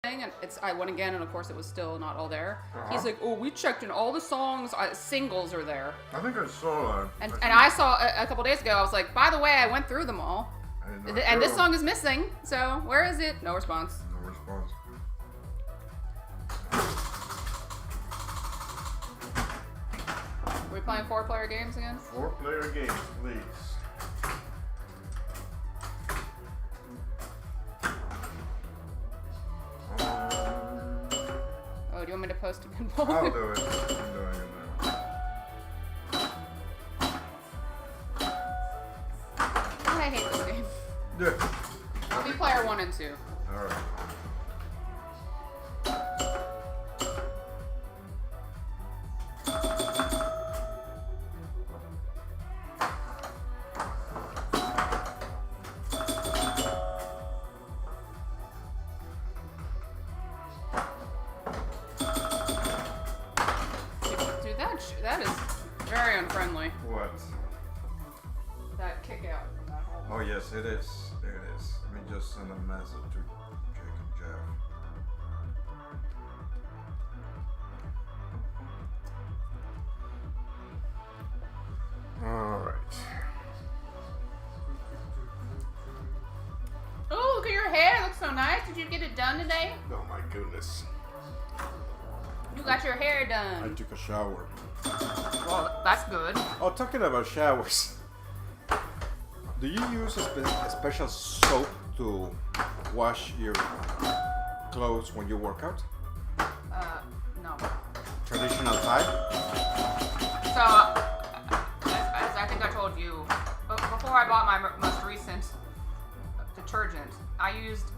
and I went again, and of course it was still not all there. He's like, oh, we checked and all the songs, singles are there. I think I saw and I saw a couple days ago, I was like, by the way, I went through them all. And this song is missing, so where is it? No response. No response. Are we playing 4-player games again? 4-player games, please. Oh, do you want me to post a pinball? I'll do it. I'm doing it now. I hate this game. Yeah. I'll be player 1 and 2. Alright. That is very unfriendly. What? That kick out from that hole. Oh yes, it is. There it is. Let me just send a message to Jake and Jeff. Alright. Oh, look at your hair. It looks so nice. Did you get it done today? Oh my goodness. You got your hair I done. took a shower. Well, that's good. Oh, talking about showers. Do you use a special soap to wash your clothes when you work out? No. Traditional type? So, as I think I told you, before I bought my most recent detergent, I used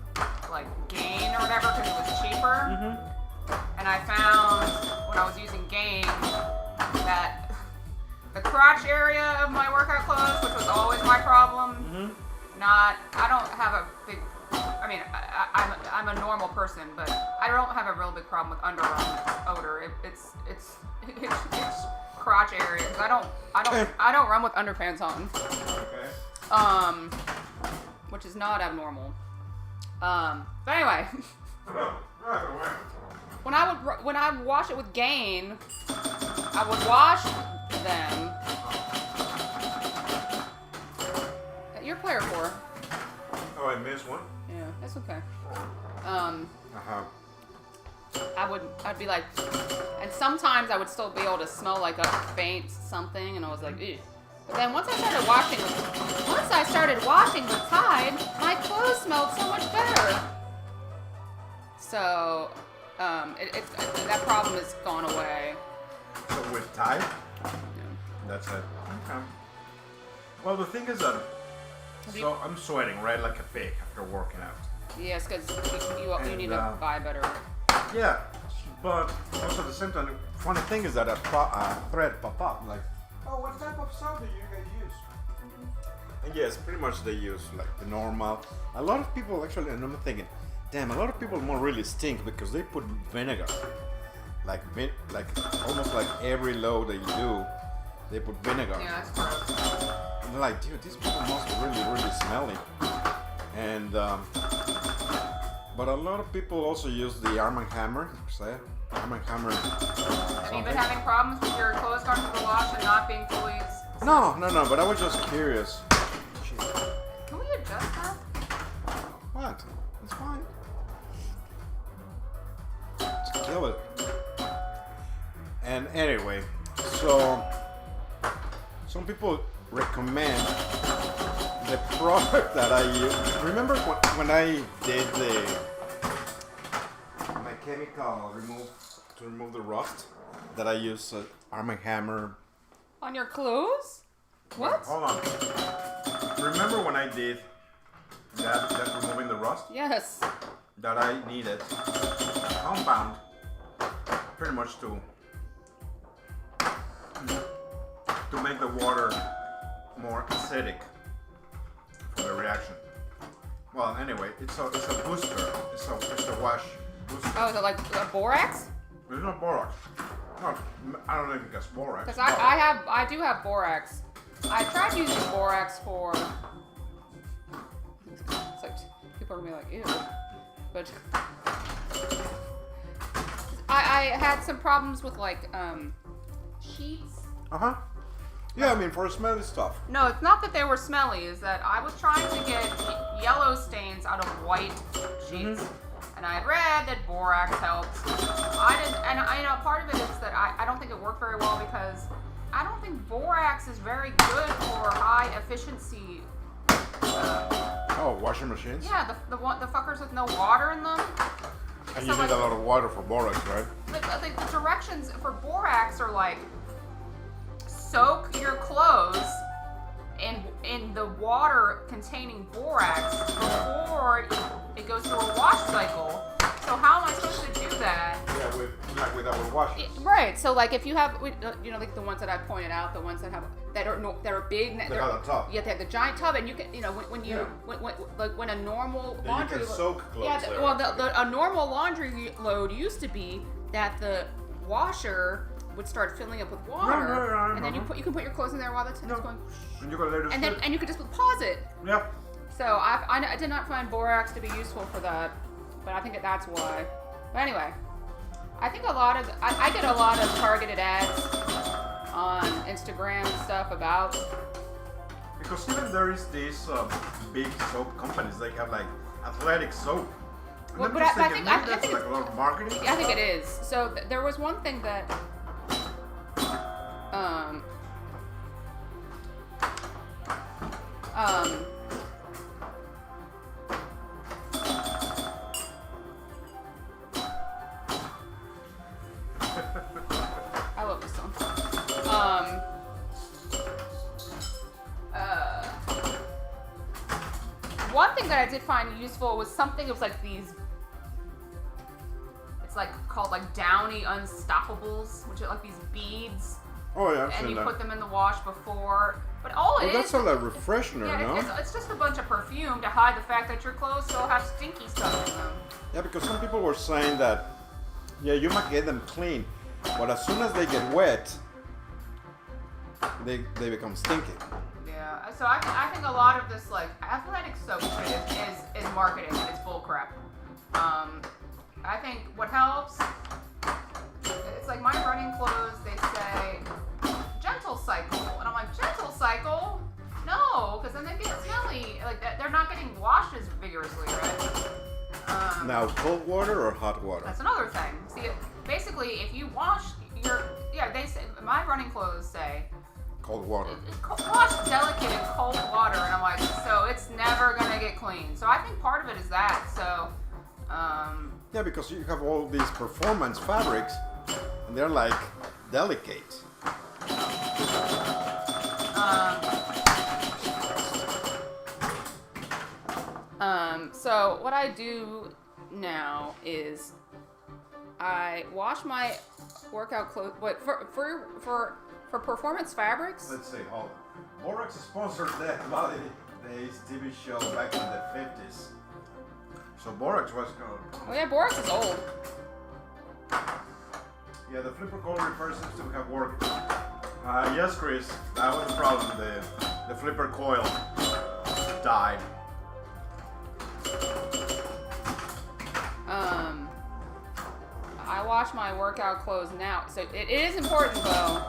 like Gain or whatever because it was cheaper. Mm-hmm. And I found when I was using Gain that the crotch area of my workout clothes, which was always my problem, I don't have a big, I mean, I'm a normal person, but I don't have a real big problem with underarm odor. It's crotch area because I don't run with underpants on. Okay. Which is not abnormal. But anyway. When I would wash it with Gain, I would wash them. You're player 4. Oh, I missed one? Yeah, that's okay. I'd be like, and sometimes I would still be able to smell like a faint something, and I was like, ew. But then once I started washing with Tide, my clothes smelled so much better. So, that problem has gone away. So with Tide? Yeah. That's it. Okay. Well, the thing is that so I'm sweating, right, like a pig after working out. Yes, because you need to buy better. Yeah, but also at the same time, the funny thing is that a thread pop up like, oh, what type of soap do you guys use? And yes, pretty much they use like the normal. A lot of people actually, and I'm thinking, damn, a lot of people more really stink because they put vinegar. Like almost like every load that you do, they put vinegar. Yeah, that's gross. And they're like, dude, these people must be really, really smelly. And but a lot of people also use the Arm & Hammer. Arm & Hammer. Have you been having problems with your clothes going to the wash and not being fully? No. But I was just curious. Jeez. Can we adjust that? What? It's fine. Just kill it. And anyway, so some people recommend the product that I use. Remember when I did my chemical to remove the rust, that I use Arm & Hammer. On your clothes? What? Hold on. Remember when I did that removing the rust? Yes. That I needed a compound pretty much to make the water more acidic for the reaction. Well, anyway, it's a booster. It's a wash booster. Oh, is it like a borax? It's not borax. No, I don't know if it gets borax. Because I do have borax. I tried using borax for. It's like people are gonna be like, ew. but I had some problems with like sheets. Yeah, I mean for smelly stuff. No, it's not that they were smelly. Is that I was trying to get yellow stains out of white sheets, and I had read that borax helps. I didn't, and I know part of it is that I don't think it worked very well because I don't think borax is very good for high efficiency. Washing machines. Yeah, the fuckers with no water in them. And So, you need like, a lot of water for borax, right? the directions for borax are like soak your clothes in the water containing borax before it goes through a wash cycle. So how am I supposed to do that? Yeah, with our washers. Right. So like if you have, you know, like the ones that I pointed out, the ones that are big. They got a tub. Yeah, they have the giant tub, and you can, you know, when a normal laundry. You can soak clothes. Yeah. There, Well, a normal laundry load used to be that the washer would start filling up with water, and then you can put your clothes in there while it's going. And you can let it And then you could just pause it. Yeah. So I did not find borax to be useful for that, but I think that's why. But anyway, I think I get a lot of targeted ads on Instagram and stuff about. Because even there is these big soap companies, they have like athletic soap. And Well, I'm but just I thinking, think maybe that's like a lot of marketing. I think it is. So there was one thing that I love this song. One thing that I did find useful was something. It was like these. It's like called like Downy Unstoppables, which are like these beads. Oh yeah, I've And seen you that. put them in the wash before. But all it is. That's a like refreshener, Yeah, no? it's just a bunch of perfume to hide the fact that your clothes still have stinky stuff in them. Yeah, because some people were saying that, yeah, you might get them clean, but as soon as they get wet, they become stinky. Yeah, so I think a lot of this like athletic soap shit is marketing and it's bullcrap. I think what helps, it's like my running clothes, they say gentle cycle, and I'm like, gentle cycle? No, because then they get smelly. Like they're not getting washed as vigorously, right? Now, cold water or hot water? That's another thing. See, basically, if you wash they say my running clothes say Cold water. wash delicate in cold water, and I'm like, so it's never gonna get clean. So I think part of it is that. So, Yeah, because you have all these performance fabrics, and they're like delicate. So what I do now is I wash my workout clothes. But for performance fabrics. Let's see, hold on. Borax sponsored that Body Days TV show back in the 50s. So Borax was good. Oh yeah, borax is old. Yeah, the flipper coil repair seems to have worked. Yes, Chris, that was the problem. The flipper coil died. I wash my workout clothes now. So it is important though.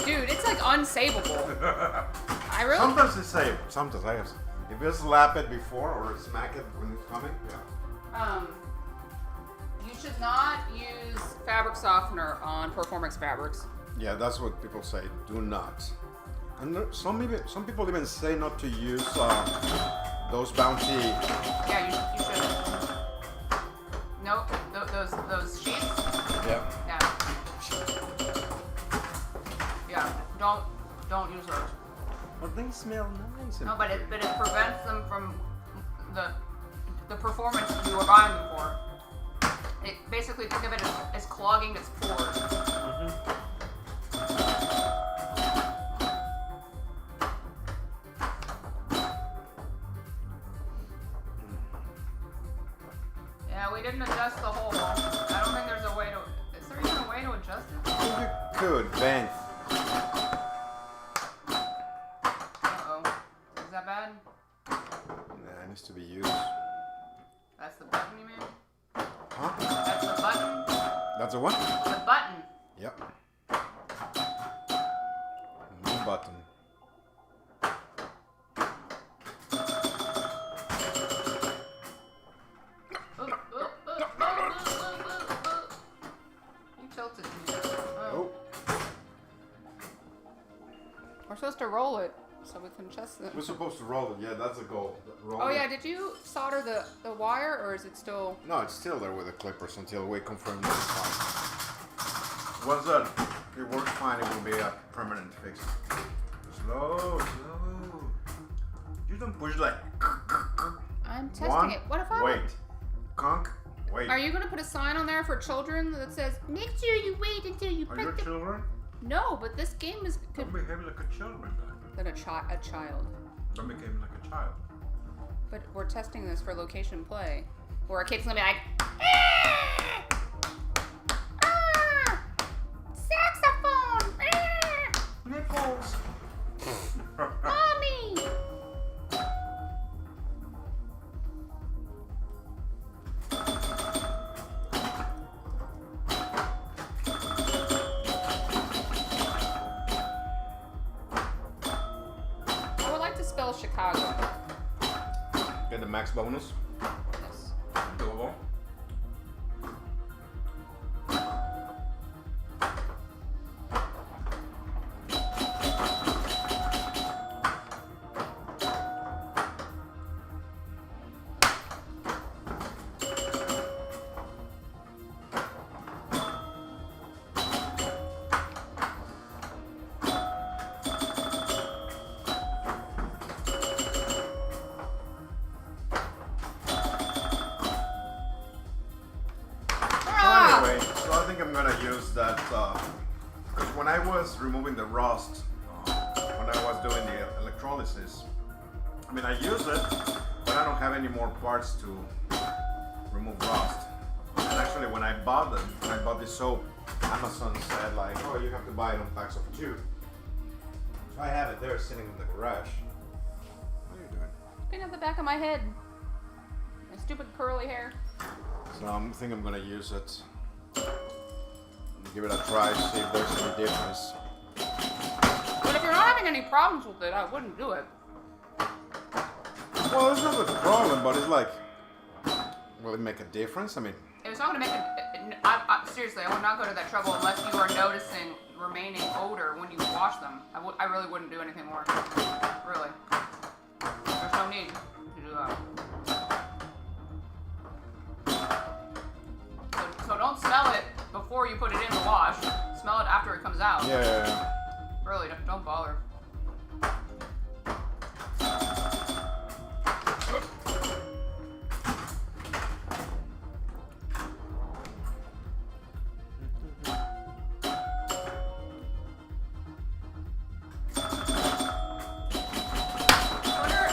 Dude, it's like unsavable. I really. Sometimes it's safe. Sometimes I have. If you slap it before or smack it when it's coming, yeah. You should not use fabric softener on performance fabrics. Yeah, that's what people say. Do not. And some people even say not to use those bouncy. Yeah, you should. Nope, those sheets. Yeah. Yeah, don't use those. But they smell nice. No, but it prevents them from the performance you were buying them for. It basically, think of it as clogging its pores. didn't adjust the hole. I don't think there's a way to... Is there even a way to adjust it? You could vent. Uh-oh. Is that bad? Nah, it needs to be used. That's the button, you mean? Huh? That's the button? That's a what? The button. Yep. No button. You tilted me. Oh. We're supposed to roll it so we can adjust it. We're supposed to roll it. Yeah, that's a goal. Roll Oh it. yeah, did you solder the wire or is it still... No, it's still there with the clippers until we confirm that it's fine. Once that it works fine, it will be a permanent fix. Slow, slow. You don't push like. I'm testing One, it. What if I... wait. Conk, wait. Are you going to put a sign on there for children that says, make sure you wait until you Are put you the... children? No, but this game is... Don't behave like a children. Than a child. Don't behave like a child. But we're testing this for location play. Where a kid's going to be like... Saxophone! Nipples. Mommy! I would like to spell Chicago. Get the max bonus. Yes. Doable. Anyway, so I think I'm gonna use that because when I was removing the rust, when I was doing the electrolysis, I mean I use it, but I don't have any more parts to remove rust. And actually, when I bought this soap, Amazon said like, oh, you have to buy it in packs of 2. So I have it there sitting in the garage. What are you doing? Clean up the back of my head. My stupid curly hair. So I think I'm gonna use it. Give it a try, see if there's any difference. But if you're not having any problems with it, I wouldn't do it. Well, it's not a problem, but it's like, will it make a difference? I mean, It's not going to make a... seriously, I would not go to that trouble unless you are noticing remaining odor when you wash them. I really wouldn't do anything more. Really. There's no need to do that. So don't smell it before you put it in the wash. Smell it after it comes out. yeah. Really, don't bother.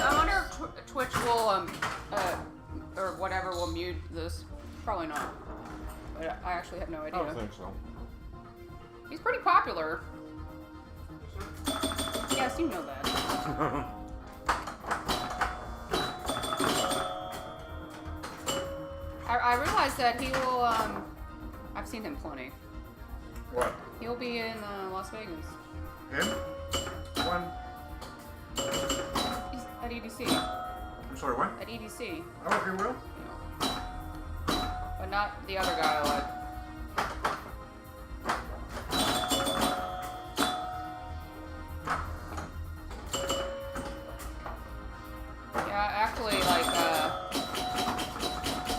I wonder if Twitch will, or whatever will mute this. Probably not. But I actually have no I idea. don't think so. He's pretty popular. Yes, you know that. I realize that he will, I've seen him plenty. What? He'll be in Las Vegas. Him? When? He's at EDC. I'm sorry, what? At EDC. Oh, he will? But not the other guy I like. Yeah, actually, like,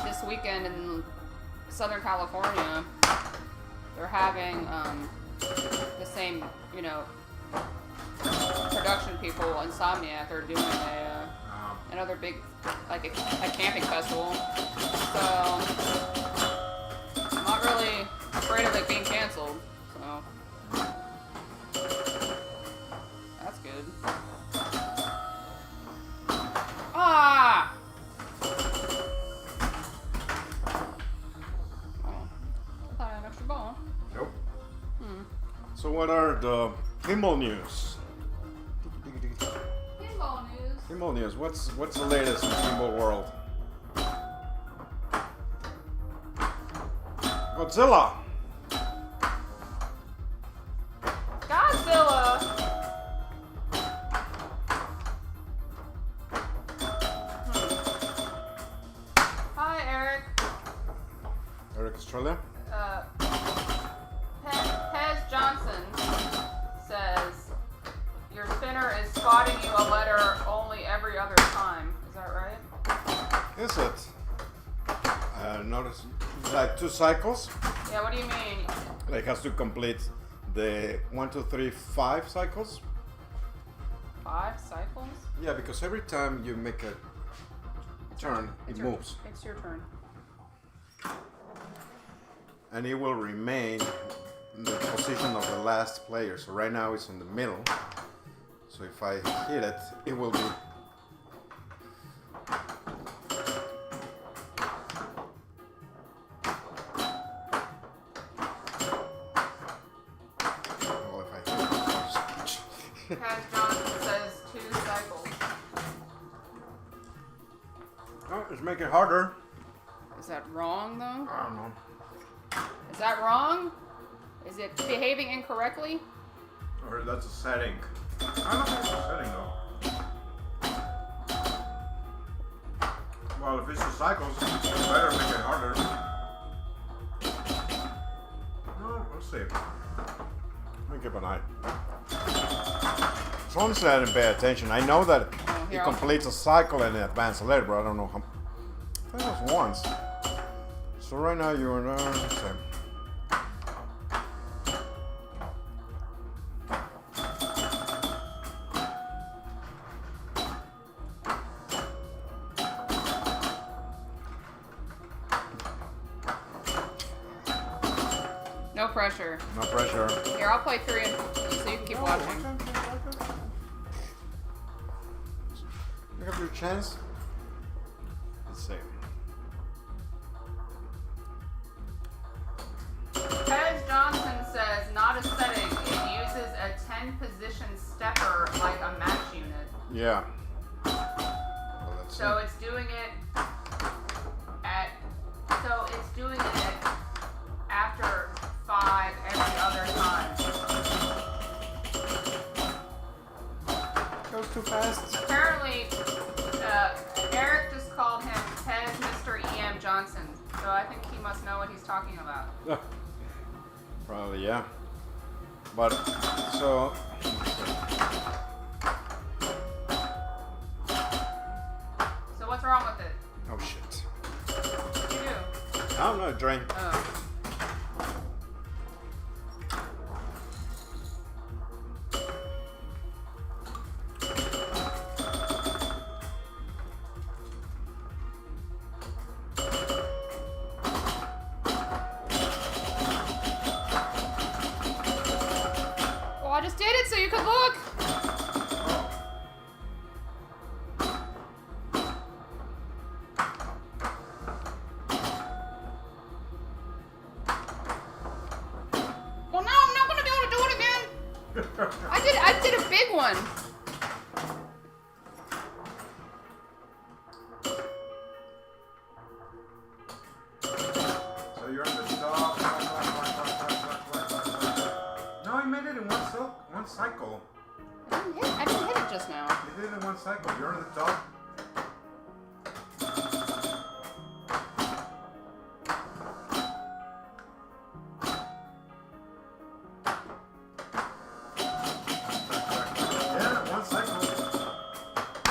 this weekend in Southern California, they're having, the same, you know, production people, Insomniac, are doing another big, like, a camping festival. So, I'm not really afraid of it being canceled, so. That's good. Ah! what are the pinball news? Pinball news. Pinball news. What's the latest in the pinball world? Godzilla. Godzilla. Hi, Eric. Eric Australia. Pez Johnson says your spinner is spotting you a letter only every other time. Is that right? Is it? Notice like 2 cycles. Yeah. What do you mean? Like has to complete the 1, 2, 3, 5 cycles. 5 cycles? Yeah, because every time you make a turn, it moves. It's your turn. And it will remain in the position of the last player. So right now it's in the middle. So if I hit it, it will be. Well, if I hit it. Cash Johnson says 2 cycles. Oh, it's making it harder. Is that wrong though? I don't know. Is that wrong? Is it behaving incorrectly? Or that's a setting. I don't think it's a setting though. Well, if it's the cycles, it's better make it harder. No, let's see. Let me keep an eye. So honestly, I didn't pay attention. I know that it here, completes a cycle and advance a letter, but I don't know how. I think it was once. So right now you're let's see. No pressure. No pressure. Here, I'll play 3 so you can keep watching. You have your chance. Let's see. Pez Johnson says not a setting. It uses a 10-position stepper like a match unit. Yeah. Well, let's So see. it's doing it at. So it's doing it after 5 every other time. Goes too fast. Apparently, Eric just called him Pez Mr. E.M. Johnson. So I think he must know what he's talking about. Probably, yeah. But, so. So what's wrong with it? Oh, shit. What do you do? I don't know, drain. Oh. Well, I just did it so you could look. Well, now I'm not gonna be able to do it again. I did a big one. So you're on the top. No, you made it in one cycle. I didn't hit it just now. You did it in one cycle. You're on the top. Yeah, one cycle.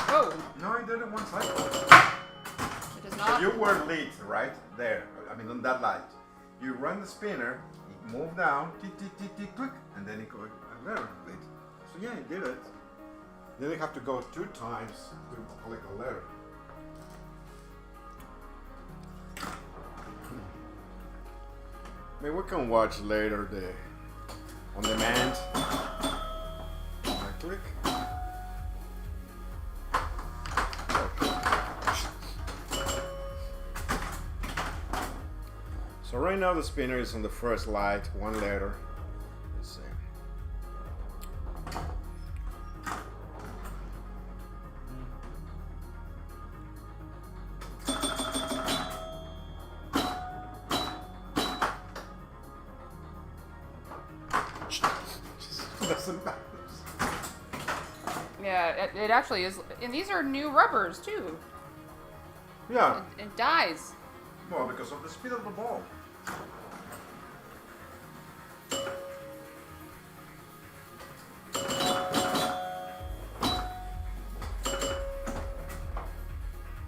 Oh, No, you did it one cycle. it does So not. you were lit right there. I mean, on that light. You run the spinner, it moved down, tick, tick, tick, tick, click, and then it goes there lit. So yeah, you did it. You didn't have to go 2 times to click a letter. Maybe we can watch later the on demand. I click. So right now the spinner is on the first light, 1 letter. Let's see. Yeah, it actually is. And these are new rubbers, too. Yeah. It dies. Well, because of the speed of the ball.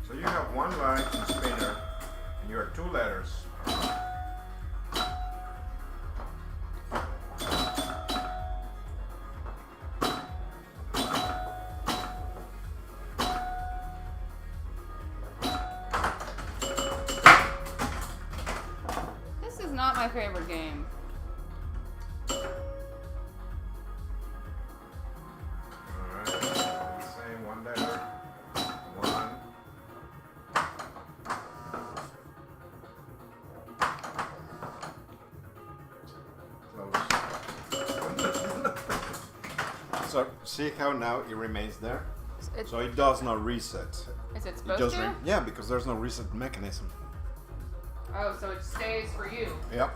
So you have one line in spinner, and you are 2 letters. This is not my favorite game. Alright, same 1 letter. 1. Close. So see how now it remains there? So it does not reset. Is it It supposed just to? yeah, because there's no reset mechanism. Oh, so it stays for you. Yep.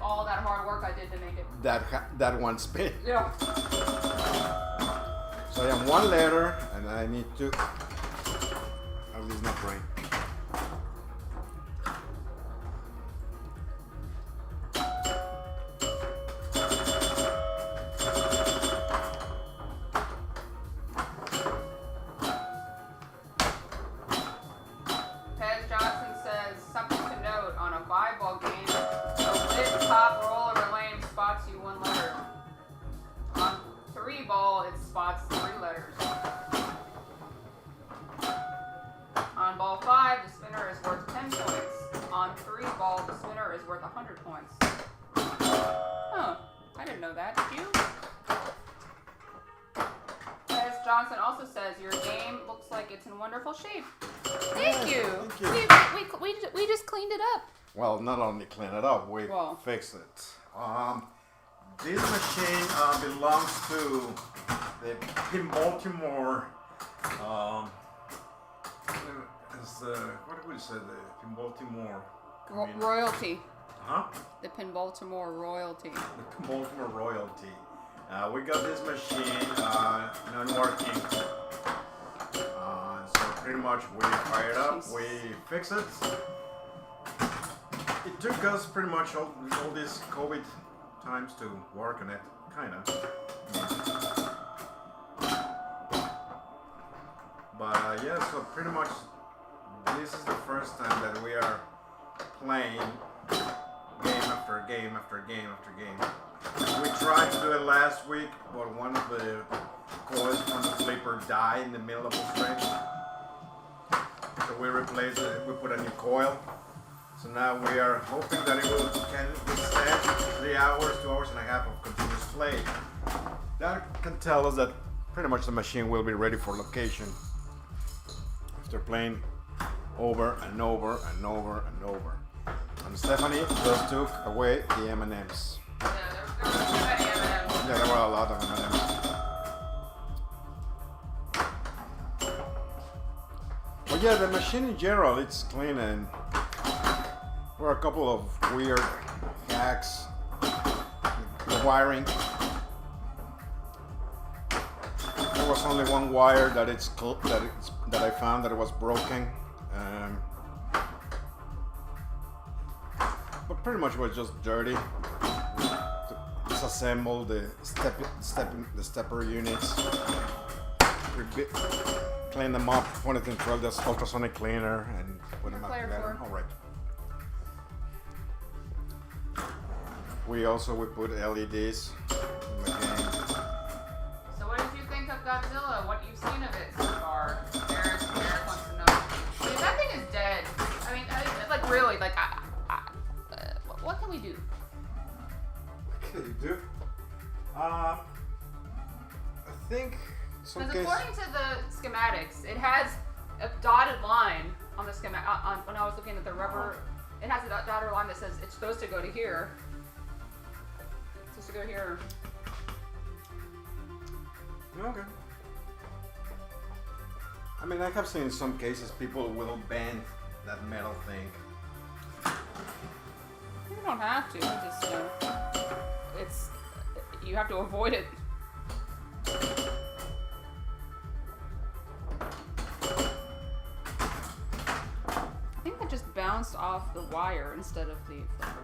All that hard work I did to make it. That one spin. Yeah. So I have 1 letter, and I need to at least not rain. Ted Johnson says something to note on a 5-ball game. The lid, top, roll, or lane spots you 1 letter. On 3-ball, it spots 3 letters. On ball 5, the spinner is worth 10 points. On 3-ball, the spinner is worth 100 points. Huh. I didn't know that. Did you? Ted Johnson also says your game looks like it's in wonderful shape. Thank you. Thank you. We just cleaned it up. Well, not only clean it up, we Well. fix it. This machine belongs to the Baltimore. What would you say? The Baltimore. Royalty. Huh? The Pin Baltimore royalty. The Baltimore royalty. We got this machine not working. So pretty much we fire it up, we fix it. It took us pretty much all these COVID times to work on it, kinda. But yeah, so pretty much this is the first time that we are playing game after game after game after game. We tried to do it last week, but one of the coils from the flipper died in the middle of the string. So we replaced it, we put a new coil. So now we are hoping that it can withstand 3 hours, 2 hours and a half of continuous play. That can tell us that pretty much the machine will be ready for location after playing over and over and over and over. And Stephanie just took away the M&Ms. Yeah, there were too many M&Ms. Yeah, there were a lot of M&Ms. But yeah, the machine in general, it's clean, and there were a couple of weird hacks. The wiring. There was only one wire that I found that it was broken. But pretty much it was just dirty. To disassemble the stepper units, clean them up, put it in the ultrasonic cleaner, and put them up together. All right. We put LEDs in the game. So what did you think of Godzilla? What you've seen of it so far? Eric wants to know. I mean, that thing is dead. I mean, like really, like, what can we do? What can you do? I think Because according to the schematics, it has a dotted line on the schematic. When I was looking at the rubber, it has a dotted line that says it's supposed to go to here. It's supposed to go here. Okay. I mean, I have seen in some cases people will bend that metal thing. You don't have to. Just you have to avoid it. bounced off the wire instead of the flipper.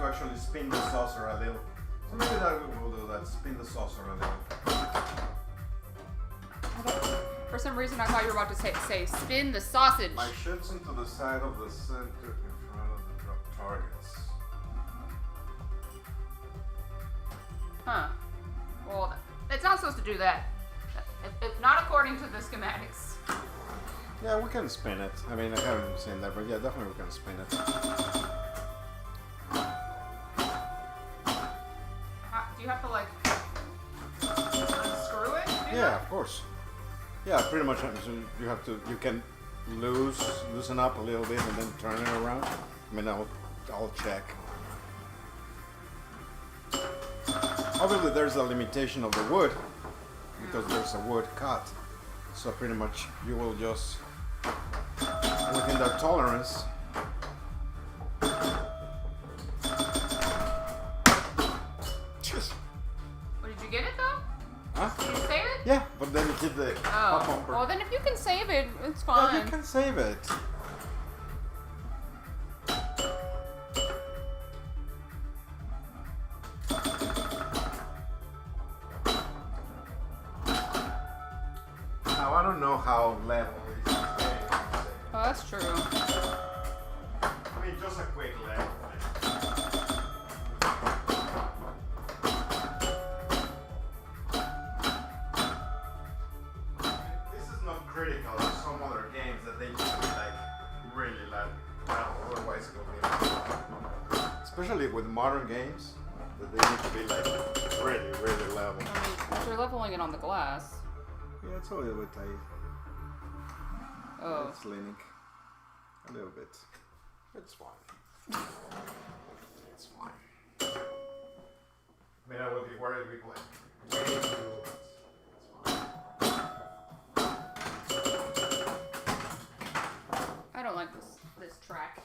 Actually spin the saucer a little. So maybe that will do that. Spin the saucer a little. For some reason, I thought you were about to say spin the sausage. My ship's into the side of the center in front of the drop targets. Huh. Well, it's not supposed to do that. Not according to the schematics. Yeah, we can spin it. I mean, I haven't seen that, but yeah, definitely we can spin it. Do you have to like unscrew it? Yeah, of course. Yeah, pretty much. You have to. You can loosen up a little bit and then turn it around. I mean, I'll check. Obviously, there's a limitation of the wood because there's a wood cut. So pretty much, you will just within that tolerance. Get it though? Huh? Did you save it? Yeah, but then you keep the pop bumper. Well, then if you can save it, it's fine. Yeah, you can save it. Now I don't know how level it is. Oh, that's true. I mean, just a quick level. Critical of some other games that they need to be like really like otherwise it will be especially with modern games that they need to be like really level. I mean, if you're leveling it on the glass. Yeah, it's a little bit tight. Oh. It's leaning a little bit. It's fine. It's fine. I mean, I will be worried with like I don't like this track.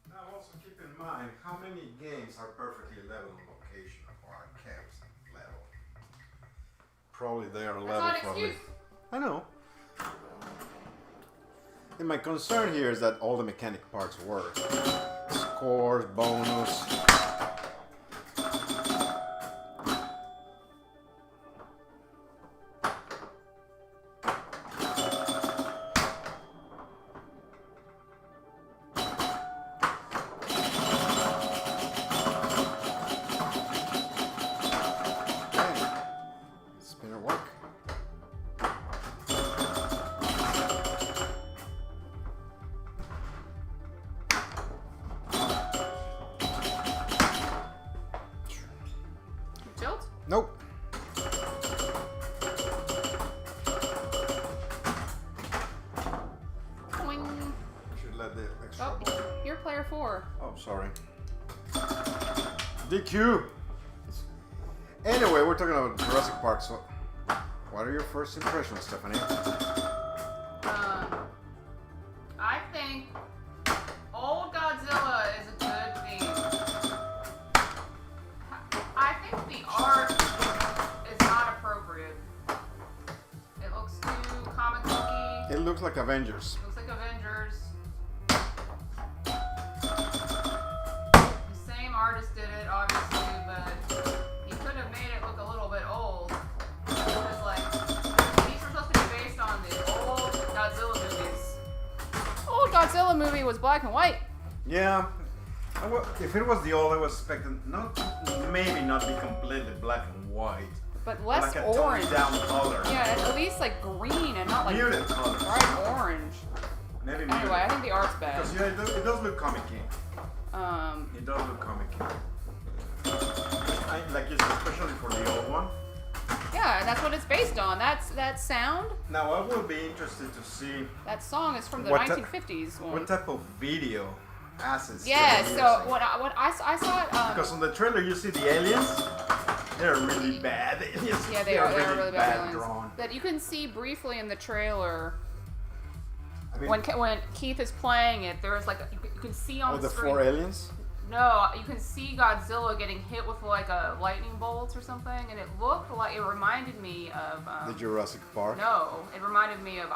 Now also keep in mind how many games are perfectly level location or are kept level. Probably they are level probably. I know. And my concern here is that all the mechanic parts work. Scores, bonus. Nope. Boing. Should let the extra. Oh, you're player 4. Oh, sorry. DQ. Anyway, we're talking about Jurassic Park. So, what are your first impressions, Stephanie? I think old Godzilla is a good theme. I think the art is not appropriate. It looks too comic booky. It looks like Avengers. Looks like Avengers. The same artist did it, obviously, but he could have made it look a little bit old. Because, like, these were supposed to be based on the old Godzilla movies. Old Godzilla movie was black and white. Yeah. If it was the old, I was expecting maybe not be completely black and white, but less like a orange. toned down color. Yeah, at least like green and not like muted color. bright orange. Maybe Anyway, muted. I think the art's bad. Because yeah, it does look comic-y. It does look comic-y. Like you said, especially for the old one. Yeah, and that's what it's based on. That's that sound. Now I will be interested to see That song is from the What 1950s one. what type of video assets. Yeah. they're So using. when I saw it. Because on the trailer you see the aliens. They're really bad aliens. Yeah, they are. They are really really bad aliens. drawn. But you can see briefly in the trailer I mean, when Keith is playing it, there is like you can see on the screen. 4 aliens. No, you can see Godzilla getting hit with like a lightning bolt or something, and it looked like it reminded me of The Jurassic Park. No, it reminded me of the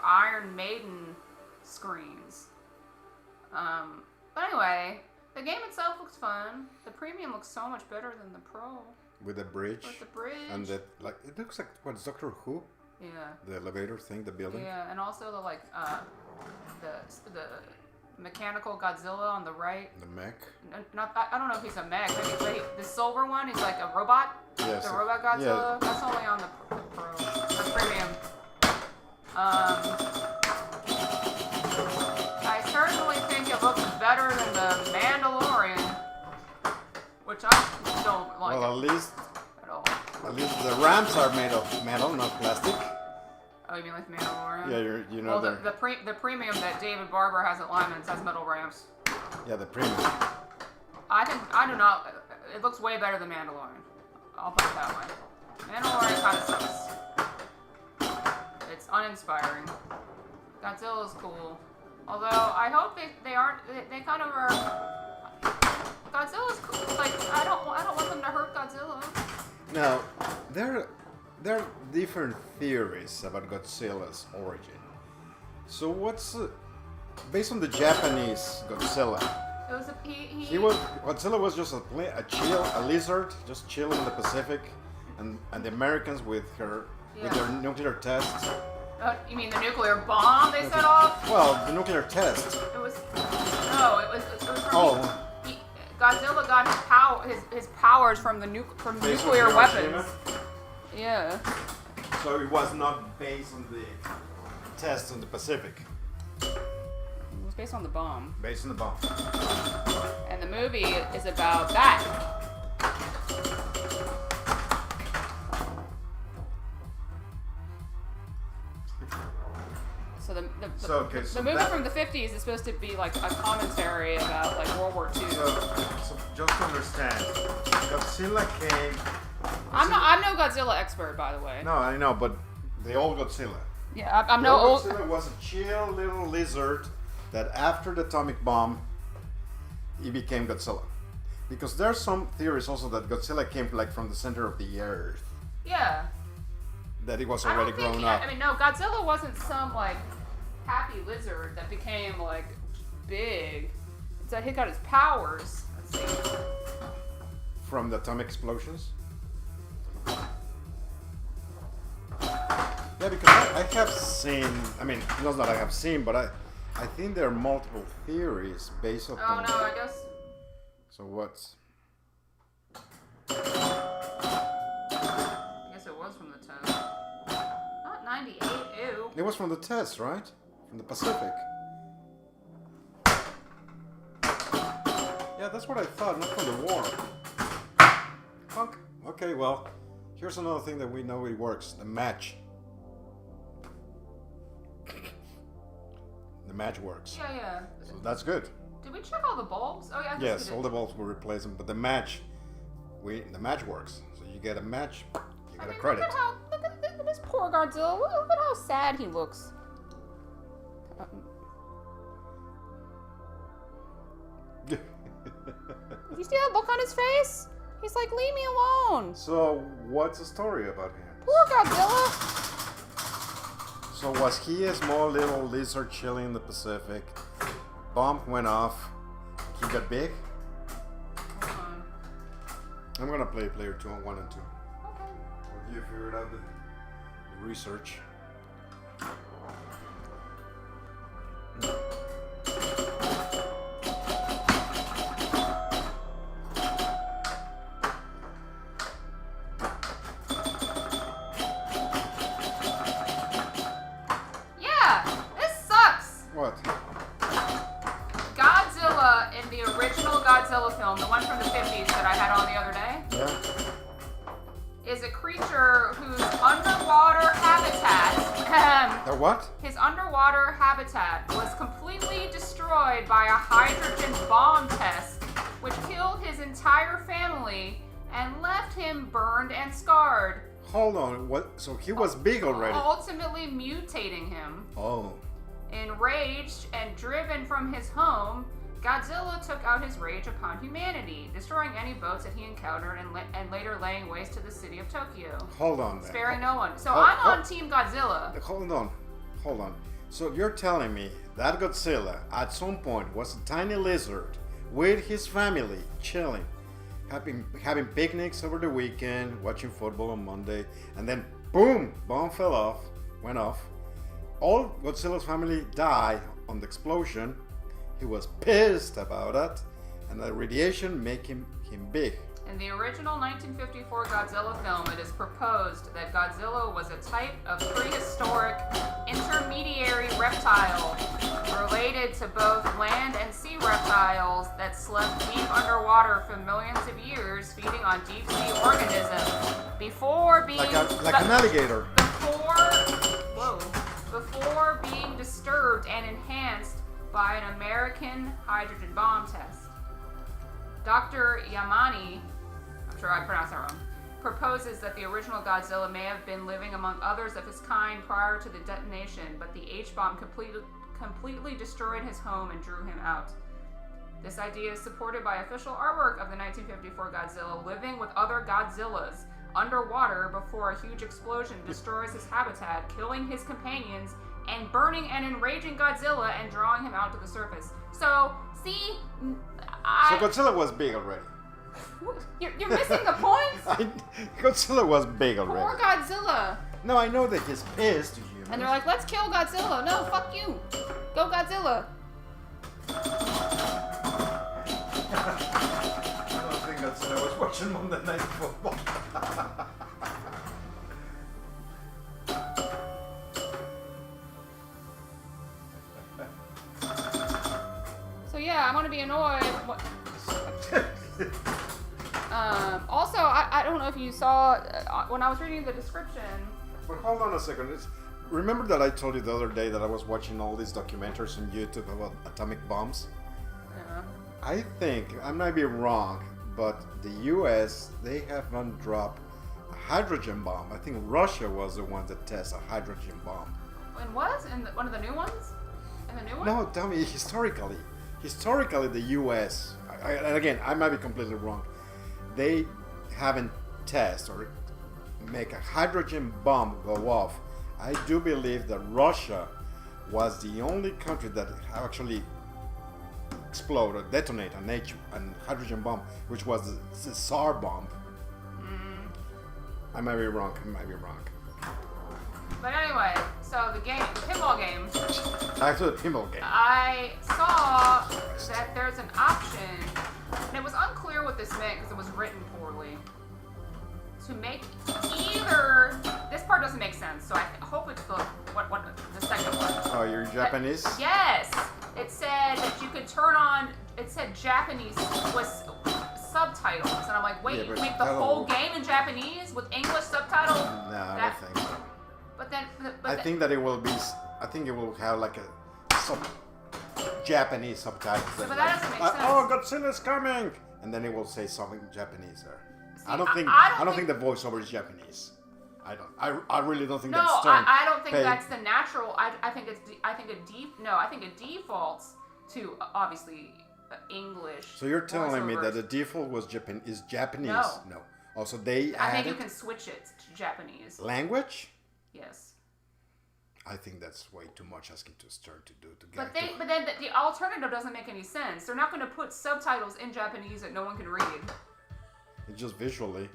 Iron Maiden screams. But anyway, the game itself looks fun. The premium looks so much better than the pro. With the bridge. With the bridge. And that, like, it looks like what's Doctor Who? Yeah. The elevator thing, the building. Yeah, and also the like the mechanical Godzilla on the right. The mech. I don't know if he's a mech. Maybe the silver one is like a robot. Yes. The robot Godzilla. Yeah. That's only on the pro or premium. I certainly think it looks better than the Mandalorian, which I don't like Well, at all. at least the ramps are made of metal, not plastic. Oh, you mean like Mandalorian? Yeah, you know well, the premium that David Barber has at Lyman's has metal ramps. Yeah, the premium. I do not. It looks way better than Mandalorian. I'll put it that way. Mandalorian kind of sucks. It's uninspiring. Godzilla's cool. Although I hope they aren't. They kind of are. Godzilla's cool. Like I don't want them to hurt Godzilla. Now, there are different theories about Godzilla's origin. So what's based on the Japanese Godzilla? It was Godzilla was just a lizard, just chilling in the Pacific, and the Americans with their nuclear tests. You mean the nuclear bomb they set off? Well, the nuclear test. It was Oh. Godzilla got his powers from from Based on nuclear Hiroshima? weapons. Yeah. So it was not based on the test in the Pacific. It was based on the bomb. Based on the bomb. And the movie is about that. So the movie from the 50s is supposed to be like a commentary about like World War II. So just to understand, Godzilla came. I'm no Godzilla expert, by the way. No, I know, but the old Godzilla. Yeah, I'm no old. Godzilla was a chill little lizard that after the atomic bomb, he became Godzilla. Because there's some theories also that Godzilla came like from the center of the earth. Yeah. That he was already grown up. I mean, no, Godzilla wasn't some like happy lizard that became like big. It's that he got his powers. Let's see. From the atomic explosions? Yeah, because I have seen, I mean, not that I have seen, but I think there are multiple theories based on. Oh no, I guess. So what's? I guess it was from the test. Not 98. Ew. It was from the test, right? From the Pacific. Yeah, that's what I thought, not from the war. Punk. Okay, well, here's another thing that we know it works: the match. The match works. Yeah. So that's good. Did we check all the bulbs? Oh yeah. I guess Yes, we did. all the bulbs were replaced, but the match works. So you get a match, you get a credit. Look at this poor Godzilla. Look at how sad he looks. You see that look on his face? He's like, leave me alone. So what's the story about him? Poor Godzilla. So was he a small little lizard chilling in the Pacific? Bomb went off. He got big. Hold on. I'm gonna play player 2 on 1 and 2. Okay. Or you figured out the research. Yeah, this sucks. What? Godzilla in the original Godzilla film, the one from the 50s that I had on the other day, Yeah. is a creature whose underwater habitat, The what? his underwater habitat was completely destroyed by a hydrogen bomb test, which killed his entire family and left him burned and scarred. Hold on, what? So he was big already? Ultimately mutating him. Oh. Enraged and driven from his home, Godzilla took out his rage upon humanity, destroying any boats that he encountered and later laying waste to the city of Tokyo. Hold on there. Sparing no one. So I'm on Team Godzilla. Hold on. So you're telling me that Godzilla at some point was a tiny lizard with his family chilling, having picnics over the weekend, watching football on Monday, and then boom, bomb went off. All Godzilla's family died on the explosion. He was pissed about it, and the radiation made him big. In the original 1954 Godzilla film, it is proposed that Godzilla was a type of prehistoric intermediary reptile related to both land and sea reptiles that slept deep underwater for millions of years, feeding on deep sea organisms before being like an alligator. Before being disturbed and enhanced by an American hydrogen bomb test. Dr. Yamane, I'm sure I pronounced that wrong, proposes that the original Godzilla may have been living among others of his kind prior to the detonation, but the H-bomb completely destroyed his home and drew him out. This idea is supported by official artwork of the 1954 Godzilla living with other Godzillas underwater before a huge explosion destroys his habitat, killing his companions, and burning and enraging Godzilla and drawing him out to the surface. So, see, So Godzilla was big already. You're missing the point. Godzilla was big already. Poor Godzilla. No, I know that he's pissed to humans. And they're like, let's kill Godzilla. No, fuck you. Go Godzilla. I don't think Godzilla was watching Monday Night Football. So yeah, I'm gonna be annoyed. Also, I don't know if you saw when I was reading the description. But hold on a second. Remember that I told you the other day that I was watching all these documentaries on YouTube about atomic bombs? Yeah. I think, I might be wrong, but the US, they haven't dropped a hydrogen bomb. I think Russia was the one that tested a hydrogen bomb. And what? In one of the new ones? In the new one? No, tell me, historically, the US, and again, I might be completely wrong, they haven't tested or make a hydrogen bomb go off. I do believe that Russia was the only country that actually explode or detonate a hydrogen bomb, which was the Tsar bomb. I might be wrong. But anyway, so the pinball game. Back to the pinball game. I saw that there's an option, and it was unclear what this meant because it was written poorly. To make either, this part doesn't make sense, so I hope it's the second one. Oh, you're Japanese? Yes, it said that you could turn on. It said Japanese with subtitles, and I'm like, wait, you make the whole game in Japanese with English subtitles? No, I don't think so. But then, I think that it will be. I think it will have like a Japanese subtitles. But that doesn't make sense. Oh, Godzilla's coming, and then it will say something Japanese there. See, I don't think the voiceover is Japanese. I really don't think that's I don't think that's the natural. I think it defaults to obviously English. So you're telling me voiceovers. that the default was Japanese? No. Also, they I think added you can switch it to Japanese. language. Yes. I think that's way too much asking to start to do to get. But then the alternative doesn't make any sense. They're not going to put subtitles in Japanese that no one can read. It's just visually.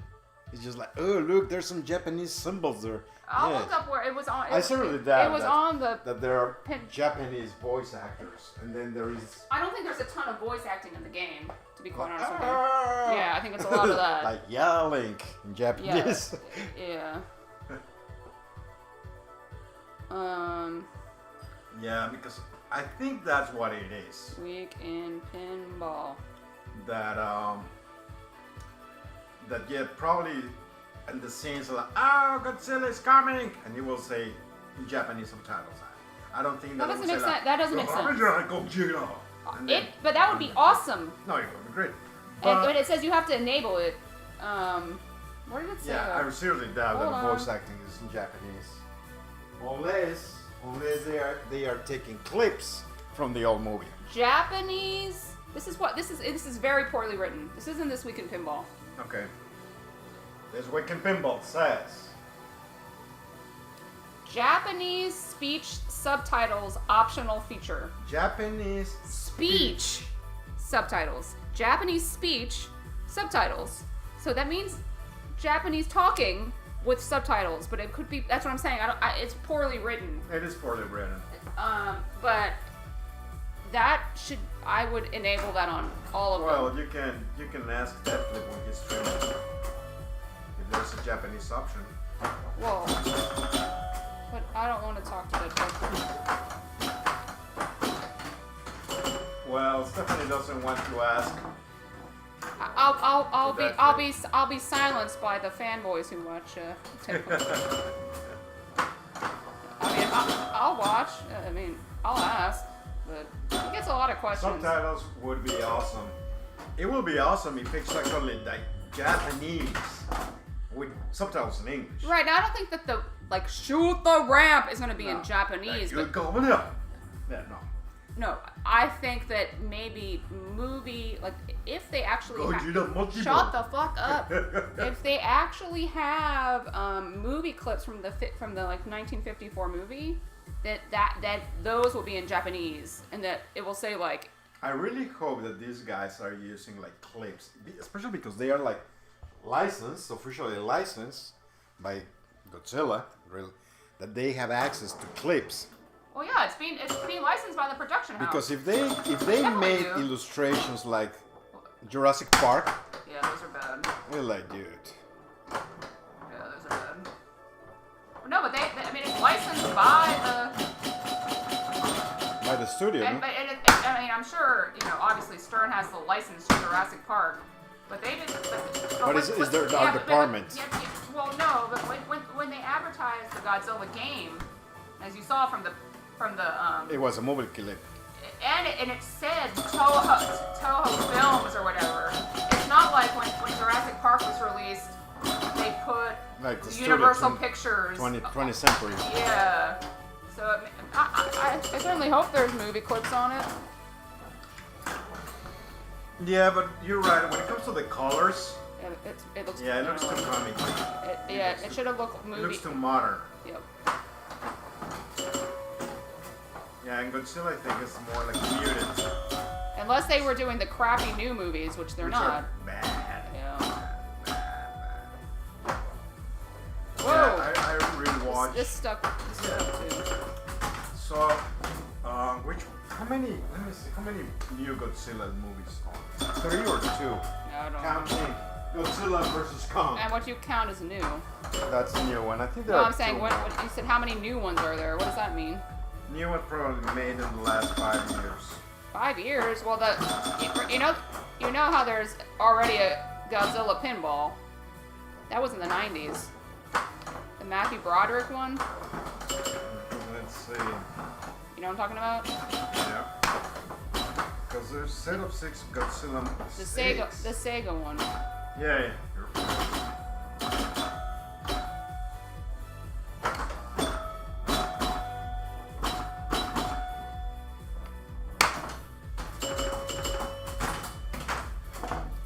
It's just like, oh look, there's some Japanese symbols there. I'll look up where it was on. I certainly doubt it was on the. that there are Japanese voice actors, and then there is. I don't think there's a ton of voice acting in the game, to be quite honest with you. Yeah, I think it's a lot of that. Like yelling in Japanese. Yeah. Yeah, because I think that's what it is. Week in pinball. That probably, and the scenes are like, oh, Godzilla is coming, and he will say in Japanese subtitles. I don't think That that doesn't make sense. That doesn't make sense. Godzilla. But that would be awesome. No, it would be great. And it says you have to enable it. Where did it say? Yeah, I seriously doubt Hold that on. voice acting is in Japanese. Unless they are taking clips from the old movie. Japanese. This is very poorly written. This isn't This Week in Pinball. Okay. This Week in Pinball says Japanese speech subtitles optional feature. Japanese Speech subtitles. Japanese speech subtitles. So that means Japanese talking with subtitles, but it could be. That's what I'm saying. It's poorly written. It is poorly written. But that should. I would enable that on all of them. Well, you can ask Netflix when he's streaming if there's a Japanese option. Whoa. But I don't want to talk to the Well, Stephanie doesn't want to ask. I'll be silenced by the fanboys who watch Pinball. I mean, I'll watch. I mean, I'll ask, but he gets a lot of questions. Subtitles would be awesome. It will be awesome if it's actually like Japanese with subtitles in English. Right now, I don't think that the shoot the ramp is going to be in Japanese. Like, But yeah, no. no, I think that maybe movie if they actually shut the fuck up. If they actually have movie clips from the 1954 movie, that those will be in Japanese, and that it will say I really hope that these guys are using clips, especially because they are officially licensed by Godzilla, really, that they have access to clips. Well, yeah, it's being licensed by the production house. Because if they made do. illustrations like Jurassic Park, yeah, those are bad. we're like, dude. Yeah, those are bad. No, but I mean, it's licensed by the studio, and, no? I mean, I'm sure, obviously Stern has the license to Jurassic Park, but they didn't. But is there our department? Well, no, but when they advertised the Godzilla game, as you saw from the It was a movie clip. and it said Toho Films or whatever. It's not like when Jurassic Park was released, they put Like the Universal studio, Pictures. 20th century. Yeah. So I certainly hope there's movie clips on it. Yeah, but you're right. When it comes to the colors, It looks. yeah, it looks too comic. It should have looked movie. It looks too modern. Yep. Yeah, and Godzilla I think is more muted. Unless they were doing the crappy new movies, which they're Which not. are bad. Yeah. Whoa. Yeah, I rewatched. This stuck too. So, how many? Let me see. How many new Godzilla movies? 3 or 2? No, I don't know. Counting Godzilla versus Kong. And what you count as new? That's a new one. I think there No, are I'm saying, 2 what more. you said, how many new ones are there? What does that mean? New one probably made in the last 5 years. 5 years? Well, you know how there's already a Godzilla Pinball. That was in the 90s. The Matthew Broderick one. Let's see. You know what I'm talking about? Yeah. Because there's a set of 6 Godzilla. The 6. Sega one. Yeah.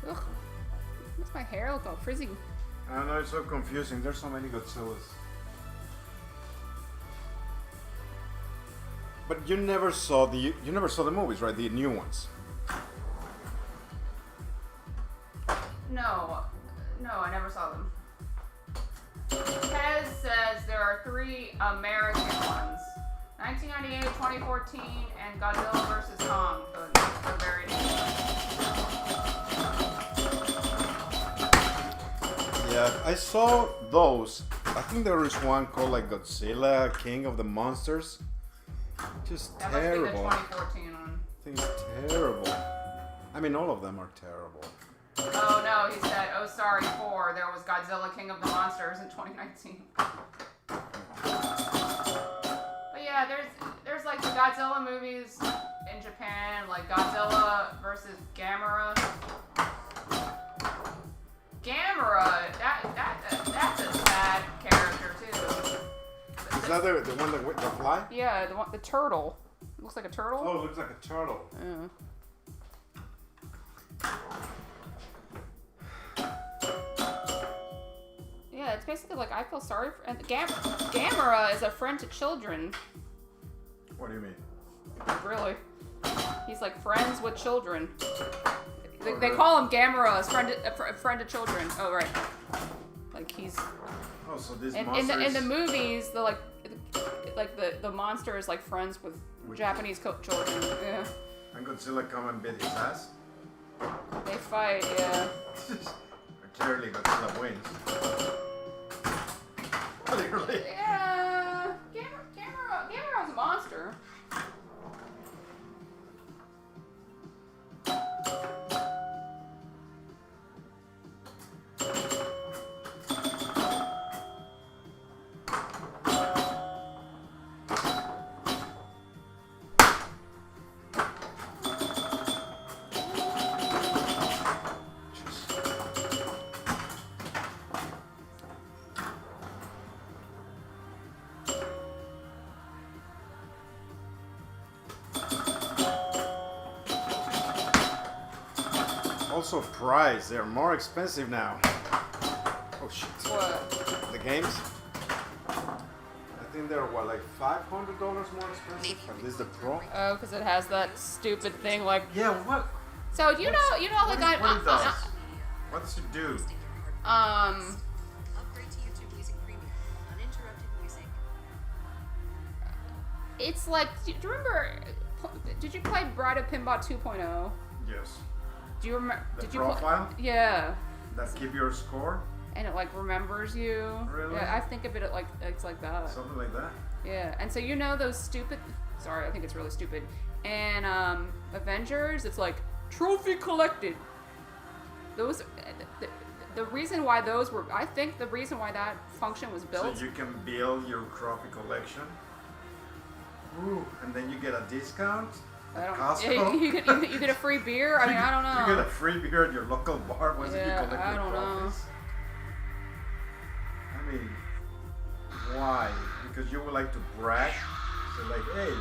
Ugh. Makes my hair look all frizzy. I know it's so confusing. There's so many Godzillas. But you never saw the movies, right? The new ones. No, I never saw them. Pez says there are 3 American ones. 1998, 2014, and Godzilla vs. Kong. The very Yeah, I saw those. I think there is one called Godzilla, King of the Monsters. Just That terrible. must be the 2014 one. I think it's terrible. I mean, all of them are terrible. Oh no, he said, oh sorry, 4. There was Godzilla King of the Monsters in 2019. But yeah, there's Godzilla movies in Japan, like Godzilla versus Gamera. Gamera, that's a sad character too. Is that the one that with the fly? Yeah, the turtle. It looks like a turtle. Oh, it looks like a turtle. Yeah. Yeah, it's basically like I feel sorry for. And Gamera is a friend to children. What do you mean? Really? He's like friends with children. They really? call him Gamera, as friend to children. Oh right. Like he's. Oh, so this In the movies, the monster is like friends with Japanese children. Yeah. And Godzilla come and beat his ass. They fight. Yeah. Clearly, Godzilla wins. Clearly. Yeah. Gamera's a monster. Also, price. They're more expensive now. Oh shit. What? The games? I think they're what, like $500 more expensive? At least the Pro? Oh, because it has that stupid thing like. Yeah, what? So you know, like what it does? What does it do? Upgrade to YouTube using premium. Uninterrupted music. It's like, do you remember? Did you play Bride of Pinball 2.0? Yes. Do you remember? The Did you profile? Yeah. That keep your score? And it like remembers you. Really? Yeah, I think of it like it's like that. Something like that? Yeah, and so you know those stupid. Sorry, I think it's really stupid. And Avengers, it's like trophy collected. Those. The reason why those were, I think the reason why that function was built. So you can build your trophy collection. Ooh, and then you get a discount. I don't. Costco. You get a free beer. I mean, I don't know. You get a free beer at your local bar once you collect I your don't know. trophies. I mean, why? Because you would like to brag. So like, hey,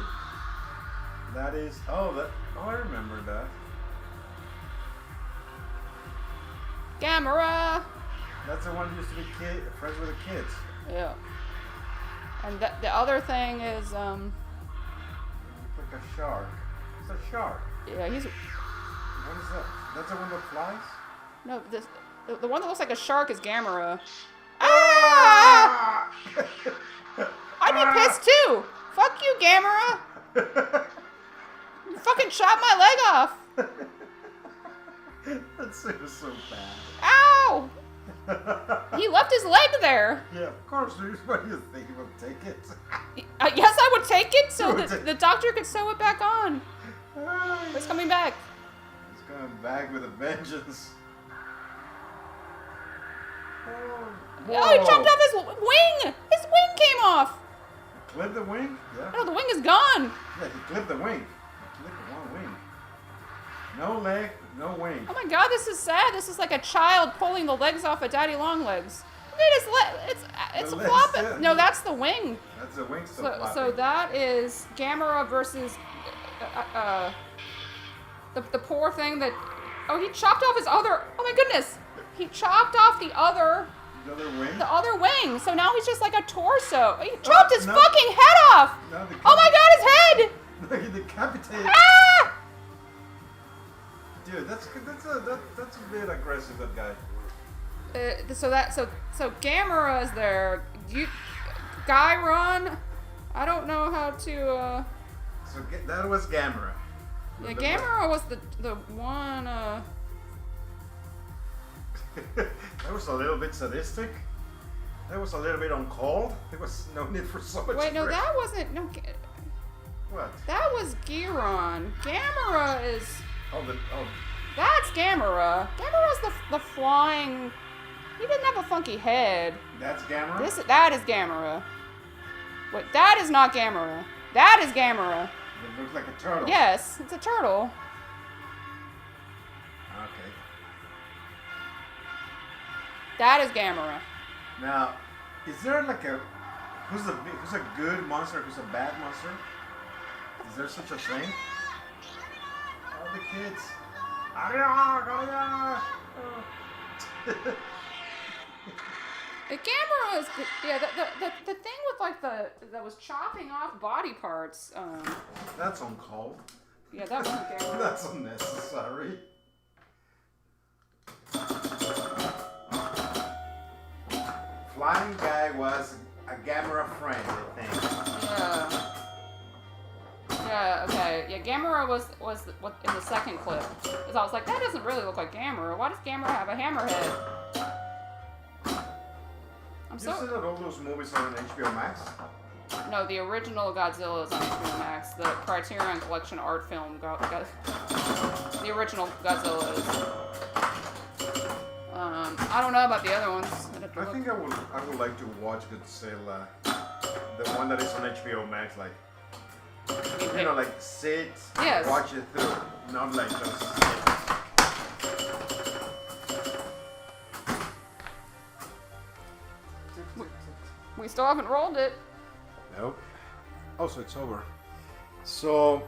that is. Oh, I remember that. Gamera. That's the one who used to be friends with the kids. Yeah. And the other thing is It's like a shark. It's a shark. yeah, he's What is that? That's the one that flies? no the one that looks like a shark is Gamera. Ah! I'd be pissed too. Fuck you, Gamera. You fucking shot my leg off. That scene was so bad. Ow! He left his leg there. Yeah, of course. What do you think? He will take it? Yes, I would take it so You would that take- the doctor could sew it back on. It's coming back. He's coming back with a vengeance. Oh, he chopped off his wing. His wing came off. Clip the wing? Yeah. No, the wing is gone. Yeah, he clipped the wing. He clipped the one wing. No leg, no wing. Oh my god, this is sad. This is like a child pulling the legs off of Daddy Longlegs. Look at his leg. It's The legs, flopping. yeah. No, that's the wing. That's the wing still So flapping. that is Gamera versus the poor thing that. Oh, he chopped off his other. Oh my goodness, he chopped off the other wing. So now he's just like a torso. He chopped his no. fucking head off. No, Oh my god, his head. No, he decapitated. Ah! Dude, that's a bit aggressive, that guy. So Gamera is there. Gyron. I don't know how to. So that was Gamera. Yeah, Gamera was the one. That was a little bit sadistic. That was a little bit on call. There was no need for so much. Wait, no, aggression. that wasn't. No, What? that was Giron. Gamera is. Oh. That's Gamera. Gamera's the flying. He didn't have a funky head. That's Gamera. That is Gamera. Wait, that is not Gamera. That is Gamera. It looks like a turtle. Yes, it's a turtle. Okay. That is Gamera. Now, is there like a who's a good monster, who's a bad monster? Is there such a thing? All the kids. The Gamera is good. Yeah. The thing with like that was chopping off body parts. That's uncalled. Yeah, that wasn't Gamera. That's unnecessary. Flying guy was a Gamera friend, I think. Yeah. Yeah. Okay. Yeah. Gamera was what in the second clip. Because I was like, that doesn't really look like Gamera. Why does Gamera have a hammerhead? I'm You said that all those movies are on HBO Max? No, the original Godzilla is on HBO Max. The Criterion Collection art film, the original Godzilla is. I don't know about the other ones. I think I would like to watch Godzilla, the one that is on HBO Max, like you know, like sit, yes. watch it through, not like just We still haven't rolled it. Nope. Oh, so it's over. So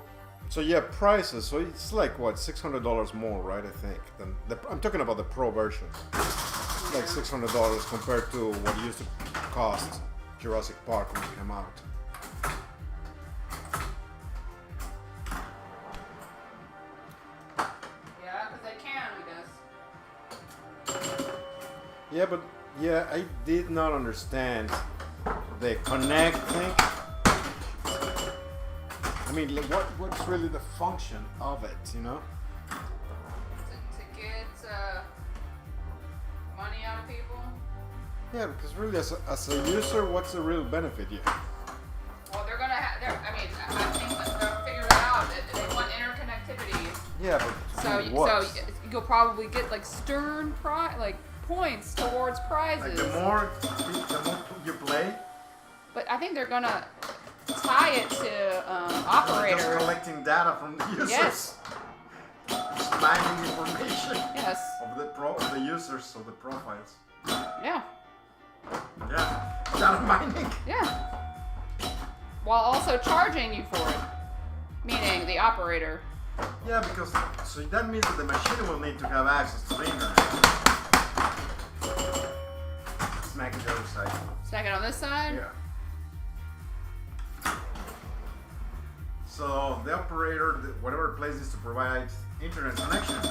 yeah, prices. So it's like what, $600 more, right? I think. Than I'm talking about the Pro version. It's like $600 compared to what used to cost Jurassic Park when it came out. Yeah, because they can, I guess. Yeah, but yeah, I did not understand the connect thing. I mean, like, what's really the function of it, you know? To get money out of people? Yeah, because really, as a user, what's the real benefit here? Well, they're gonna have. I think that they'll figure it out. They want interconnectivity. Yeah, but So you'll probably get like like points towards prizes. Like the more you play, But I think they're gonna tie it to operators. just collecting data from the users. Yes. Just mining information Yes. of the users of the profiles. Yeah. Yeah, data mining. Yeah. While also charging you for it, meaning the operator. Yeah, because so that means that the machine will need to have access to the internet. Smack it the other side. Stack it on this side. Yeah. So the operator, whatever place is to provide internet connection.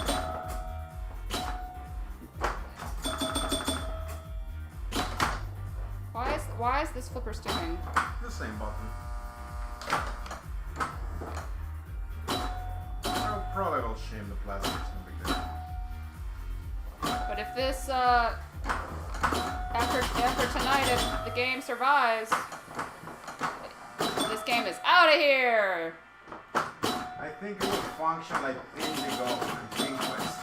Why is this flipper sticking? The same button. I'll probably will shame the plastic. It's no big deal. But if this after tonight, if the game survives, this game is out of here. I think it will function like Indigo and Pinquest.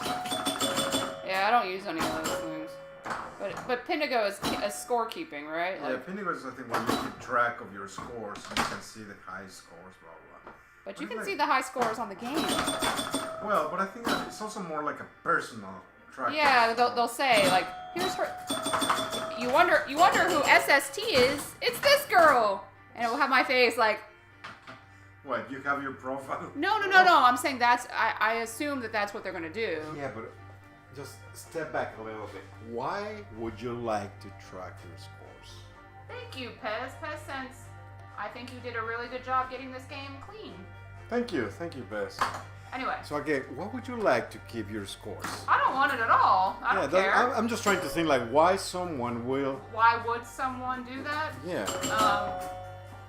Yeah, I don't use any of those things. But Pindigo is scorekeeping, right? Yeah, Pindigo is I think when you keep track of your scores, and you can see the high scores, blah blah. But you can see the high scores on the game. Well, but I think that it's also more like a personal track. Yeah, they'll say like, here's her. You wonder who SST is? It's this girl, and it will have my face like. What, you have your profile? No. I'm saying I assume that's what they're gonna do. Yeah, but just step back a little bit. Why would you like to track your scores? Thank you, Pez. PezSense. I think you did a really good job getting this game clean. Thank you, Bess. Anyway. So again, what would you like to keep your scores? I don't want it at all. I don't care. I'm just trying to think like why someone will. Why would someone do that? Yeah.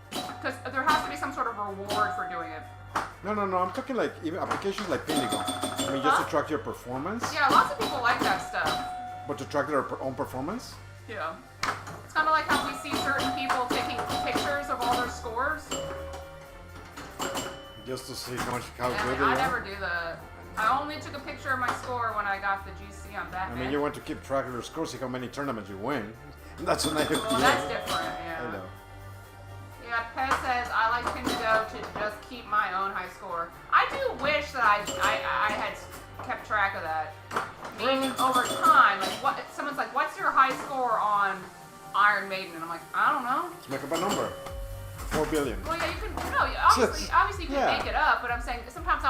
Because there has to be some sort of reward for doing it. No. I'm talking like even applications like Pindigo. I mean, just to track your performance. Yeah, lots of people like that stuff. But to track their own performance. Yeah. It's kind of like how we see certain people taking pictures of all their scores. Just to see how good they I are. never do that. I only took a picture of my score when I got the GC on Batman. I mean, you want to keep track of your scores, see how many tournaments you win. That's a nice. Well, that's different, yeah. I know. Yeah, got Pez says, I like Pinball to just keep my own high score. I do wish that I had kept track of that. Maybe over time, like someone's like, what's your high score on Iron Maiden? And I'm like, I don't know. Let's make up a number. 4 billion. Well, yeah, you can. No, obviously you can make it up. But I'm saying sometimes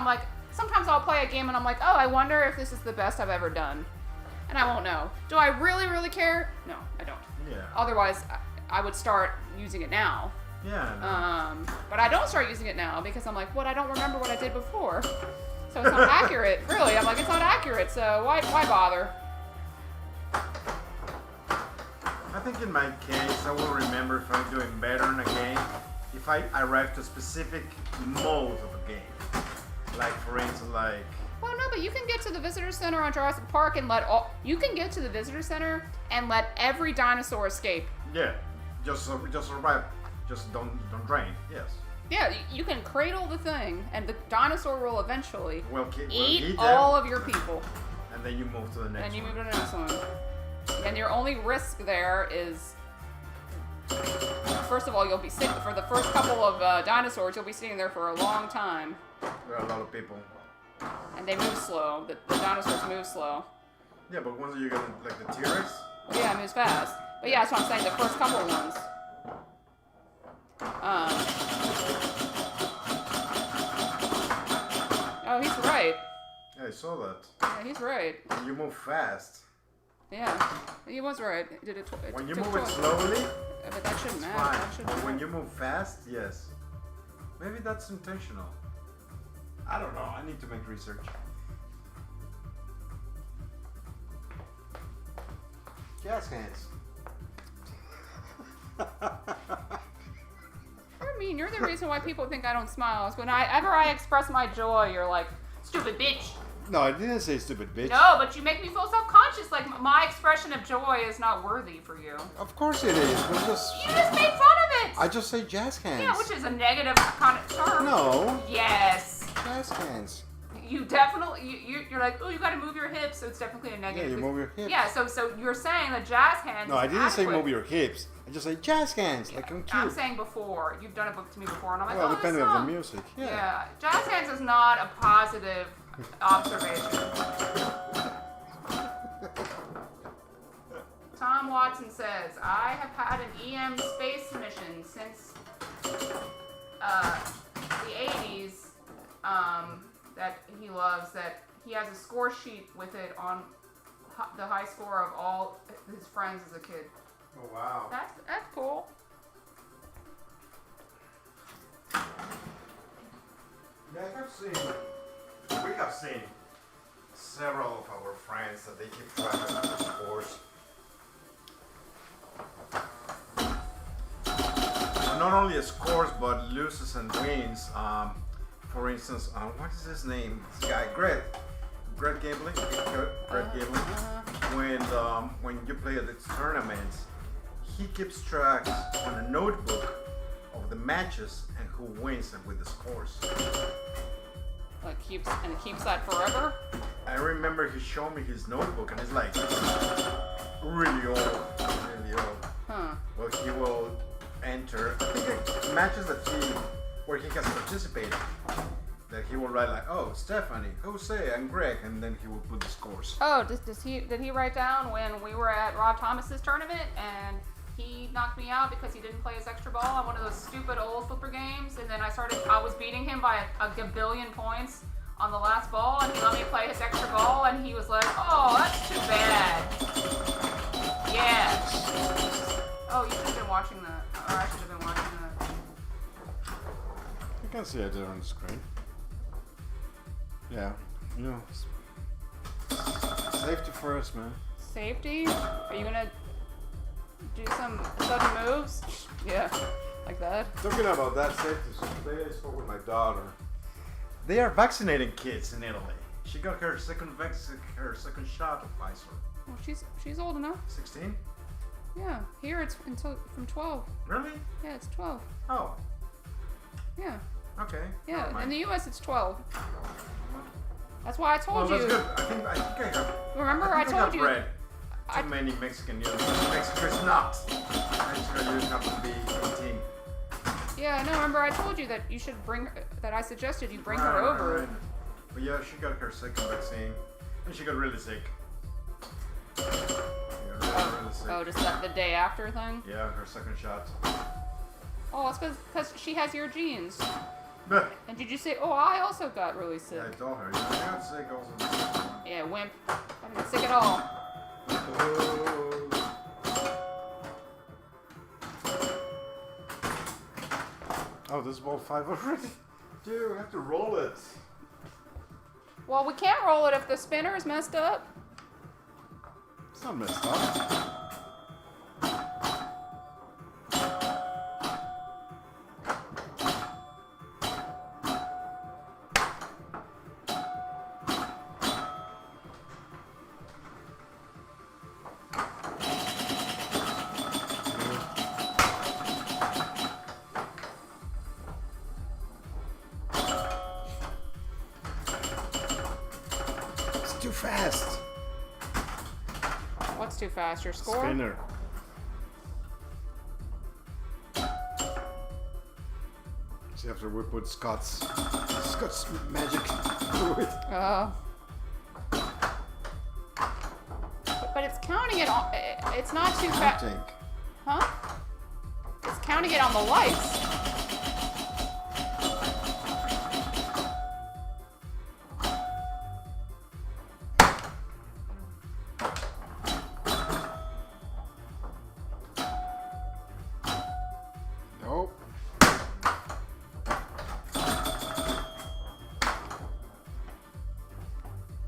sometimes I'll play a game and I'm like, oh, I wonder if this is the best I've ever done, and I won't know. Do I really care? No, I don't. Yeah. Otherwise, I would start using it now. Yeah. But I don't start using it now because I'm like, what? I don't remember what I did before, so it's not accurate. Really, I'm like, it's not accurate. So why bother? I think in my case, I will remember if I'm doing better in a game if I arrive to a specific mode of a game. Like, for instance, like... Well, no, but you can get to the visitor center on Jurassic Park and you can get to the visitor center and let every dinosaur escape. Yeah, just survive. Just don't drain. Yes. Yeah, you can cradle the thing, and the dinosaur will eventually eat them, all of your people. And then you move to the next one. And you move to the next one. And your only risk there is, first of all, you'll be sitting for the first couple of dinosaurs. You'll be sitting there for a long time. There are a lot of people. And they move slow. The dinosaurs move slow. Yeah, but once you get like the T-Rex. Well, yeah, it moves fast. But yeah, that's what I'm saying. The first couple of ones. Oh, he's right. Yeah, I saw that. Yeah, he's right. You move fast. Yeah, he was right. He did it when you move it slowly, but that shouldn't matter. fine. That But when you move fast, yes. Maybe that's intentional. I don't know. I need to make research. Jazz hands. I mean, you're the reason why people think I don't smile. Is whenever I express my joy, you're like, stupid bitch. No, I didn't say stupid bitch. No, but you make me feel self-conscious. Like, my expression of joy is not worthy for you. Of course it is. You just made fun of it. I just say jazz hands. Yeah, which is a negative kind of term. No. Yes. Jazz hands. You definitely, you're like, oh, you got to move your hips, so it's definitely a negative. Yeah, you move your hips. Yeah, so you're saying that jazz hands. No, I didn't say adequate. move your hips. I just say jazz hands, like I'm cute. I'm saying before. You've done it to me before, and I'm like, well, oh, depending this on song. the music. Yeah. Yeah, jazz hands is not a positive observation. Tom Watson says, I have had an EM space mission since the 80s that he loves, that he has a score sheet with it on the high score of all his friends as a kid. Oh, wow. That's cool. Yeah, we have seen several of our friends that they keep track of their scores. Not only scores, but losses and wins. For instance, what is his name? This guy, Greg Gabling. When you play at these tournaments, he keeps track on a notebook of the matches and who wins and with the scores. Like keeps that forever? I remember he showed me his notebook and it's like really old. Huh. Well, he will enter, I think, matches where he has participated. That he will write like, oh, Stephanie, Jose, and Greg, and then he will put the scores. Oh, did he write down when we were at Rob Thomas's tournament and he knocked me out because he didn't play his extra ball on one of those stupid old flipper games, and then I was beating him by a gabillion points on the last ball, and he let me play his extra ball, and he was like, oh, that's too bad. Yeah. Oh, you should have been watching that. Or I should have been watching that. You can see it there on the screen. Yeah, you know, safety first, man. Safety? Are you gonna do some sudden moves? Yeah, like that. Talking about that safety, so today I spoke with my daughter. They are vaccinating kids in Italy. She got her second shot of Pfizer. Well, she's old enough. 16? Yeah, here it's from 12. Really? Yeah, it's 12. Oh. Yeah. Okay. Yeah, in the U.S. it's 12. That's why I told well, you. That's good. I think I have. Remember, I told you. Read too many Mexican news. Mexico is not. Mexico, you have to be 18. Yeah, no, remember I told you that you should that I suggested you bring her over. Right. But yeah, she got her second vaccine. And she got really sick. She got really sick. Oh, just the day after thing? Yeah, her second shot. Oh, it's because she has your genes. But And did you say, oh, I also got really sick? yeah, I told her. Yeah, I got sick also. Yeah, wimp. I didn't get sick at all. Oh, this is ball 5 already? Dude, we have to roll it. Well, we can't roll it if the spinner is messed up. It's not messed up. Too fast. What's too fast? Your score? Spinner. See, after we put Scott's magic through it. But it's counting it on. It's not too fast. Huh? It's counting it on the lights. Nope.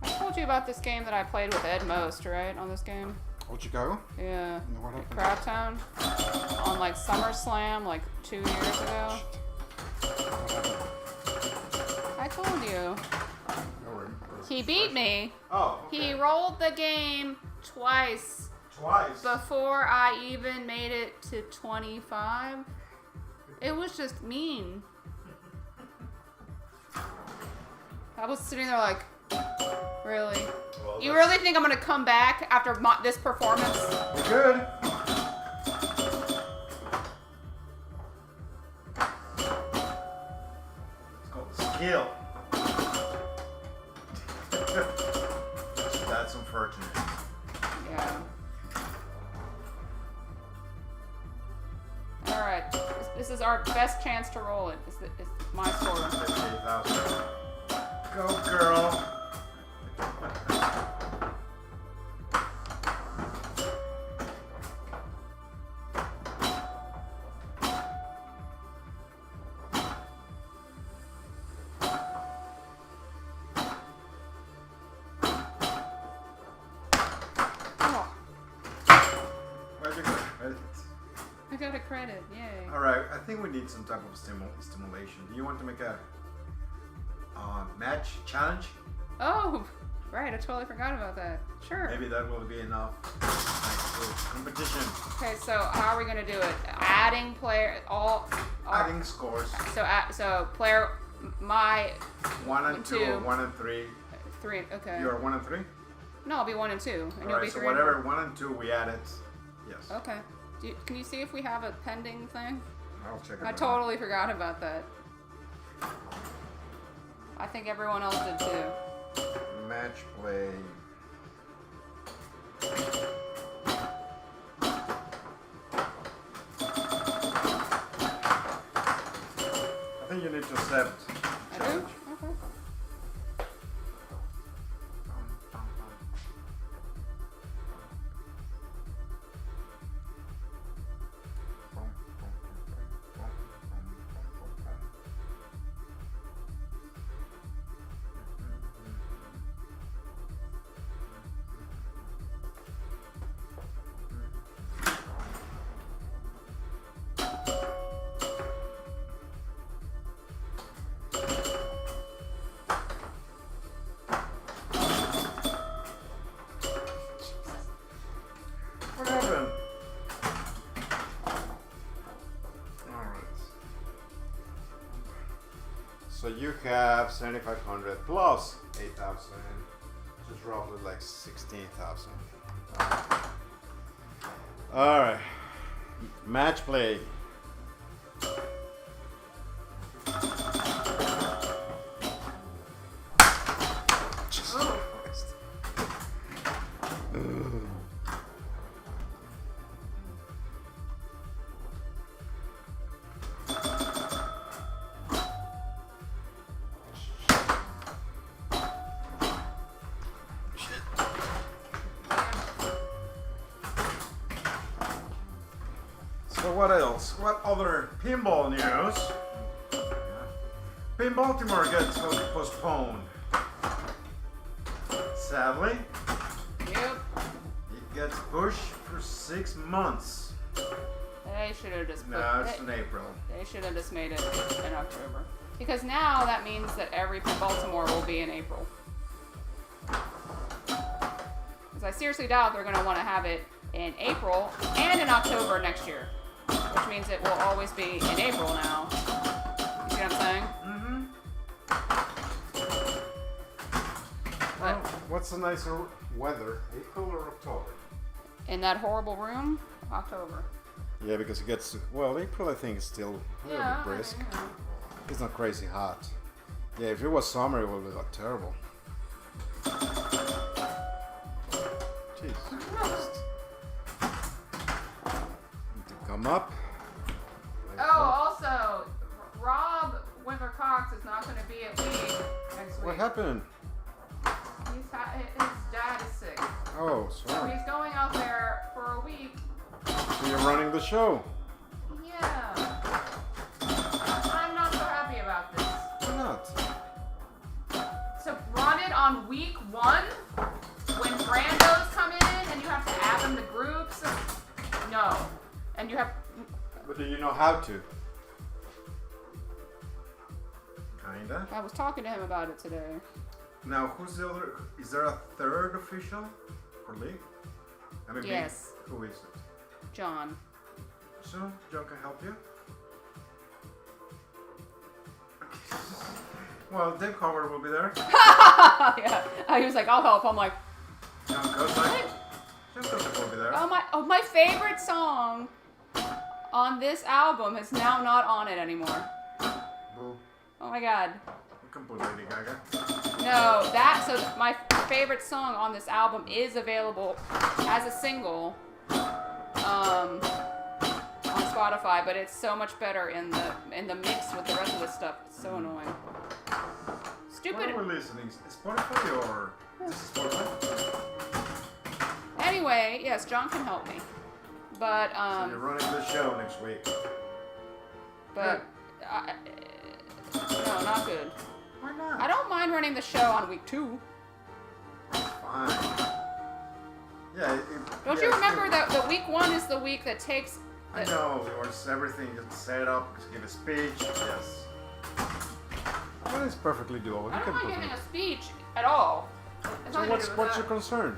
I told you about this game that I played with Ed Most, right? On this game? Oh, Chicago? Yeah. And what happened? Crabtown. On like SummerSlam like 2 years ago. What happened? I told you. No worry. He beat me. Oh, okay. He rolled the game twice Twice. before I even made it to 25. It was just mean. I was sitting there like, really? Well, You really think I'm gonna come back after this performance? Good. It's called skill. That's unfortunate. Yeah. All right. This is our best chance to roll it. It's my score. 58,000. Go, girl. Oh, Where'd you go? I got a credit. Yay. All right, I think we need some type of stimulation. Do you want to make a match challenge? Oh, right. I totally forgot about that. Sure. Maybe that will be enough. Nice little competition. Okay, so how are we gonna do it? Adding player Adding scores. So player my 1 and 2 2. or 1 and 3. 3. Okay. You are 1 and 3? No, I'll be 1 and 2, and you'll Alright, be so 3 and whatever 1 and 2 we added. Yes. Okay. Can you see if we have a pending thing? I'll check it I out. totally forgot about that. I think everyone else did too. Match play. I think you need to accept. I do? Okay. What happened? Alright. So you have 7,500 plus 8,000. Just roughly like 16,000. Alright. Match play. what else? What other pinball news? Pin Baltimore gets postponed. Sadly, Yep. it gets pushed for 6 months. They should have just put No, it's in April. They should have just made it in October. Because now that means that every Pin Baltimore will be in April. Because I seriously doubt they're going to want to have it in April and in October next year. Which means it will always be in April now. You see what I'm saying? Mm-hmm. But What's the nicer weather, April or October? in that horrible room, October. Yeah, because it gets, well, April I think is still a little bit brisk. Yeah. It's not crazy hot. Yeah, if it was summer, it would be like terrible. Jeez. Christ. Need to come up. Oh, also, Rob Winter Cox is not going to be at League next week. What happened? His dad is sick. Oh, So sorry. he's going out there for a week. So you're running the show. Yeah. I'm not so happy about this. Why not? To run it on week 1 when randos come in and you have to add them to groups? No. And you have... But do you know how to? Kinda. I was talking to him about it today. Now, who's the other? Is there a third official for league? I mean, Yes. Who is it? John. So, John can help you? Well, Dave Howard will be there. Yeah. He was like, I'll help. I'm like, John Cusack. John Cusack will be there. my favorite song on this album is now not on it anymore. Boo. Oh my god. You can put Lady Gaga. No, so my favorite song on this album is available as a single on Spotify, but it's so much better in the mix with the rest of the stuff. It's so annoying. Stupid. What are we listening? Spotify or is this Spotify? Anyway, yes, John can help me. But So you're running the show next week. no, not good. Why not? I don't mind running the show on week 2. Fine. Yeah. Don't you remember that the week 1 is the week that takes... I know, or it's everything just set up, give a speech, yes. Well, it's perfectly doable. I You don't can mind put giving it. a speech at all. It's So nothing to do with what's your that. concern?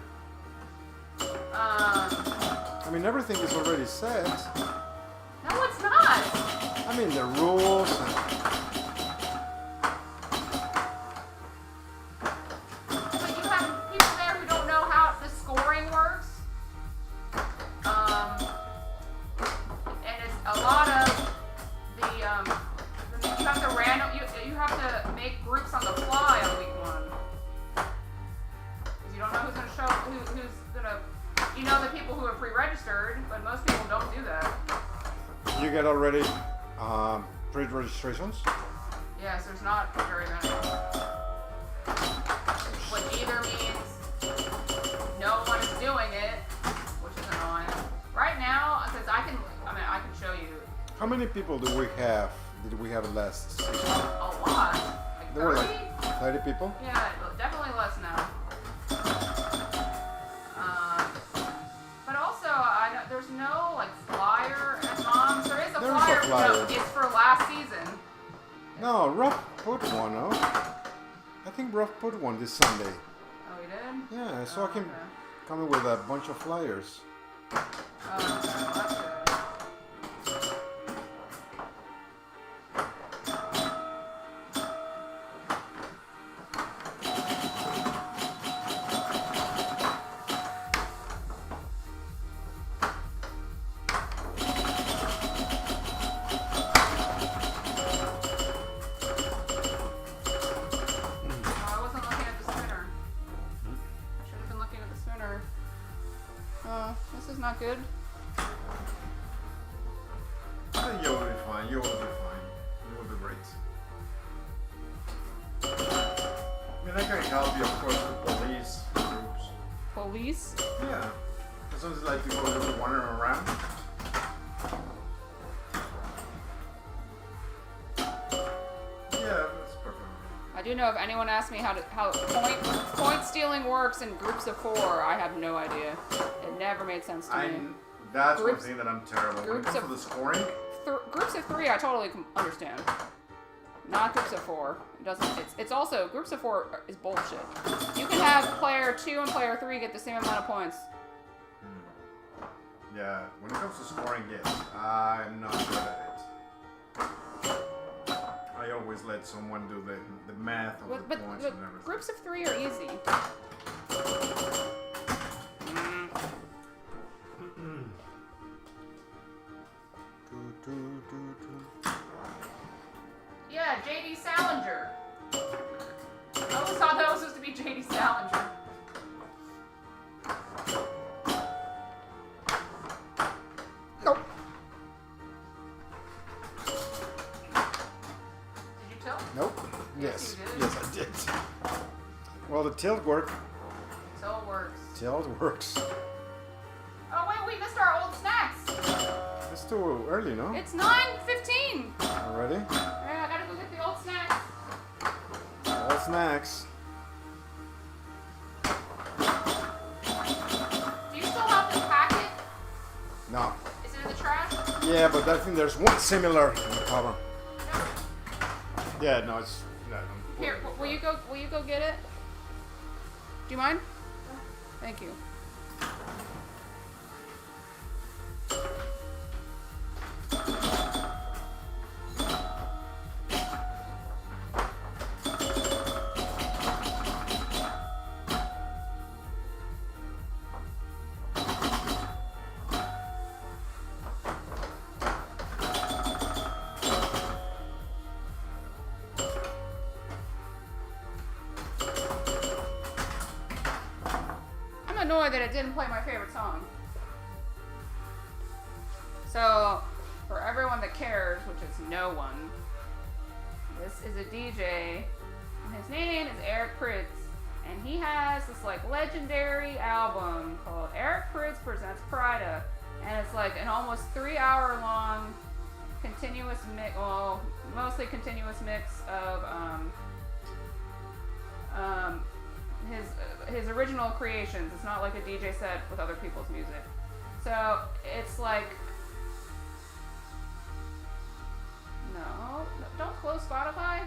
Um, I mean, everything is already set. no, it's not. I mean, the rules. But you have people there who don't know how the scoring works. And it's a lot of you have to you have to make groups on the fly on week 1. Because you don't know who's gonna show, who's gonna, you know the people who are pre-registered, but most people don't do that. You get already pre-registrations? Yes, there's not very many. Which either means no one is doing it, which is annoying. Right now, because I can show you How many people do we have? Did we have last season? a lot. Like There were 30? like 30 people? Yeah, definitely less now. But also, there's no like flyer at Mom's. There is a There is a flyer, flyer. but it's for last season. No, Ruff put one, no? I think Ruff put one this Sunday. Oh, you did? Yeah, I saw him Okay. coming with a bunch of flyers. Oh, well, that's good. I wasn't looking at the spinner. I should have been looking at the spinner. This is not good. You will be fine, you will be fine. You will be great. I mean, I can help you, of course, with police groups. Police? Yeah. Sometimes like to go to wander around. do know if anyone asks me how point stealing works in groups of 4, I have no idea. It never made sense to me. That's Groups- one thing that I'm terrible. When it groups comes to of- the scoring, Groups of 3, I totally understand. Not groups of 4. It doesn't. It's also groups of 4 is bullshit. You can have player 2 and player 3 get the same amount of points. yeah, when it comes to scoring, yes, I'm not good at it. I always let someone do the math of the points and everything. Groups of 3 are easy. Yeah, J.D. Salinger. I always thought that was supposed to be J.D. Salinger. Nope. Did you tilt? Nope. Yes, Yes. you did. Yes, I did. Well, the tilt worked. So it works. Tilt works. Oh wait, we missed our old snacks. It's too early, no? It's 9:15. Already? Yeah, I gotta go get the old snacks. All snacks. Do you still have the packet? No. Is it in the trash? Yeah, but I think there's one similar in the cover. Yeah, no, it's. No, Here, will you go? Will you go get it? Do you mind? Thank you. I'm annoyed that it didn't play my favorite song. So, for everyone that cares, which is no one, this is a DJ, and his name is Eric Pritz, and he has this like legendary album called Eric Pritz Presents Prida, and it's like an almost 3-hour long continuous mix, well, mostly continuous mix of his original creations. It's not like a DJ set with other people's music. So it's like, no, don't close Spotify.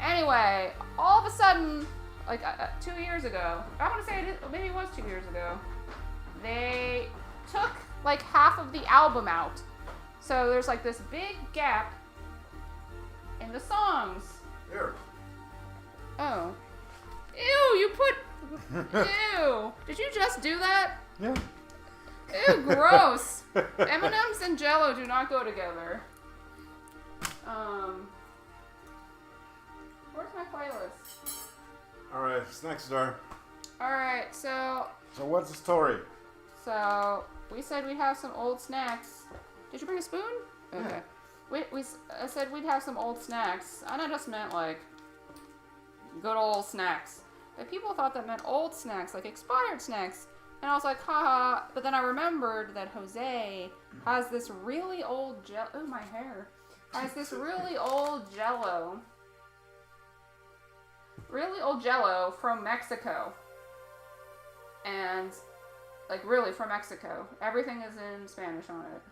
Anyway, all of a sudden, like 2 years ago, I want to say maybe it was 2 years ago, they took like half of the album out. So there's like this big gap in the songs. Here. Oh. Ew, you put... Ew. Did you just do that? Yeah. Ew, gross. M&M's and Jell-O do not go together. Where's my playlist? Alright, snacks are. Alright, so So what's the story? we said we'd have some old snacks. Did you bring a spoon? Okay. I said we'd have some old snacks. And I just meant like good old snacks. But people thought that meant old snacks, like expired snacks. And I was like, haha. But then I remembered that Jose has this really old oh, my hair. Has this really old Jell-O. Really old Jell-O from Mexico. And, like, really from Mexico. Everything is in Spanish on it.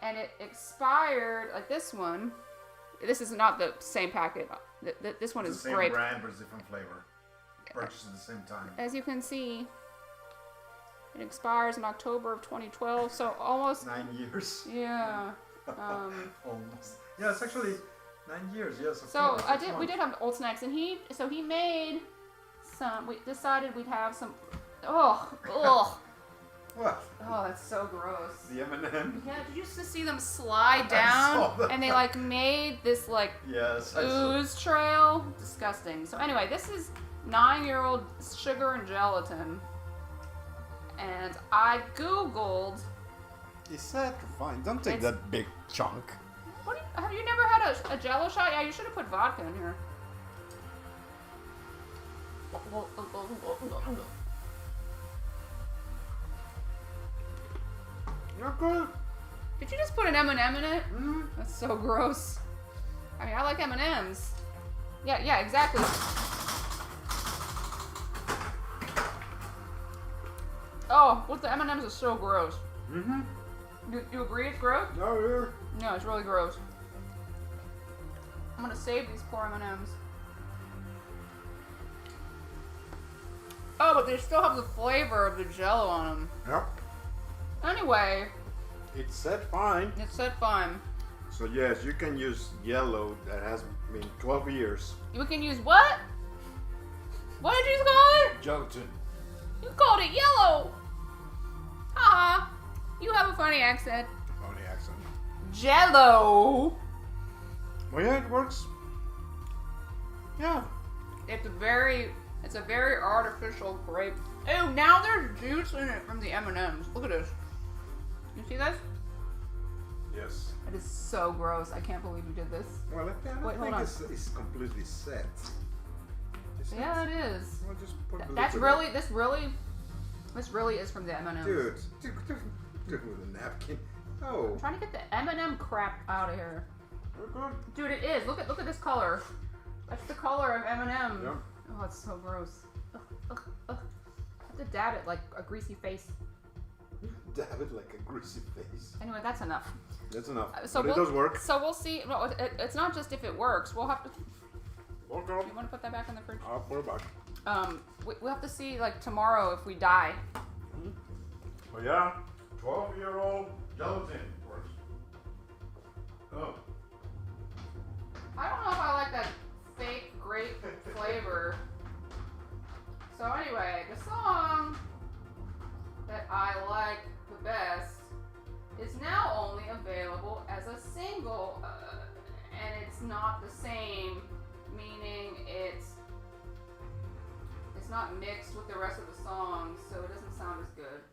And it expired, like this one. This is not the same packet. This one It's is the same grape. brand, but it's different flavor. Purchased at the same time. As you can see, it expires in October of 2012, so almost 9 years. yeah. Almost. Yeah, it's actually 9 years. Yes. Of So course. we did have old snacks, and he made some. We decided we'd have some. Ugh. What? Oh, that's so gross. The M&M. Yeah, did you just see them slide I down? saw that. And they like made this like Yes. I saw. ooze trail. Disgusting. So anyway, this is 9-year-old sugar and gelatin. And I googled. Is that fine? Don't take It's- that big chunk. Have you never had a Jell-O shot? Yeah, you should have put vodka in here. Not good. Did you just put an M&M in it? Mm-hmm. That's so gross. I mean, I like M&Ms. Yeah, exactly. Oh, what the M&Ms is so gross. Mm-hmm. You agree it's gross? No, yeah. No, it's really gross. I'm gonna save these poor M&Ms. Oh, but they still have the flavor of the Jello on them. Yep. Anyway, It said fine. it said fine. So yes, you can use yellow that has been 12 years. We can use what? What did you call it? Gelatin. You called it yellow. Haha. You have a funny accent. Funny accent. Jello. Well, yeah, it works. Yeah. It's a very artificial grape. Ew, now there's juice in it from the M&Ms. Look at this. You see this? Yes. It is so gross. I can't believe you did this. Well, I don't Wait, hold think on. it's completely set. Is it? Yeah, it is. Well, just put a That's little really, this really is from the M&Ms. Dude, with a napkin. Oh. I'm trying to get the M&M crap out of here. You're good. Dude, it is. Look at this color. That's the color of M&M. Yeah. Oh, it's so gross. Ugh, ugh, ugh. I have to dab it like a greasy face. Dab it like a greasy face. Anyway, that's enough. That's enough. So But it does work. So we'll see. Well, it's not just if it works. We'll have to. Okay. You want to put that back in the fridge? I'll put it back. We'll have to see like tomorrow if we die. But yeah, 12-year-old gelatin works. Oh. I don't know if I like that fake grape flavor. So anyway, the song that I like the best is now only available as a single, and it's not the same, meaning it's not mixed with the rest of the songs, so it doesn't sound as good.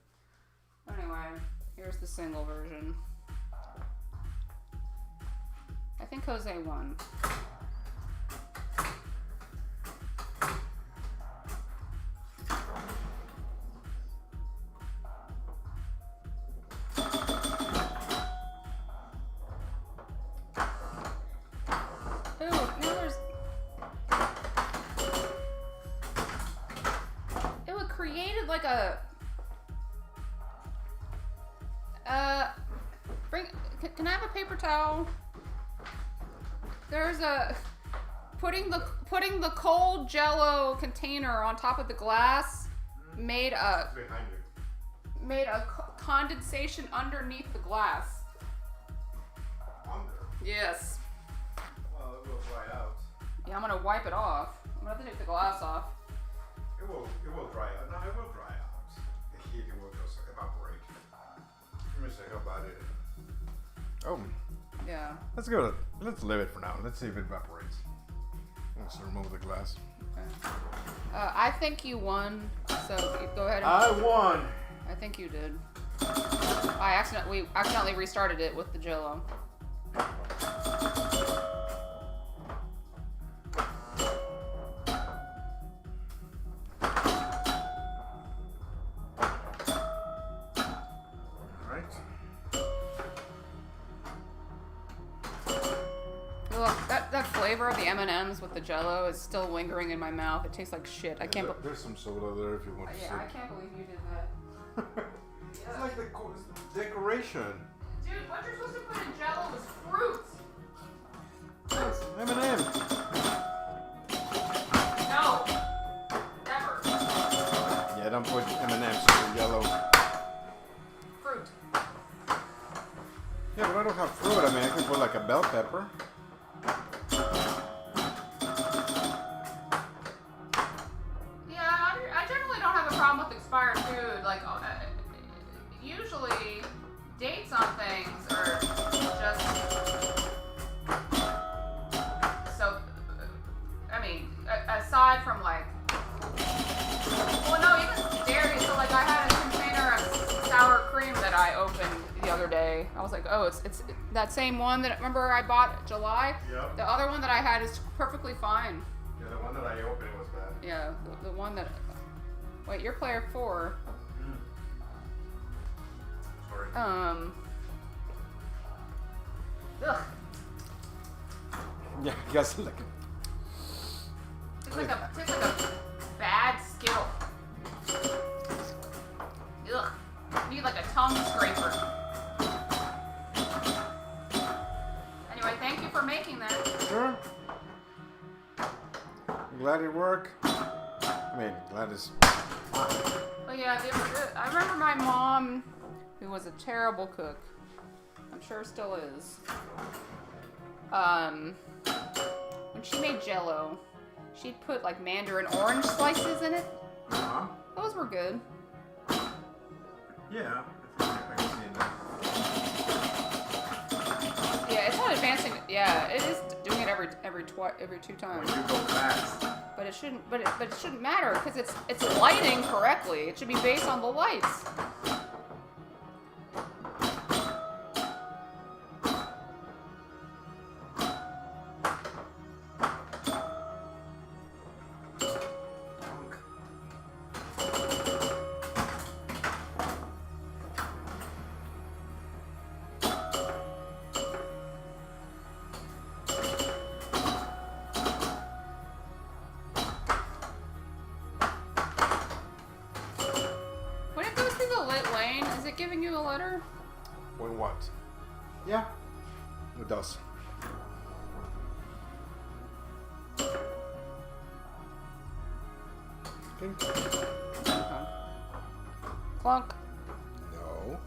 Anyway, here's the single version. I think Jose won. Ooh, now there's... It created like a... Can I have a paper towel? There's a... Putting the cold Jello container on top of the glass made a Behind you. condensation underneath the glass. Under. Yes. Well, it will dry out. Yeah, I'm gonna wipe it off. I'm gonna have to take the glass off. It will dry out. No, it will dry out. The heat will just evaporate. Let me see how bad it is. Oh, Yeah. let's leave it for now. Let's see if it evaporates. Let's remove the glass. Okay. I think you won, so go ahead and... I won. I think you did. We accidentally restarted it with the Jello. That flavor of the M&Ms with the Jello is still lingering in my mouth. It tastes like shit. I can't. There's some soda there if you want to see. Yeah, I can't believe you did that. It's like the decoration. Dude, what you're supposed to put in Jello is fruit. Yes, M&M. No, never. Yeah, don't put M&Ms in yellow. Fruit. Yeah, but I don't have fruit. I mean, I could put like a bell pepper. Yeah, I generally don't have a problem with expired food. Like, usually dates on things are just so. I mean, aside from like, well, no, even dairy. So like, I had a container of sour cream that I opened the other day. I was like, oh, it's that same one that remember I bought July. Yep. The other one that I had is perfectly fine. Yeah, the one that I opened was bad. Yeah, the one that. Wait, you're player 4. Sorry. Ugh. Yeah, I guess like. Tastes like a bad Skittle. Ugh. You need like a tongue scraper. Anyway, thank you for making that. Sure. I'm glad it worked. I mean, glad it's fine. But yeah, I remember my mom, who was a terrible cook. I'm sure still is. When she made Jell-O, she'd put like mandarin orange slices in it. Uh-huh. Those were good. Yeah. I can see that. Yeah, it's not advancing. Yeah, it is doing it every 2 times. When you go fast. But it shouldn't. But it shouldn't matter because it's lighting correctly. It should be based on the lights. Giving you a letter? When what? Yeah, it does. Think. Okay. Clunk. No.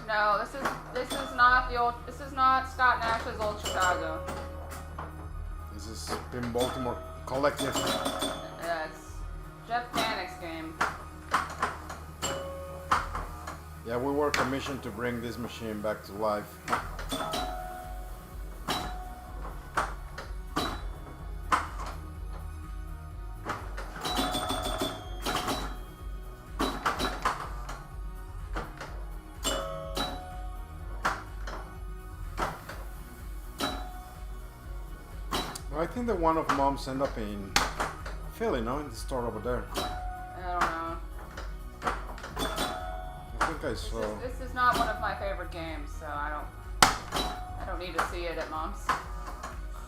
No, this is not the old. This is not Scott Nash's old Chicago. This is in Baltimore Collective. Yeah, it's Jeff Panic's game. Yeah, we were commissioned to bring this machine back to life. I think that one of Mom's end up in Philly, no? In the store over there. I don't know. I think I saw. This is not one of my favorite games, so I don't need to see it at Mom's.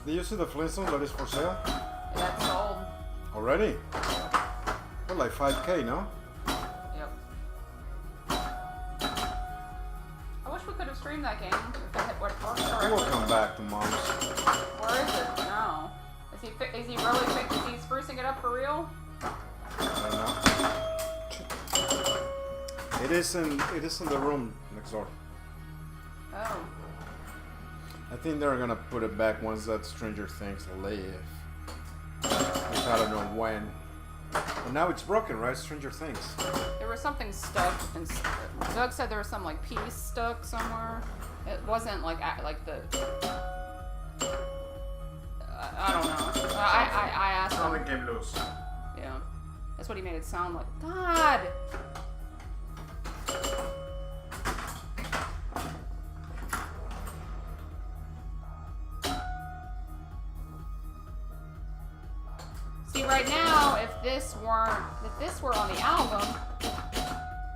Did you see the Flintstones that is for sale? Yeah, it's sold. Already? For like 5K, no? Yep. I wish we could have streamed that game if it had worked I will correctly. come back to Mom's. Where is it? No. Is he really is he sprucing it up for real? I don't know. It is in the room next door. Oh. I think they're gonna put it back once that Stranger Things leave. I don't know when. But now it's broken, right? Stranger Things. There was something stuck, and Doug said there was some like piece stuck somewhere. It wasn't like the. I don't know. I asked him. Something came loose. Yeah, that's what he made it sound like. God. See, right now, if this were on the album.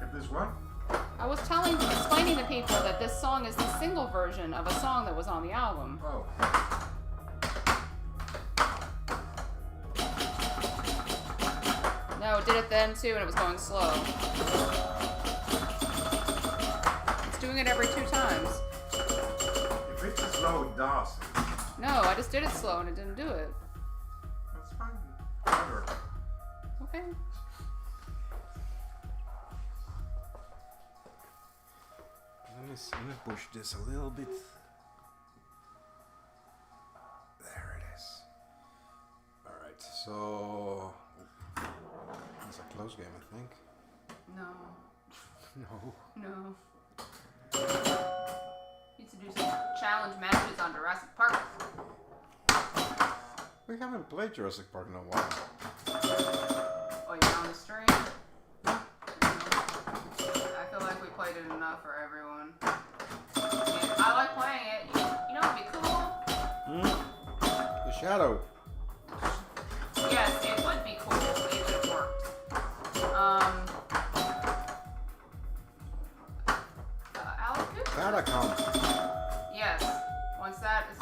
If this what? I was explaining to people that this song is the single version of a song that was on the album. Oh. No, it did it then too, and it was going slow. It's doing it every 2 times. If it's slow, it does. No, I just did it slow and it didn't do it. That's fine. Whatever. Okay. Let me push this a little bit. There it is. Alright, so it's a close game, I think. No. No. No. Need to do some challenge matches on Jurassic Park. We haven't played Jurassic Park in a while. Oh, you're on the stream? I feel like we played it enough for everyone. And I like playing it. You know what would be cool? The Shadow. Yes, it would be cool if it worked. Alec, Catacomb. yes. Once that is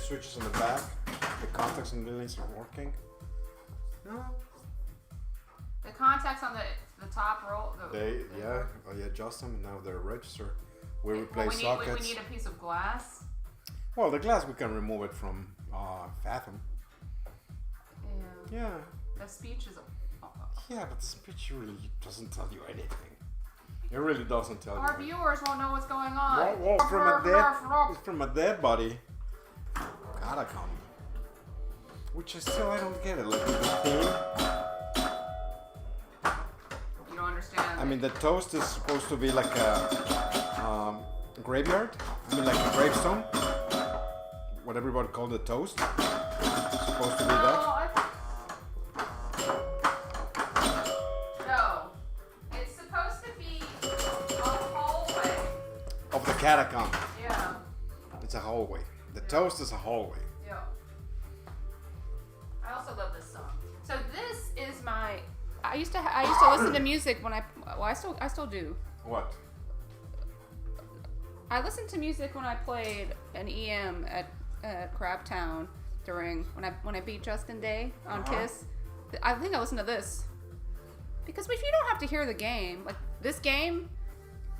switches on the back, the contacts and relays are working. No. The contacts on the top roll. You adjust them and now they're registered. We Well, replace sockets. we need a piece of glass. Well, the glass we can remove it from Fathom. Yeah. Yeah. The speech is. Yeah, but the speech really doesn't tell you anything. It really doesn't tell Our you. viewers won't know what's going on. Well, from a dead body. Gotta come. Which is still I don't get it. Like the theme. You don't understand. I mean, the toast is supposed to be like a graveyard. I mean, like a gravestone. What everybody called the toast. It's supposed to be that. No, it's supposed to be a hallway. Of the catacomb. Yeah. It's a hallway. The toast is a hallway. Yeah. I also love this song. So this is my. I used to listen to music when I still do. What? I listened to music when I played an EM at Crabtown during when I beat Justin Day on Kiss. I think I listened to this because if you don't have to hear the game, like this game,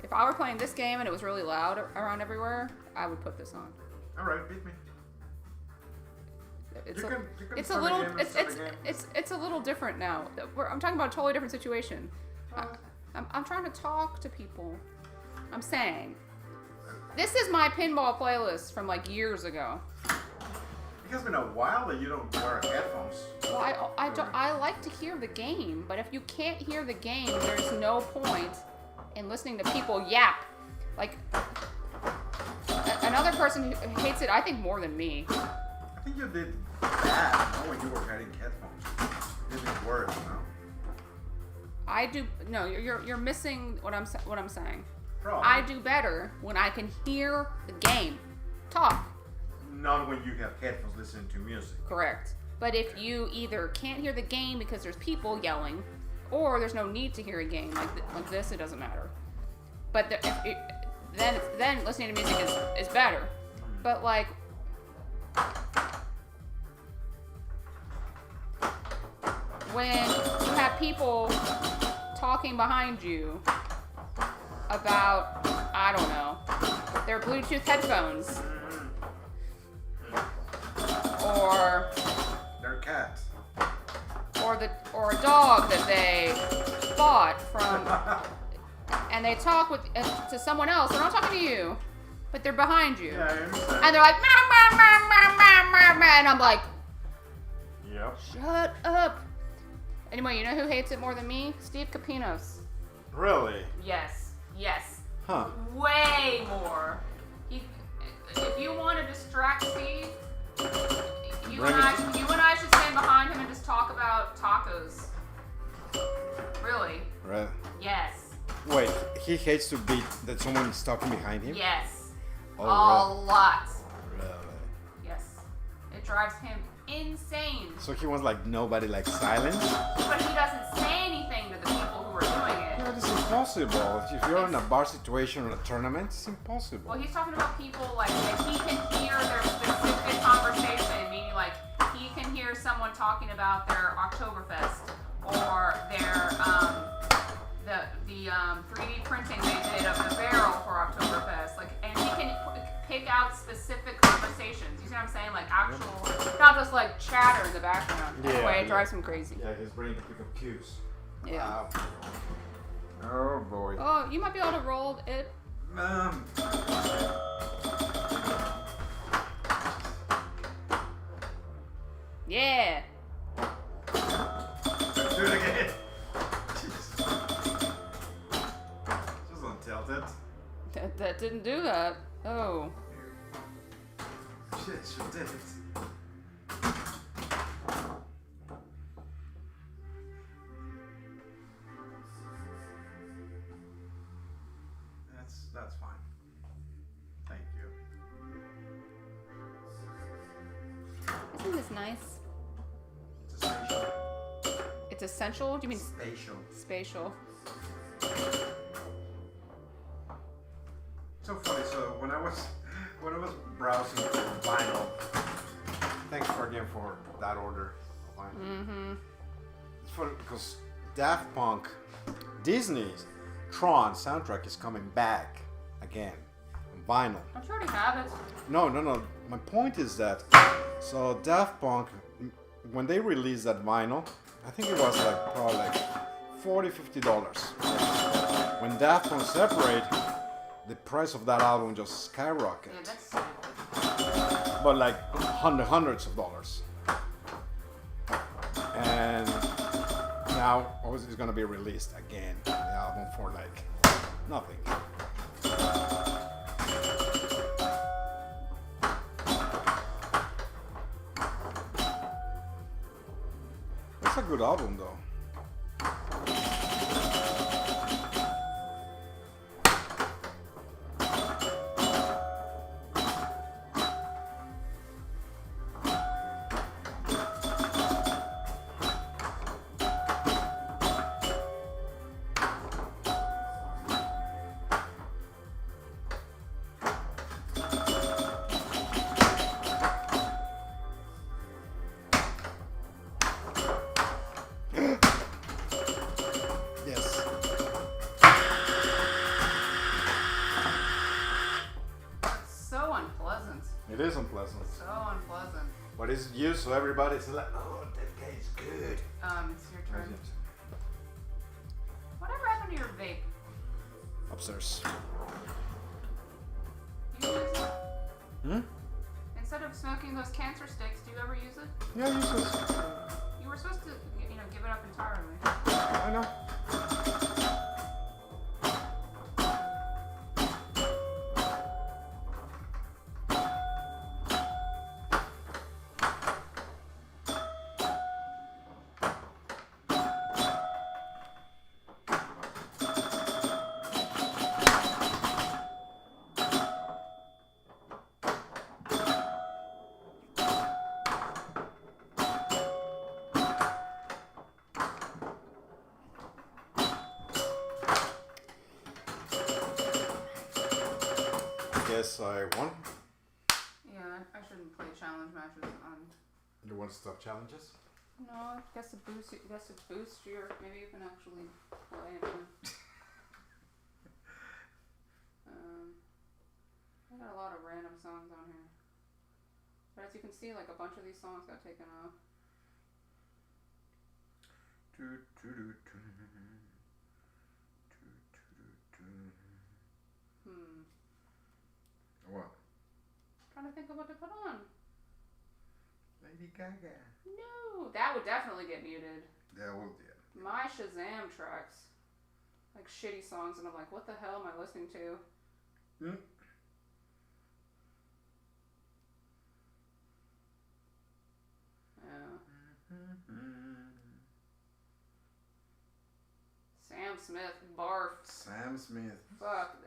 if I were playing this game and it was really loud around everywhere, I would put this on. All right, beat me. It's You a, can it's a start little game and it's start it's, again. it's a little different now. I'm talking about a totally different situation. Oh. I'm trying to talk to people. I'm saying this is my pinball playlist from like years ago. It has been a while that you don't wear headphones. Well, I like to hear the game, but if you can't hear the game, there's no point in listening to people yap. Like another person who hates it, I think more than me. I think you did bad when you were wearing headphones. You didn't wear it, you know? I do no. You're missing what I'm saying. Probably. I do better when I can hear the game. Talk. Not when you have headphones listening to music. Correct. But if you either can't hear the game because there's people yelling, or there's no need to hear a game like this, it doesn't matter. But then listening to music is better. But like when you have people talking behind you about, I don't know, their Bluetooth headphones or They're cats. or a dog that they bought from, and they talk to someone else. They're not talking to you, but they're behind you, Yeah, I understand. and they're like, "Meow, meow, meow, meow, meow, meow, meow," and I'm like, Yep. shut up. Anyway, you know who hates it more than me? Steve Capinos. Really? Yes. Huh. Way more. If you want to distract Steve, you and I should stand behind him and just talk about tacos. Really? Right. Yes. Wait, he hates to be that someone is talking behind him? Yes. Oh, A lot. Really? Yes. It drives him insane. So he wants like nobody like silence? But he doesn't say anything to the people who are doing it. No, it's impossible. If you're in a bar situation or a tournament, it's impossible. Well, he's talking about people like that he can hear their specific conversation, meaning like he can hear someone talking about their Oktoberfest or their the 3D printing they did of the barrel for Oktoberfest, like, and he can pick out specific conversations. You see what I'm saying? Like actual, not just like chatter in the background. Anyway, it drives him crazy. Yeah, his brain can pick up cues. Yeah. Wow. Oh boy. Oh, you might be able to roll it. Yeah. Do it again. Just untilt it. That didn't do that. Oh. Shit, she did it. That's fine. Thank you. Isn't this nice? It's a spatial. It's essential? Do you mean Spatial. spatial? So funny. So when I was browsing for vinyl, thanks for again for that order. Mm-hmm. It's for because Daft Punk, Disney's Tron soundtrack is coming back again on vinyl. Don't you already have it? No. My point is that so Daft Punk, when they released that vinyl, I think it was like probably like $40-50. When Daft Punk separate, the price of that album just skyrocketed. Yeah, that's stupid. But like hundreds of dollars. And now obviously it's gonna be released again, the album for like nothing. It's a good album though. It is unpleasant. So unpleasant. But it's used, so everybody's like, oh, that guy's good. It's your turn. Whatever happened to your vape? Upstairs. You use it? Hmm? Instead of smoking those cancer sticks, do you ever use it? Yeah, I use this. You were supposed to, give it up entirely. I know. Yes, I won. Yeah, I shouldn't play challenge matches on. You want to stop challenges? No, I guess to boost your. Maybe you can actually play it. I got a lot of random songs on here, but as you can see, like a bunch of these songs got taken off. What? Trying to think of what to put on. Lady Gaga. No, that would definitely get muted. Yeah, well, yeah. My Shazam tracks, like shitty songs, and I'm like, what the hell am I listening to? Hmm. Yeah. Sam Smith, barf. Sam Smith. Fuck,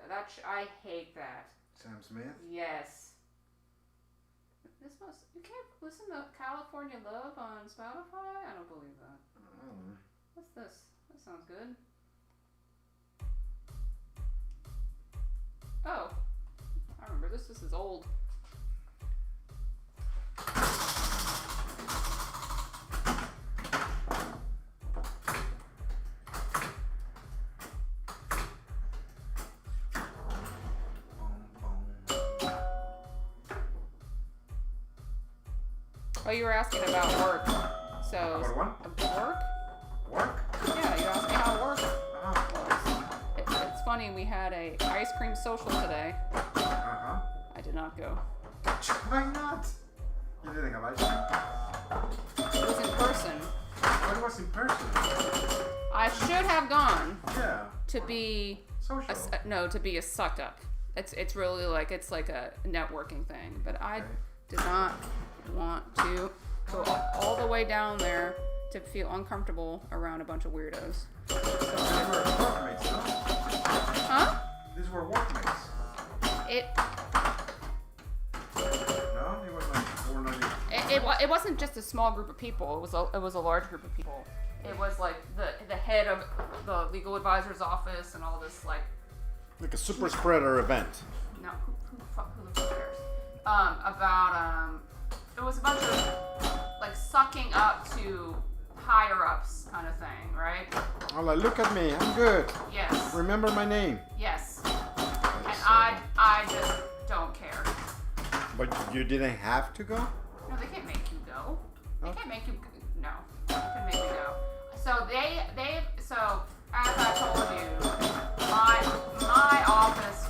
I hate that. Sam Smith? Yes. You can't listen to California Love on Spotify? I don't believe that. Oh. What's this? That sounds good. Oh. I remember this. This is old. Oh, you were asking about work. So. About what? Work? Work? Yeah, you asked me how work Uh-huh. was. It's funny, we had a ice cream social today. Uh-huh. I did not go. Why not? You didn't have ice cream? It was in person. But it was in person. I should have gone Yeah. to be Social. to be a suck up. It's really like it's like a networking thing, but I did not want to go all the way down there to feel uncomfortable around a bunch of weirdos. These were workmates, no? Huh? These were workmates. It No? It was like 490. it wasn't just a small group of people. It was a large group of people. It was like the head of the legal advisor's office and all this like no who the fuck cares about it was a bunch of like sucking up to higher ups kind of thing, right? I'm like, look at me, I'm good. Yes. Remember my name. Yes. And I just don't care. But you didn't have to go? No, they can't make you go. They Oh. can't make you. No, they can make me go. So so as I told you, my office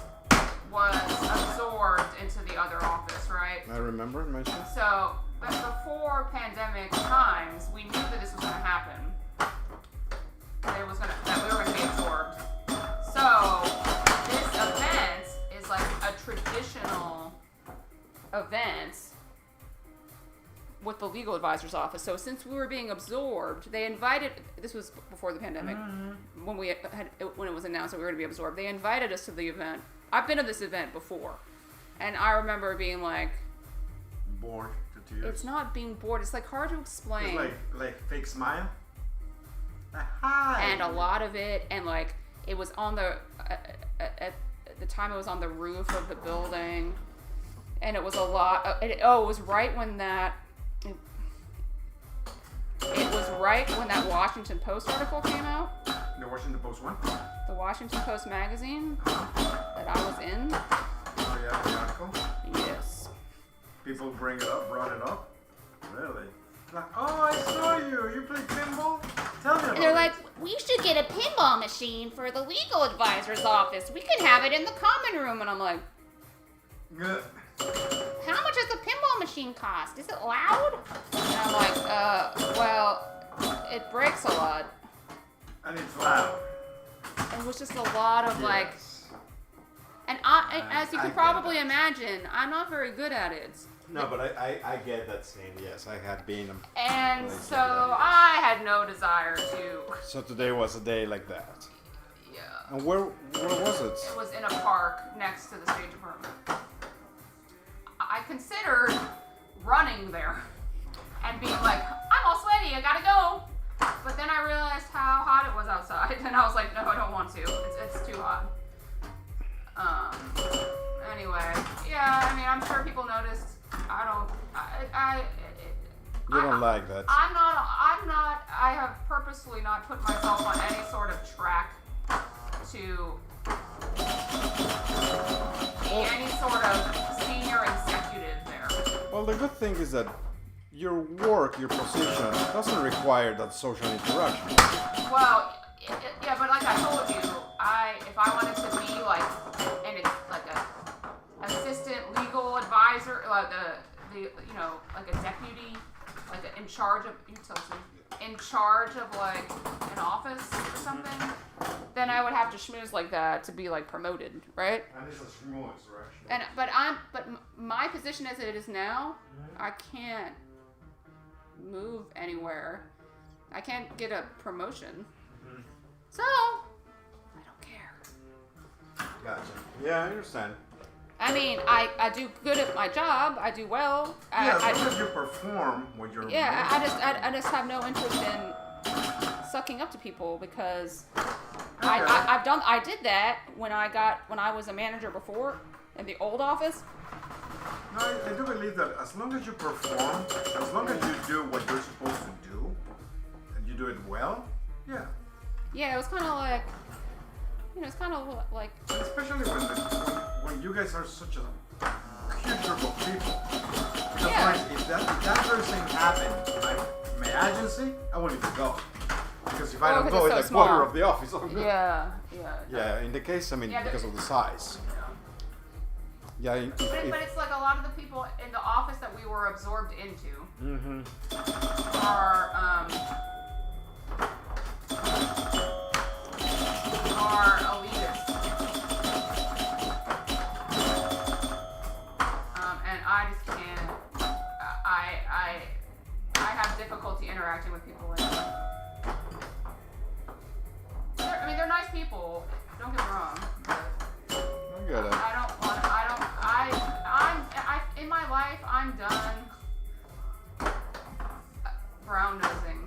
was absorbed into the other office, right? I remember mentioned. So, but before pandemic times, we knew that this was going to happen. That we were going to be absorbed. So this event is like a traditional event with the legal advisor's office. So since we were being absorbed, they invited. This was before the pandemic, when it was announced that we were going to be absorbed. They invited us to the event. I've been to this event before, and I remember being like, Bored to tears. it's not being bored. It's like hard to explain. It's like fake smile. Hi. And a lot of it, and like it was on the at the time it was on the roof of the building, and it was a lot. It was right when that. It was right when that Washington Post article came out. The Washington Post one? The Washington Post magazine that I was in. Oh yeah, the article. Yes. People brought it up. Really? Like, oh, I saw you. You play pinball? Tell me about And they're it. like, we should get a pinball machine for the legal advisor's office. We could have it in the common room. And I'm like, Good. how much does a pinball machine cost? Is it loud? And I'm like, well, it breaks a lot. And it's loud. It was just a lot of like, Yes. and as you I can get probably that. imagine, I'm not very good at it. No, but I get that scene. Yes, I had been. And Like so that. I had no desire to, So today was a day like that. yeah. And where was it? It was in a park next to the stage department. I considered running there and being like, I'm all sweaty, I gotta go. But then I realized how hot it was outside, and I was like, no, I don't want to. It's too hot. Anyway, yeah, I mean, I'm sure people noticed. You don't like that. I have purposely not put myself on any sort of track to be any sort of senior executive there. Well, the good thing is that your work, your position, doesn't require that social interaction. Well, yeah, but like I told you, if I wanted to be like a assistant legal advisor, like like a deputy, like in charge of like an office or something, then I would have to schmooze like that to be like promoted, right? And it's a schmooze, actually. But my position as it is now, I can't move anywhere. I can't get a promotion. So, I don't care. Gotcha. Yeah, I understand. I mean, I do good at my job. I do well. Yeah, as long as you perform what you're Yeah, I just have no interest in sucking up to people because I did that when I was a manager before in the old office. No, I do believe that as long as you perform, as long as you do what you're supposed to do, and you do it well, yeah. Yeah, it was kind of like, it's kind of like. And especially when you guys are such a huge group of people. Because Yeah. like, if that person happened in my agency, I won't even go. Because if I don't because go, it's it's so like quarter small. of the office. Oh, no. Yeah. Yeah, in the case, I mean, Yeah, because of the size. Yeah, But it's like a lot of the people in the office that we were absorbed into mm-hmm. are elitist. And I just can't. I have difficulty interacting with people like that. They're nice people. Don't get me wrong. But I get it. In my life, I'm done brown nosing.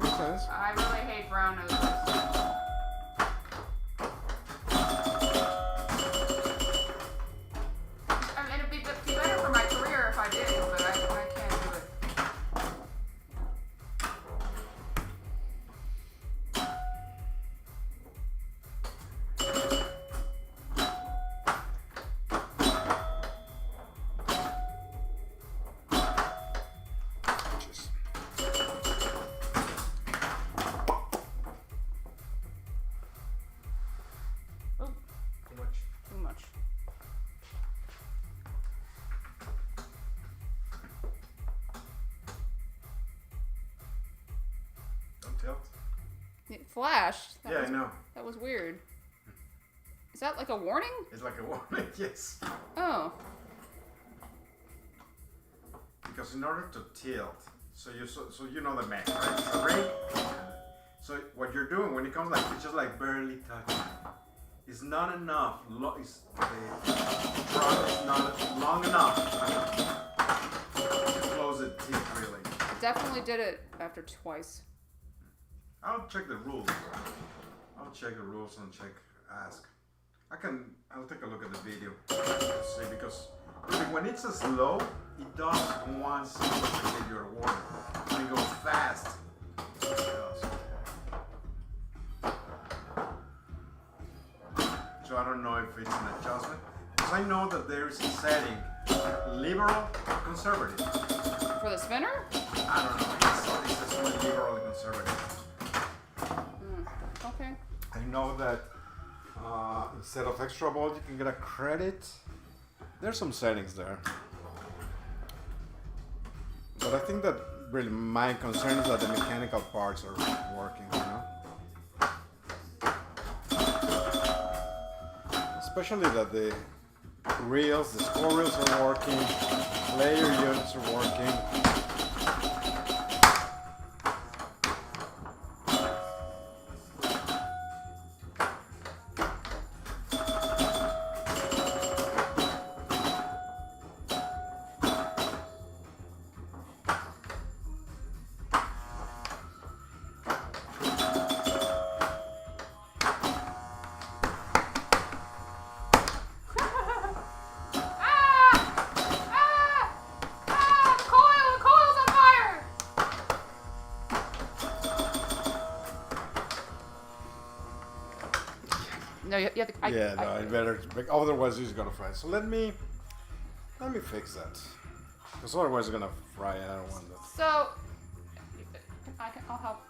Makes sense. I really hate brown noses. I mean, it'd be better for my career if I did It flashed. Yeah, I know. That was weird. Is that like a warning? It's like a warning, yes. Oh. Because in order to tilt, so you know the math, right? It's a ring. So what you're doing when it comes like it's just like barely touching. It's not enough. The drum is not long enough to close the teeth really. Definitely did it after twice. I'll check the rules. I'll check the rules and ask. I'll take a look at the video to see, because when it's a slow, it does once to give you a warning. When it goes fast, it does. So I don't know if it's an adjustment. Because I know that there is a setting, liberal or conservative. For the spinner? I don't know. It's just liberal and conservative. Okay. I know that instead of extra volt, you can get a credit. There's some settings there. But I think that really my concern is that the mechanical parts are working, you know? Especially that the reels, the score reels are working, player units are working. No, you have to. I better. Otherwise, he's gonna fry. So let me fix that. Because otherwise, it's gonna fry. I don't want that. So, I'll help.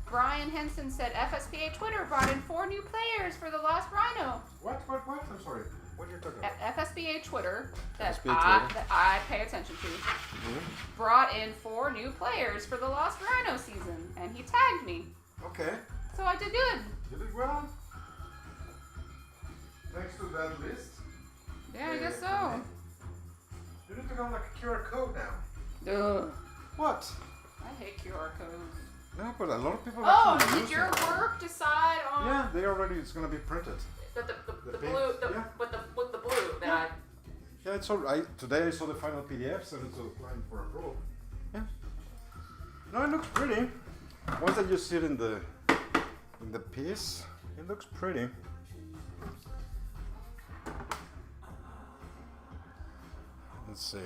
Brian Henson said FSPA Twitter brought in 4 new players for the Lost Rhino. What? I'm sorry. What are you talking about? FSBA Twitter that FSBA Twitter. that I pay attention to brought in 4 new players for the Lost Rhino season, and he tagged me. Okay. So I did good. You did well. Thanks to that list. Yeah, I guess so. You need to go like a QR code now. Ugh. What? I hate QR codes. No, but a lot of people. Oh, actually did use your them. work decide on? Yeah, they already. It's gonna be printed. The The blue, pink, yeah. with the blue that Yeah, it's all. Today I saw the final PDF, so it's applying for approval. Yeah. No, it looks pretty. Once that you see it in the piece, it looks pretty. Let's see.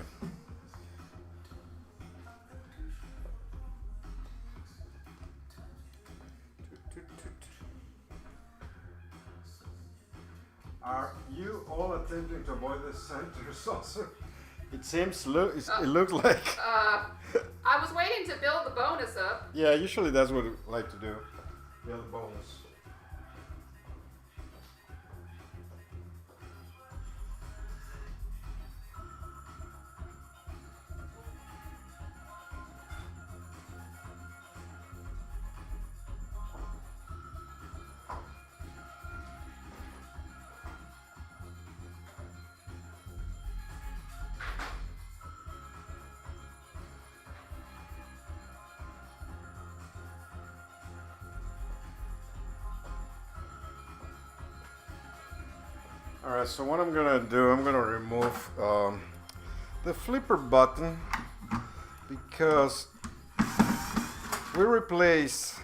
Are you all attempting to avoid the center saucer? It seems it looks like. I was waiting to build the bonus up. Yeah, usually that's what we like to do. Build the bonus. Alright, so what I'm gonna do, I'm gonna remove the flipper button because we replace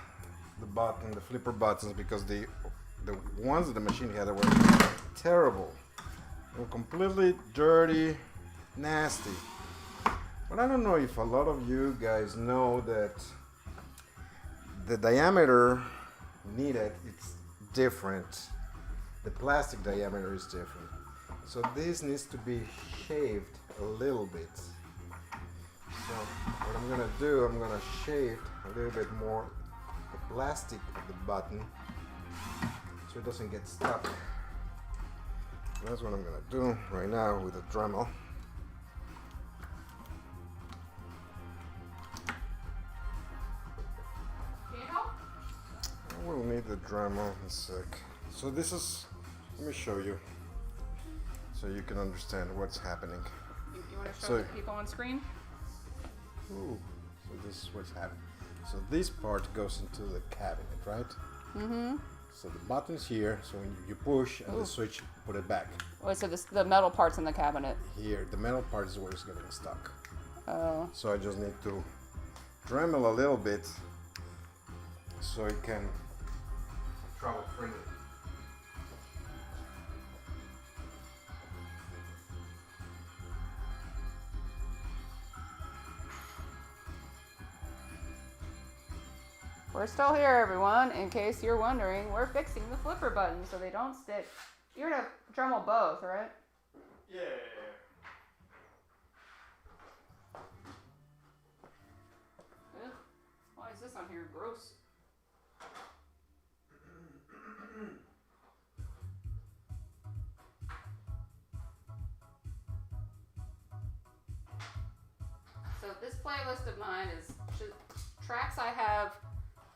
the flipper buttons because the ones that the machine had were terrible. They were completely dirty, nasty. But I don't know if a lot of you guys know that the diameter needed is different. The plastic diameter is different. So this needs to be shaved a little bit. So what I'm gonna do, I'm gonna shave a little bit more the plastic of the button so it doesn't get stuck. That's what I'm gonna do right now with the Dremel. We'll need the Dremel in a sec. So this is, let me show you, so you can understand what's happening. You want to show the people on screen? Ooh, so this is what's happening. So this part goes into the cabinet, right? Mm-hmm. So the button's here, so when you push and the switch, put it back. Oh, so the metal part's in the cabinet. Here, the metal part is where it's getting stuck. Oh. So I just need to Dremel a little bit so it can travel freely. We're still here, everyone. In case you're wondering, we're fixing the flipper buttons so they don't stick. You're gonna Dremel both, right? Yeah. Ugh. Why is this on here? Gross. So this playlist of mine is tracks I have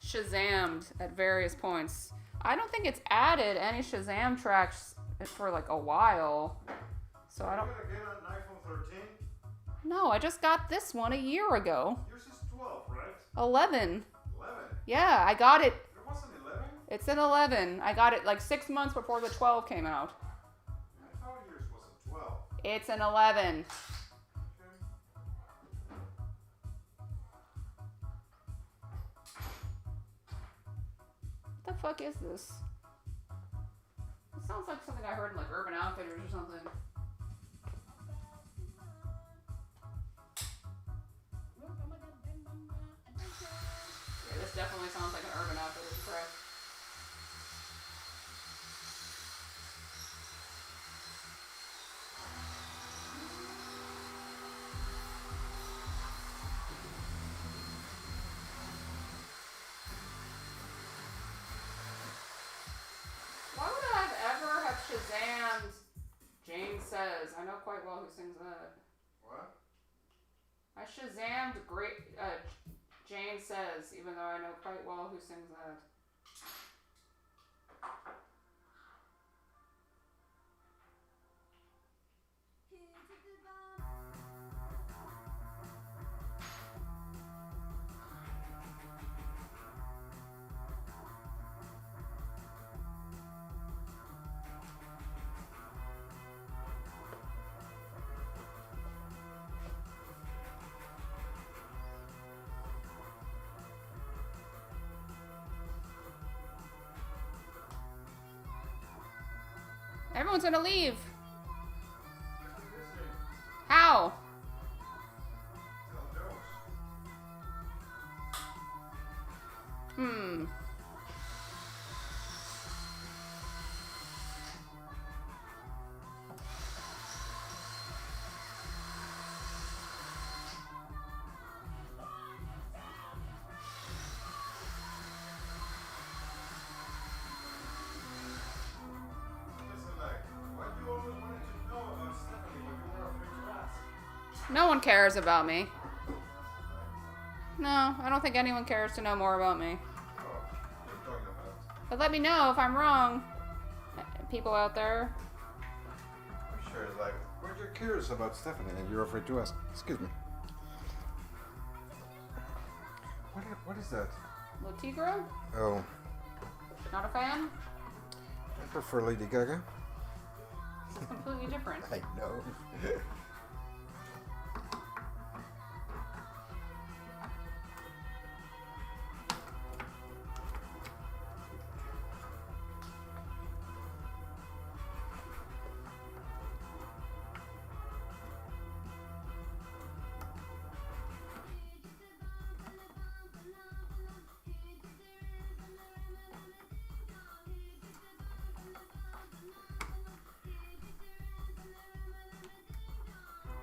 Shazammed at various points. I don't think it's added any Shazam tracks for like a while. So I don't. You're gonna get an iPhone 13? No, I just got this one a year ago. Yours is 12, right? 11. 11? Yeah, I got it. There wasn't 11? It's an 11. I got it like 6 months before the 12 came out. I thought yours was a 12. It's an 11. Okay. What the fuck is this? It sounds like something I heard in like Urban Outfitters or something. Yeah, this definitely sounds like an Urban Outfitters track. Why would I have ever have Shazammed Jane Says? I know quite well who sings that. What? I Shazammed Jane Says, even though I know quite well who sings that. Everyone's gonna leave. How? Hmm. No one cares about me. No, I don't think anyone cares to know more about me. But let me know if I'm wrong, people out there. I'm sure it's like, we're just curious about Stephanie and you're afraid to ask. Excuse me. What is that? Le Tigre? Oh, Not a fan? I prefer Lady Gaga. This is completely different. I know.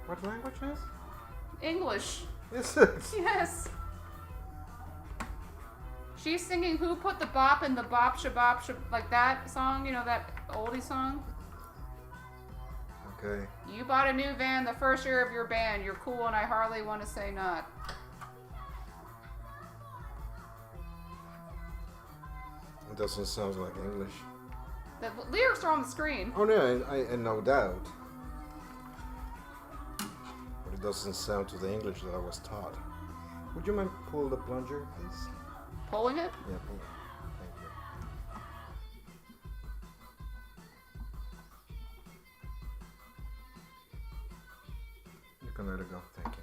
What language is? English. Is it? Yes. She's singing Who Put the Bop in the Bop Shabop like that song, you know, that oldie song? Okay. You bought a new van the first year of your band. You're cool and I hardly want to say not. It doesn't sound like English. The lyrics are on the screen. Oh no, I no doubt. But it doesn't sound to the English that I was taught. Would you mind pull the plunger, please? Pulling it? Yeah, pull it. Thank you. You can let it go. Thank you.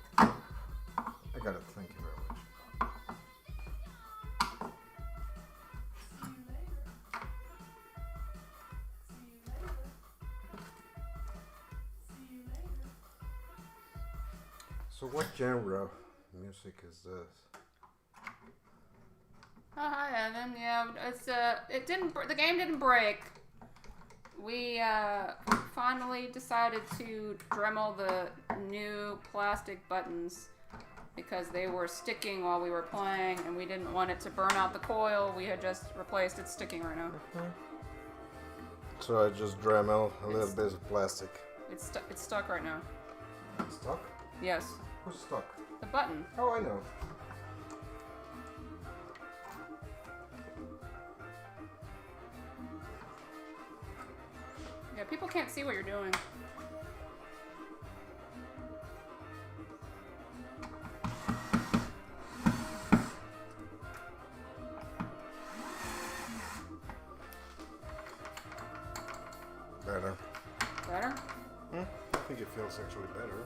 I got it. Thank you very much. So what genre of music is this? Oh, hi, Evan. Yeah, it's the game didn't break. We finally decided to Dremel the new plastic buttons because they were sticking while we were playing, and we didn't want it to burn out the coil. We had just replaced it sticking right now. So I just Dremel a little bit of plastic. It's stuck right now. Stuck? Yes. Who's stuck? The button. Oh, I know. Yeah, people can't see what you're doing. Better. Better? I think it feels actually better.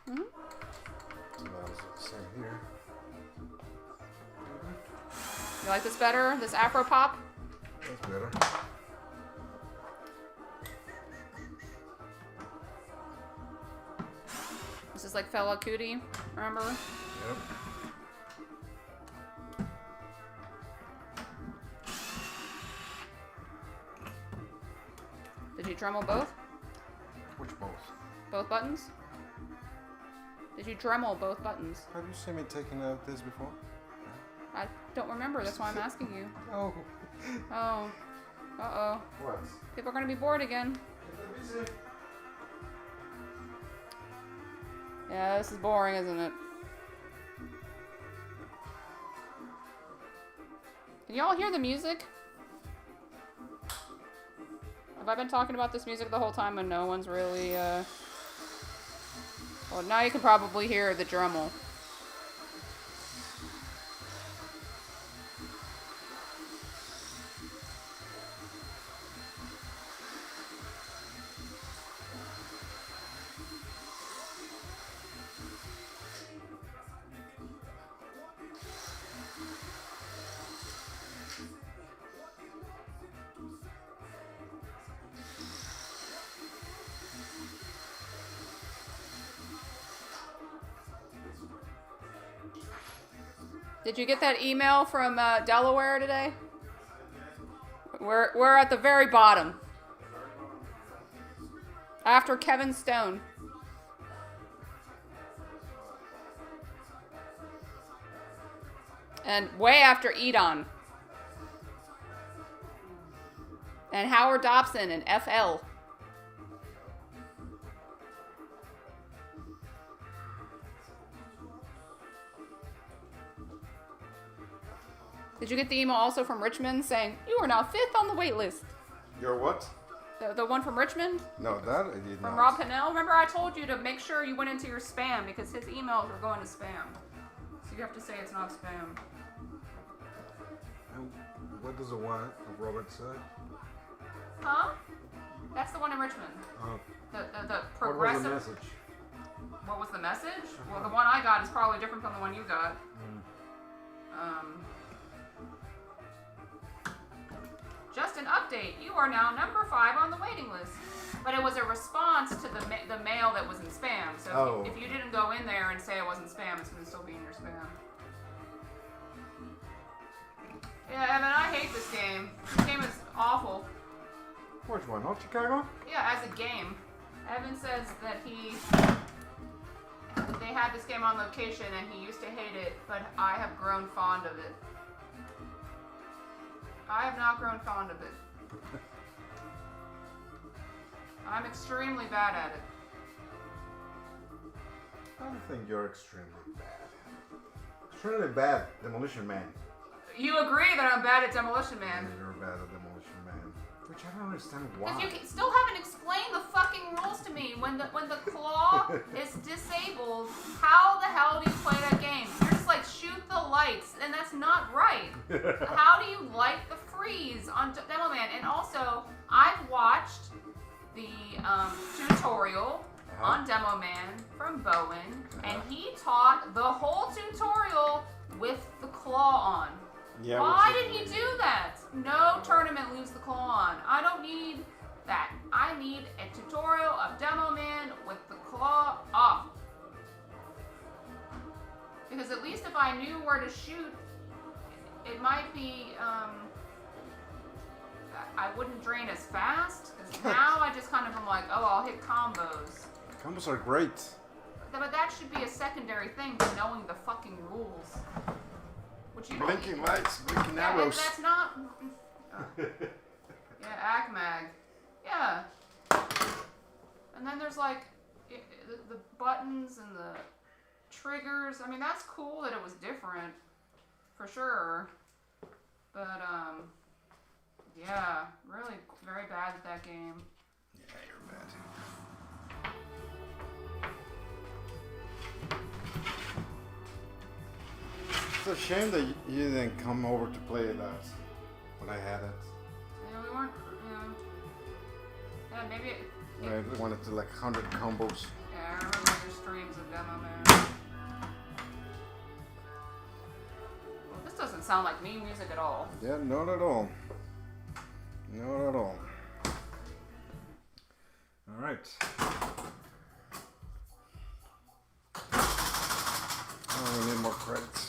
Mm-hmm. So now it's the same here. You like this better? This Afro pop? That's better. This is like Fela Kuti, remember? Yep. Did you Dremel both? Which both? Both buttons? Did you Dremel both buttons? Have you seen me taking out this before? I don't remember, that's why I'm asking you. Oh. Oh. Uh-oh. What? People are gonna be bored again. Yeah, this is boring, isn't it? Can you all hear the music? Have I been talking about this music the whole time and no one's really, Well, now you can probably hear the Dremel. Did you get that email from Delaware today? We're at the very bottom. After Kevin Stone. And way after Edon. And Howard Dobson and FL. Did you get the email also from Richmond saying, you are now 5th on the wait list? You're what? The one from Richmond? No, that I did not. From Rob Pennell? Remember I told you to make sure you went into your spam because his emails were going to spam. So you have to say it's not spam. And what does the one of Robert say? Huh? That's the one in Richmond. The progressive... What was the message? What was the message? Well, the one I got is probably different from the one you got. Just an update. You are now number 5 on the waiting list. But it was a response to the mail that was in spam. So if you didn't go in there and say it wasn't spam, it's going to still be in your spam. Yeah, Evan, I hate this game. This game is awful. Which one? Not Chicago? Yeah, as a game. Evan says that they had this game on location and he used to hate it, but I have grown fond of it. I have not grown fond of it. I'm extremely bad at it. I don't think you're extremely bad. Extremely bad, Demolition Man. You agree that I'm bad at Demolition Man. You're bad at Demolition Man. Which I don't understand why. Because you still haven't explained the fucking rules to me. When the claw is disabled, how the hell do you play that game? You're just like, shoot the lights, and that's not right. How do you light the freeze on Demo Man? And also, I've watched the tutorial on Demo Man from Bowen, and he taught the whole tutorial with the claw on. Yeah, why did he do that? No tournament leaves the claw on. I don't need that. I need a tutorial of Demo Man with the claw off. Because at least if I knew where to shoot, it might be, I wouldn't drain as fast. Because now I just kind of am like, oh, I'll hit combos. Combos are great. But that should be a secondary thing to knowing the fucking rules. Which you Blinking lights, blinking yeah, arrows. That's not. Yeah, ACMAG. Yeah. And then there's like the buttons and the triggers. I mean, that's cool that it was different, for sure. But yeah, really very bad at that game. Yeah, you're bad. It's a shame that you didn't come over to play that when I had it. Yeah, we weren't. Yeah, maybe. I wanted to like 100 combos. Yeah, I remember your streams of Demo Man. Well, this doesn't sound like me music at all. Yeah, not at all. Not at all. All right. Oh, we need more credits.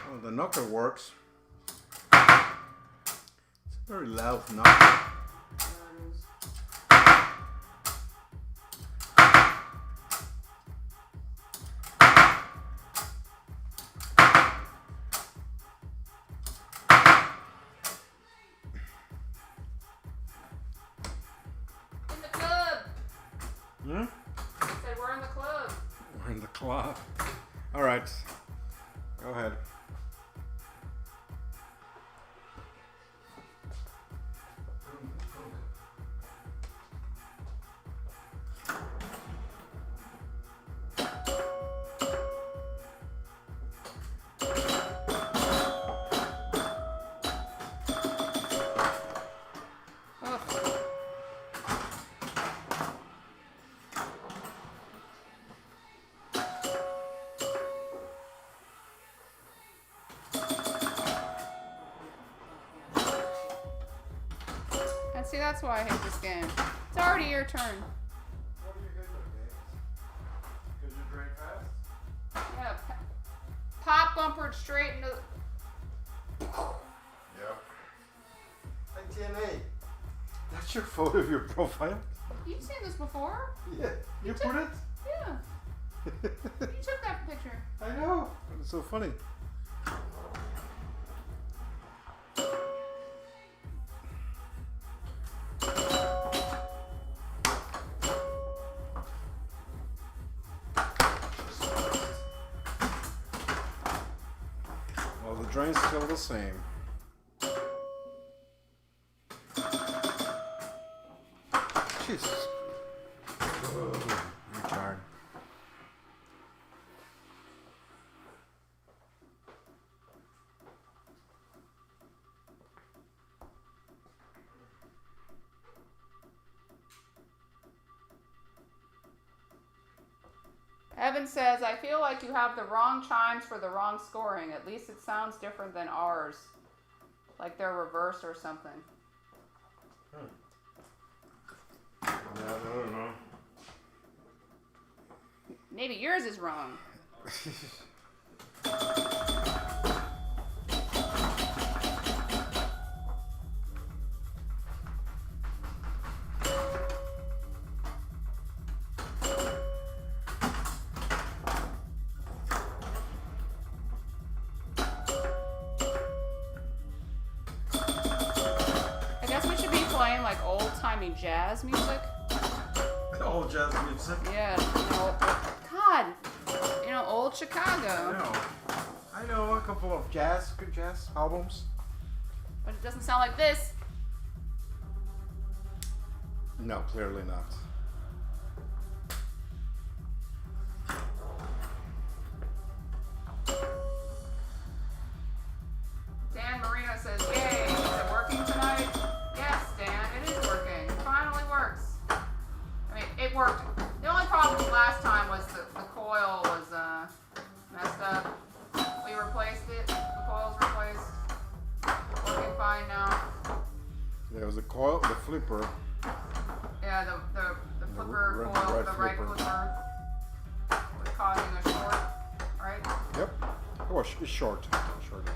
Oh, the knocker works. It's a very loud knocker. In the club. Hmm? I said we're in the club. We're in the club. All right. Go ahead. And see, that's why I hate this game. It's already your turn. What are you good at, Dave? Because you drink fast? Yeah, pop bumpered straight into. Yep. Hey, TNA. That's your photo of your profile? You've seen this before? Yeah. You put it? Yeah. You took that picture. I know. It's so funny. Well, the drain's still the same. Jesus. Oh, I'm tired. Evan says, I feel like you have the wrong chimes for the wrong scoring. At least it sounds different than ours. Like they're reversed or something. Yeah, I don't know. Maybe yours is wrong. old-timey jazz music. Old jazz music. Yeah, God, old Chicago. I know a couple of good jazz albums. But it doesn't sound like this. No, clearly not. Dan Marino says, yay, is it working tonight? Yes, Dan, it is working. It finally works. I mean, it worked. The only problem last time was the coil was messed up. We replaced it. The coil's replaced. Working fine now. There was the coil, the flipper. Yeah, the flipper coil, the right flipper was causing a short, right? Yep. Oh, it's short. Short it out.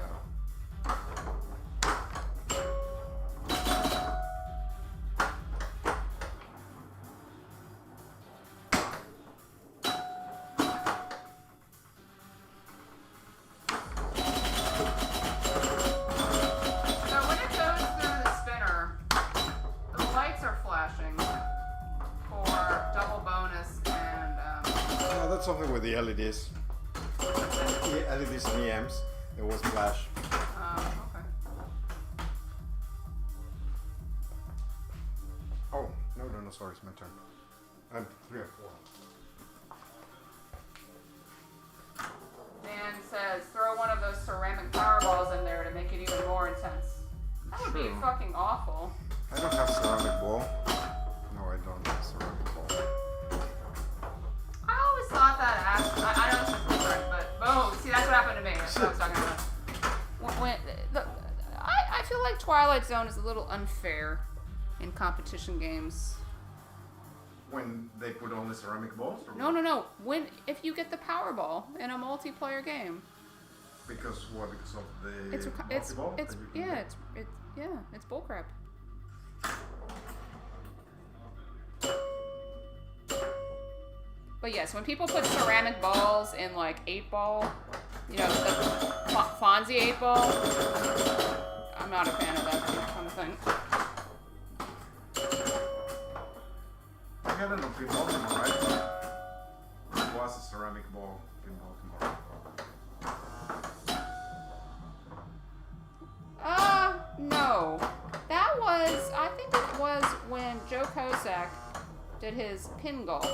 So when it goes through the spinner, the lights are flashing for double bonus and Yeah, that's something with the LEDs. The LEDs and the amps. It was flash. okay. Oh, no, sorry, it's my turn. I'm 3 or 4. Dan says throw one of those ceramic power balls in there to make it even more intense. That would be Sure. fucking awful. I don't have ceramic ball. No, I don't have ceramic ball. I always thought that I know this is different, but boom. See, that's what happened to me. That's what I was talking about. I feel like Twilight Zone is a little unfair in competition games. When they put on the ceramic balls? Or No. If you get the Powerball in a multiplayer game, Because what? Because of the it's multi-ball that you can get? it's bullcrap. But yes, when people put ceramic balls in like 8-ball, the Fonzie 8-ball, I'm not a fan of that kind of thing. I had it on pinball tomorrow, right? It was a ceramic ball pinball tomorrow. No. That was, I think it was when Joe Kosak did his pin golf.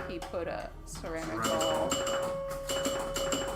He put a ceramic ball. Oh.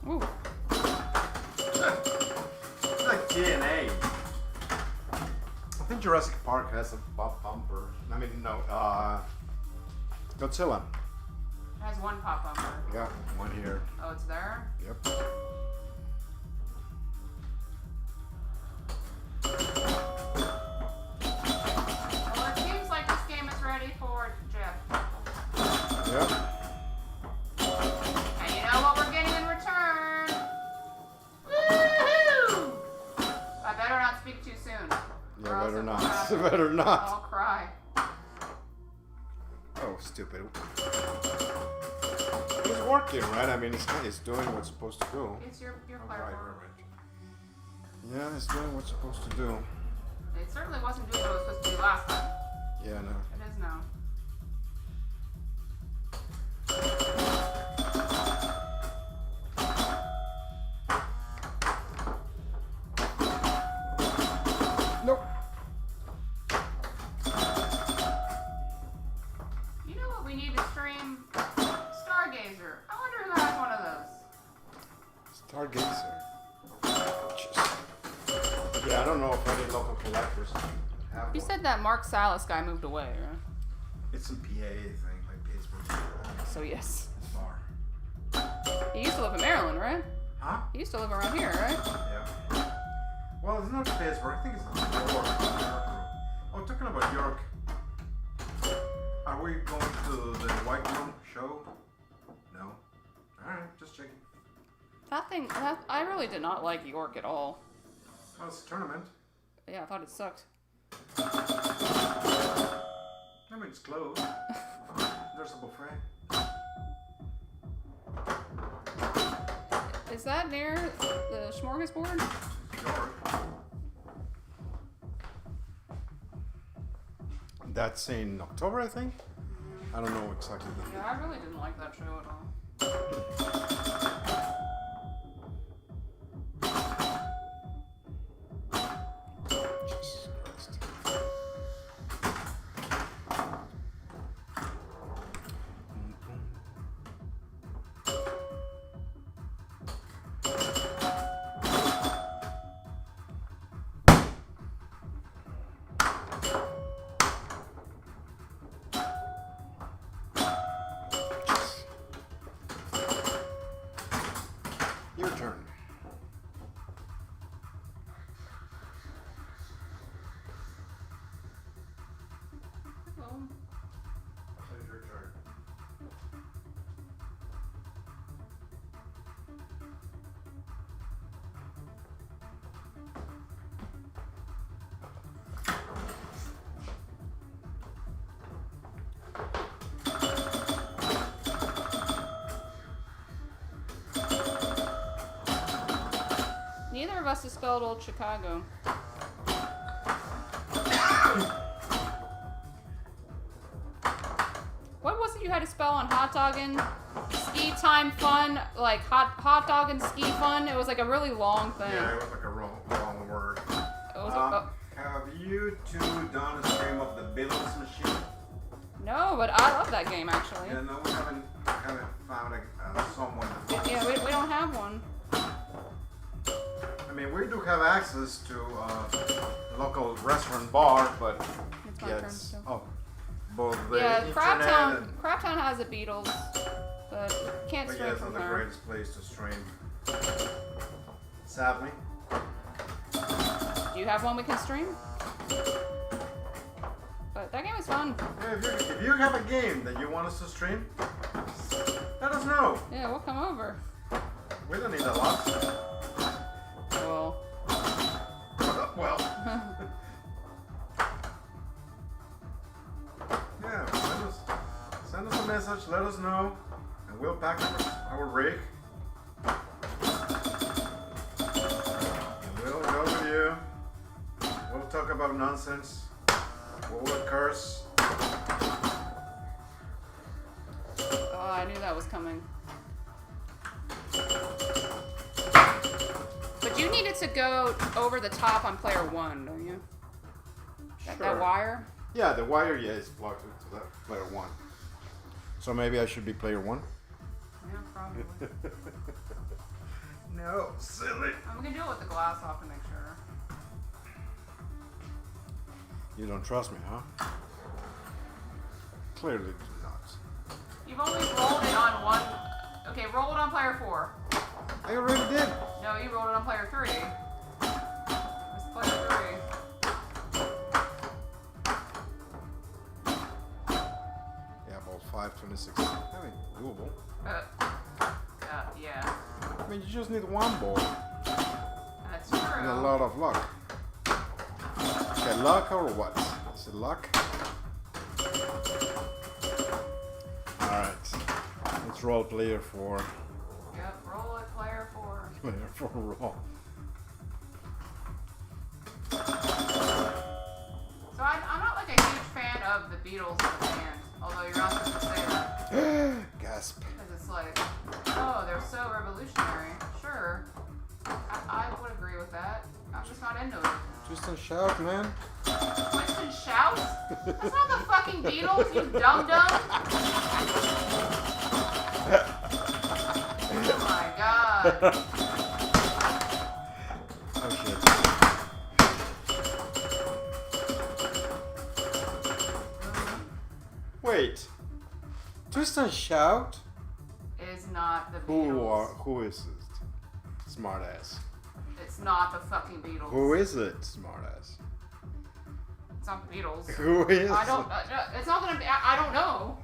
Ooh. It's like TNA. I think Jurassic Park has a bumper. I mean, no, Godzilla. It has one pop bumper. Yeah, one here. Oh, it's there? Yep. Well, it seems like this game is ready for Jeff. Yep. And you know what we're getting in return? Woohoo! I better not speak too soon. Yeah, or else better it will not. happen. Better not. I'll cry. Oh, stupid. It's working, right? I mean, it's doing what it's supposed to do. It's your Oh, player right, board. right. Yeah, it's doing what it's supposed to do. It certainly wasn't doing what it was supposed to do last time. Yeah, no. It is now. Nope. You know what we need to stream? Stargazer. I wonder who has one of those. Stargazer. that Mark Salas guy moved away, right? It's some PA thing, like Pittsburgh. So yes. It's far. He used to live in Maryland, right? Huh? He used to live around here, right? Yeah. Well, it's not Pittsburgh. I think it's York. Oh, talking about York. Are we going to the White Room show? No. Alright, just checking. I really did not like York at all. Well, it's a tournament. Yeah, I thought it sucked. I mean, it's closed. There's a buffet. Is that near the smorgasbord? York. That's in October, I think. I don't know exactly. Yeah, I really didn't like that show at all. Jesus Christ. Your turn. Well, It's your turn. neither of us has spelled Old Chicago. What was it you had to spell on hot dogging? Ski time fun, like hot dog and ski fun. It was like a really long thing. Yeah, it was like a long word. It was Have you two done a stream of the Beatles machine? no, but I love that game actually. Yeah, no, we haven't found someone. Yeah, we don't have one. I mean, we do have access to a local restaurant bar, but It's my yeah, turn it's still. both the Yeah, internet Craptown has the Beatles, but can't but stream yeah, it's from not the there. greatest place to stream. Sadly. Do you have one we can stream? But that game was fun. Yeah, if you have a game that you want us to stream, let us know. Yeah, we'll come over. We don't need a lot. Well, Well. Yeah, send us a message, let us know, and we'll pack our rig. And we'll go with you. We'll talk about nonsense. We'll curse. oh, I knew that was coming. But you needed to go over the top on player 1, don't you? That Sure. wire? Yeah, the wire, yeah, is plugged into that player 1. So maybe I should be player 1? Yeah, probably. No, silly. We can do it with the glass off to make sure. You don't trust me, huh? Clearly do not. You've only rolled it on one. Okay, roll it on player 4. I already did. No, you rolled it on player 3. It's player 3. Yeah, ball 5, 26. I mean, doable. Yeah, I mean, you just need one ball that's true. and a lot of luck. Okay, luck or what? Is it luck? Alright. Let's roll player 4. Yep, roll it, player 4. Player 4 roll. So I'm not like a huge fan of the Beatles as a band, although you're not supposed to say that. Gasp. Because it's like, oh, they're so revolutionary. Sure. I would agree with that. I'm just not into it. Tristan shout, man. Winston Shouts? That's not the fucking Beatles, you dum-dum. Oh my god. Oh shit. Wait. Twist and Shout? Is not the Beatles. Who is it? Smartass. It's not the fucking Beatles. Who is it? Smartass. It's not the Beatles. Who is I don't. it? It's not gonna be. I don't know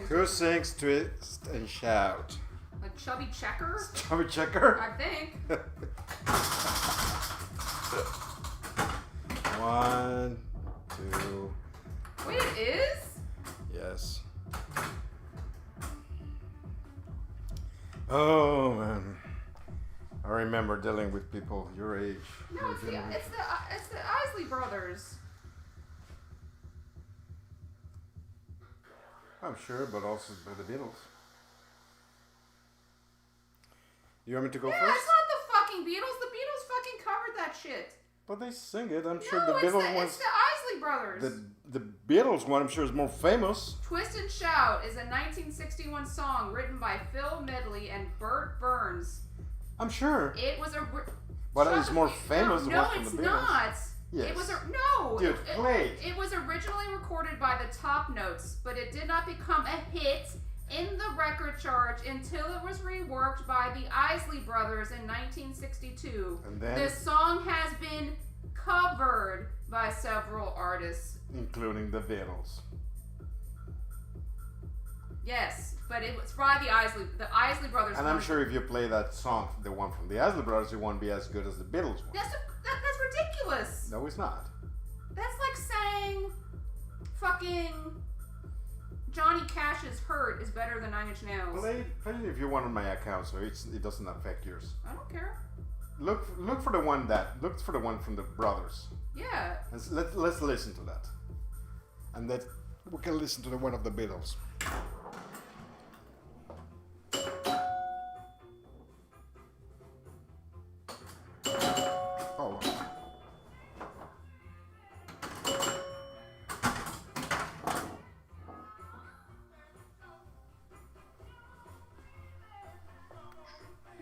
Who sings Twist and Shout? Like Chubby Checker. Chubby Checker? I think. 1, 2. Wait, it is? Yes. Oh man, I remember dealing with people your age. No, it's the Isley Brothers. I'm sure, but also by the Beatles. You want me to go Yeah, first? it's not the fucking Beatles. The Beatles fucking covered that shit. But they sing it. I'm sure No, the Beatles it's one's the Isley Brothers. the Beatles one. I'm sure is more famous. Twist and Shout is a 1961 song written by Phil Medley and Burt Burns. I'm sure. It was a. But Shut it's the more f- famous no, than no, one from it's the Beatles. not. Yes. It was no. Dude, play it. It was originally recorded by the Top Notes, but it did not become a hit in the record chart until it was reworked by the Isley Brothers in 1962. And then- the song has been covered by several artists. Including the Beatles. Yes, but it was by the Isley Brothers. And I'm sure if you play that song, the one from the Isley Brothers, it won't be as good as the Beatles one. That's ridiculous. No, it's not. That's like saying fucking Johnny Cash's Hurt is better than Nine Inch Nails. Play it if you want on my account, so it doesn't affect yours. I don't care. Look for the one from the brothers. Yeah. And let's listen to that, and then we can listen to the one of the Beatles. Oh.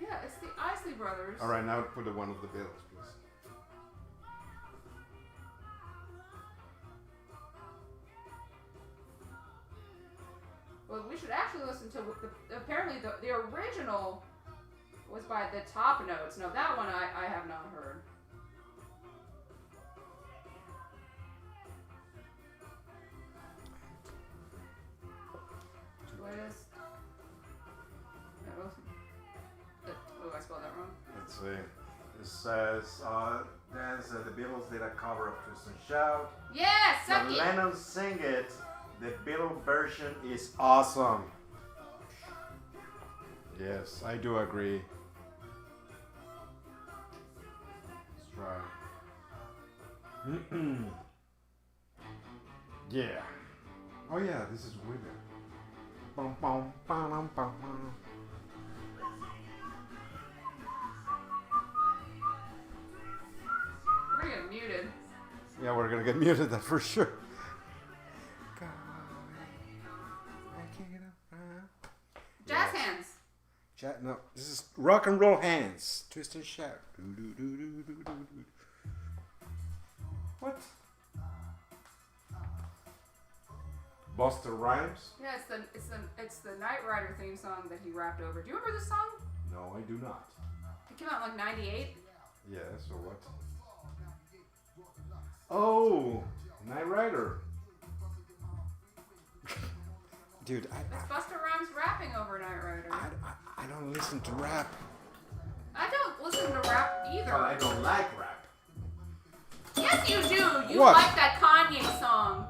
Yeah, it's the Isley Brothers. All right, now put the one of the Beatles, please. Well, we should actually listen to apparently the original was by the Top Notes. No, that one I have not heard. Twist. Oh, I spelled that wrong. Let's see. It says the Beatles did a cover of Twist and Shout. Yeah, suck So it. Lennon sing it. The Beatles version is awesome. Yes, I do agree. Let's try. Yeah. Oh yeah, this is weird. Bum, bum, bum, bum, bum. We're gonna get muted. Yeah, we're gonna get muted, that for sure. Jazz hands. No, this is rock and roll hands. Twist and shout. What? Buster Rhymes? Yeah, it's the Knight Rider theme song that he rapped over. Do you remember this song? No, I do not. It came out in like '98. Yeah, so what? Oh, Knight Rider. Dude, It's Busta Rhymes rapping over Knight Rider. I don't listen to rap. I don't listen to rap either. I don't like rap. Yes, you do. You What? like that Kanye song.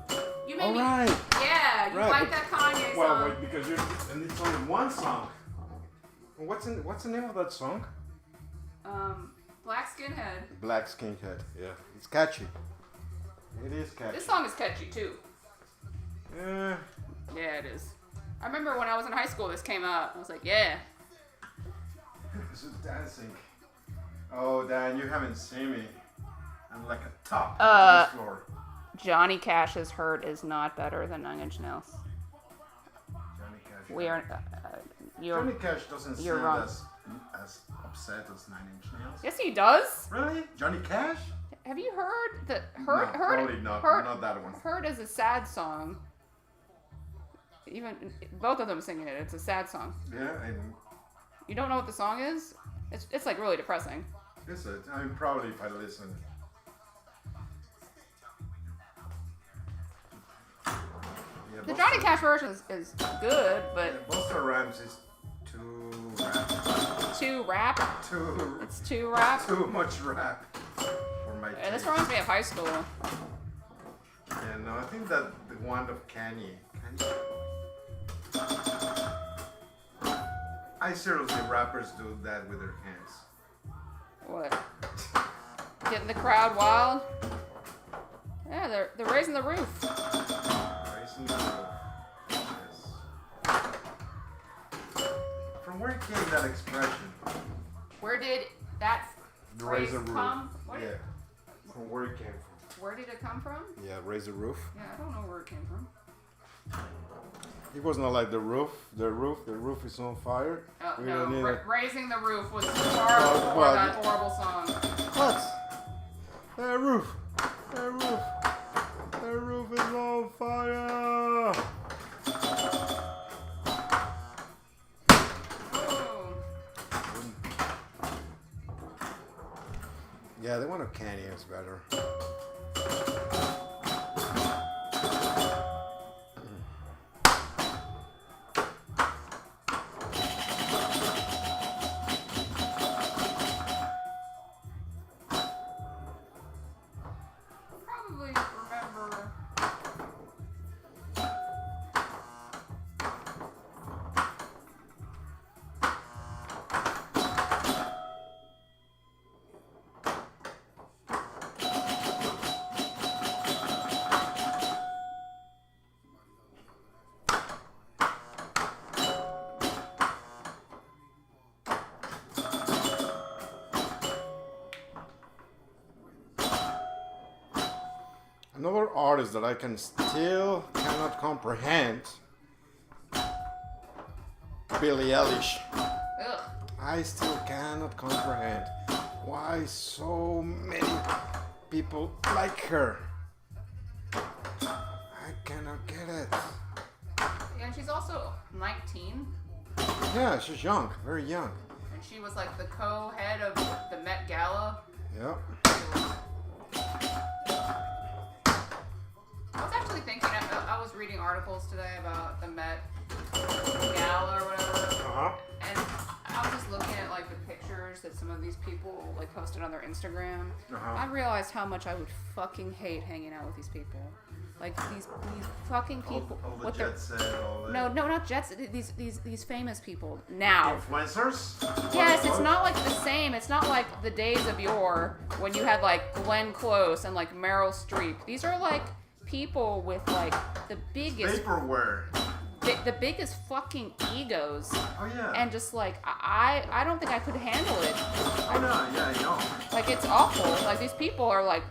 You made All me. right. Yeah, you Right, like but- that Kanye Well, song. wait, because and it's only one song. What's the name of that song? Black Skinhead. Black Skinhead. Yeah, it's catchy. It is catchy. This song is catchy too. Yeah. Yeah, it is. I remember when I was in high school, this came out. I was like, yeah. This is dancing. Oh, Dan, you haven't seen me. I'm like a top Uh, dance floor. Johnny Cash's Hurt is not better than Nine Inch Nails. Johnny Cash. We are. Johnny Cash doesn't you're sound wrong. as upset as 9 Inch Nails. Yes, he does. Really? Johnny Cash? Have you heard that? No, probably not. Hurt, Not that one. Hurt is a sad song. even both of them singing it. It's a sad song. Yeah, and You don't know what the song is? It's like really depressing. is it? I mean, probably if I listen. Yeah, The Johnny Cash version is good, but Busta Rhymes is too rap. too rap. Too It's too rap. too much rap for my And this taste. reminds me of high school. Yeah, no, I think that the one of Kanye. I seriously, rappers do that with their hands. What? Getting the crowd wild? Yeah, they're raising the roof. Raising the roof. Yes. From where came that expression? Where did that phrase Raise a roof. come? What Yeah. From where it came from. Where did it come from? Yeah, raise a roof. Yeah, I don't know where it came from. It was not like the roof is on fire. Oh, We no, don't need it. Raising the Roof was far before well, that horrible song. What? That roof is on fire. Oh. Yeah, the one of Kanye is better. Probably remember. Another artist that I still cannot comprehend, Billie Eilish. Ugh. I still cannot comprehend why so many people like her. I cannot get it. And she's also 19. Yeah, she's young, very young. And she was like the co-head of the Met Gala. Yeah. I was actually thinking, I was reading articles today about the Met Gala or whatever. Uh-huh. And I was just looking at like the pictures that some of these people like posted on their Instagram. Uh-huh. I realized how much I would fucking hate hanging out with these people. Like these fucking people. All the with their- jet set, all the No, not jets. These famous people now. influencers. Yes, it's not like the same. It's not like the days of yore when you had like Glenn Close and like Meryl Streep. These are like people with like the biggest, Vaporware. the biggest fucking egos, Oh yeah. and just like I don't think I could handle it. oh no, yeah, I know. Like it's awful. Like these people are like,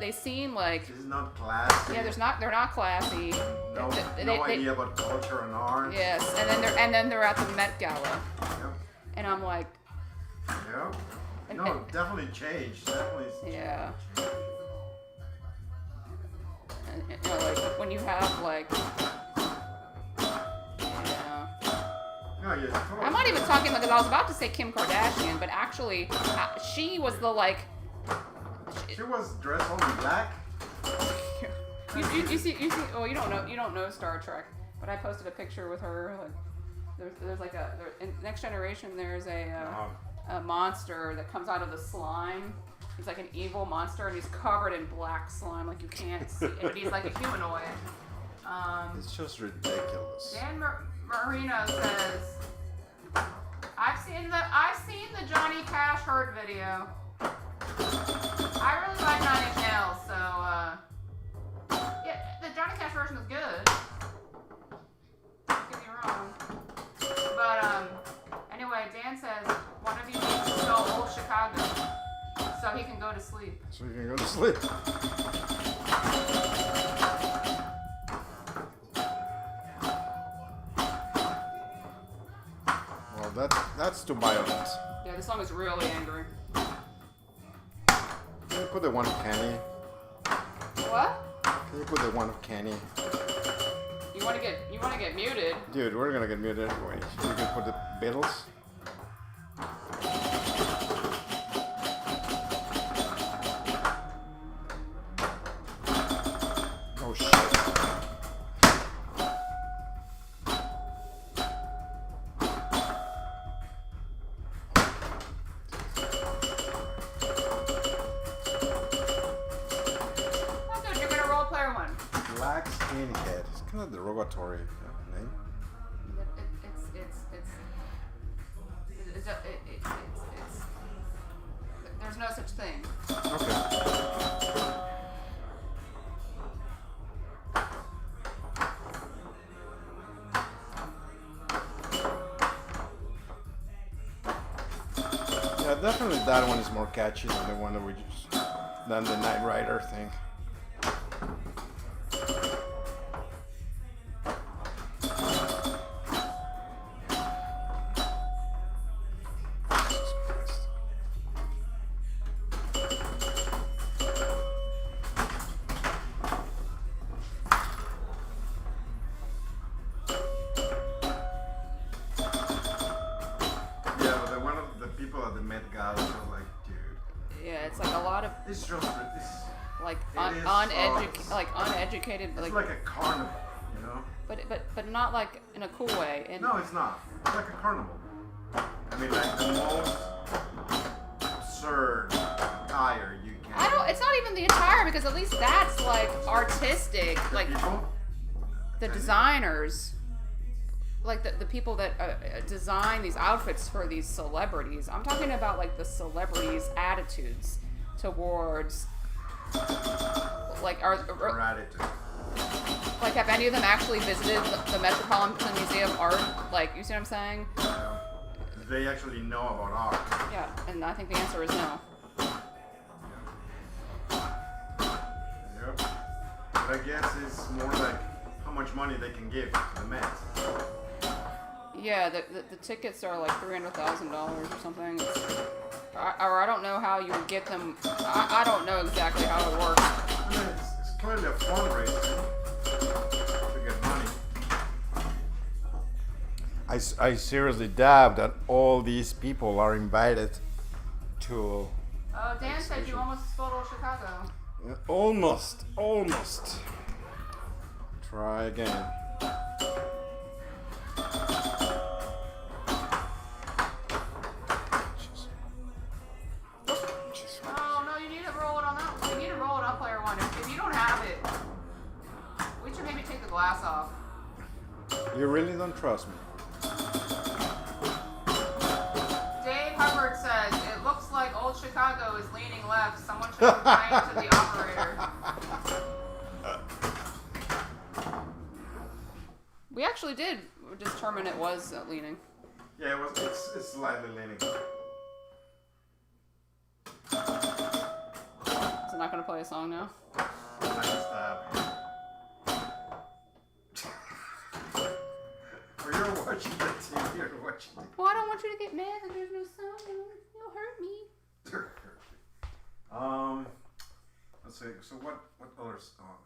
they seem like This is not classy. they're not classy. No, They- no they- idea about culture and art. Yes, and then they're at the Met Gala, Yep. and I'm like, Yep. And- No, and- definitely changed. Definitely. yeah. And, you know, like when you have like, yeah. No, yeah. Totally. I'm not even talking because I was about to say Kim Kardashian, but actually, she was the like. She was dressed all in black. You see. Oh, you don't know Star Trek, but I posted a picture with her. Like, there's like in Next Generation. There's a monster that comes out of the slime. He's like an evil monster, and he's covered in black slime, like you can't see. But he's like a humanoid. It's just ridiculous. Dan Marino says, I've seen the Johnny Cash Hurt video. I really like Nine Inch Nails, so yeah, the Johnny Cash version is good. Don't get me wrong. But anyway, Dan says one of you needs to sell old Chicago so he can go to sleep. So you can go to sleep. Well, that's too violent. Yeah, this song is really angry. Can you put the one of Kenny? What? Can you put the one of Kenny? You want to get muted? Dude, we're gonna get muted anyway. You can put the Beatles. Oh shit. Oh, dude, you're gonna role player one. Black Skinhead. It's kind of derogatory name. It's there's no such thing. Okay. Yeah, definitely that one is more catchy than the one that we just than the Knight Rider thing. Yeah, but one of the people at the Met Gala was like, dude, Yeah, it's like a lot of it's just this. like It is uneducated, It's like like a carnival, you know? but not like in a cool way. And No, it's not. It's like a carnival. I mean, like the most absurd attire you can. I don't. It's not even the attire because at least that's like artistic. Like People? the designers, like the people that design these outfits for these celebrities. I'm talking about like the celebrities' attitudes towards like Her attitude. like have any of them actually visited the Metropolitan Museum of Art? Like, you see what I'm saying? They actually know about art. Yeah, and I think the answer is no. Yep. But I guess it's more like how much money they can give to the Met. Yeah, the tickets are like $300,000 or something. Or I don't know how you would get them. I don't know exactly how it works. I mean, it's clearly a fundraiser to get money. I seriously doubt that all these people are invited to. Oh, Dan said you almost spelled old Chicago. Almost. Try again. Oh no, you need to roll it on that. You need to roll it on player one. If you don't have it, we should maybe take the glass off. You really don't trust me. Dave Hubbard says it looks like old Chicago is leaning left. Someone should complain to the operator. We actually did determine it was leaning. Yeah, it's slightly leaning. So not gonna play a song now. Nice stab. Or you're watching the TV, you're watching the Well, I don't want you to get mad that there's no song. It'll hurt me. Let's see. So what other song?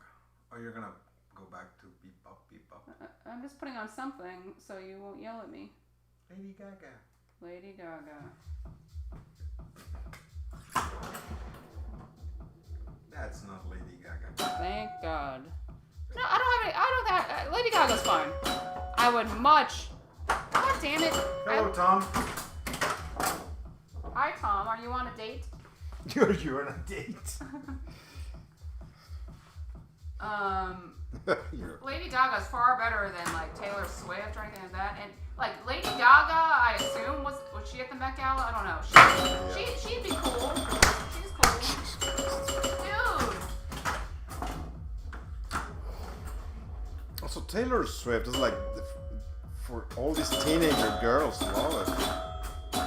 Oh, you're gonna go back to beep up. I'm just putting on something so you won't yell at me. Lady Gaga. Lady Gaga. That's not Lady Gaga. Thank God. No, I don't have Lady Gaga's fine. I would much. God damn it. Hello, Tom. Hi, Tom. Are you on a date? You're on a date. Lady Gaga's far better than like Taylor Swift or anything like that. And like Lady Gaga, I assume was she at the Met Gala? I don't know. She'd be cool. She's cool. Dude. Also, Taylor Swift is like for all these teenager girls love it.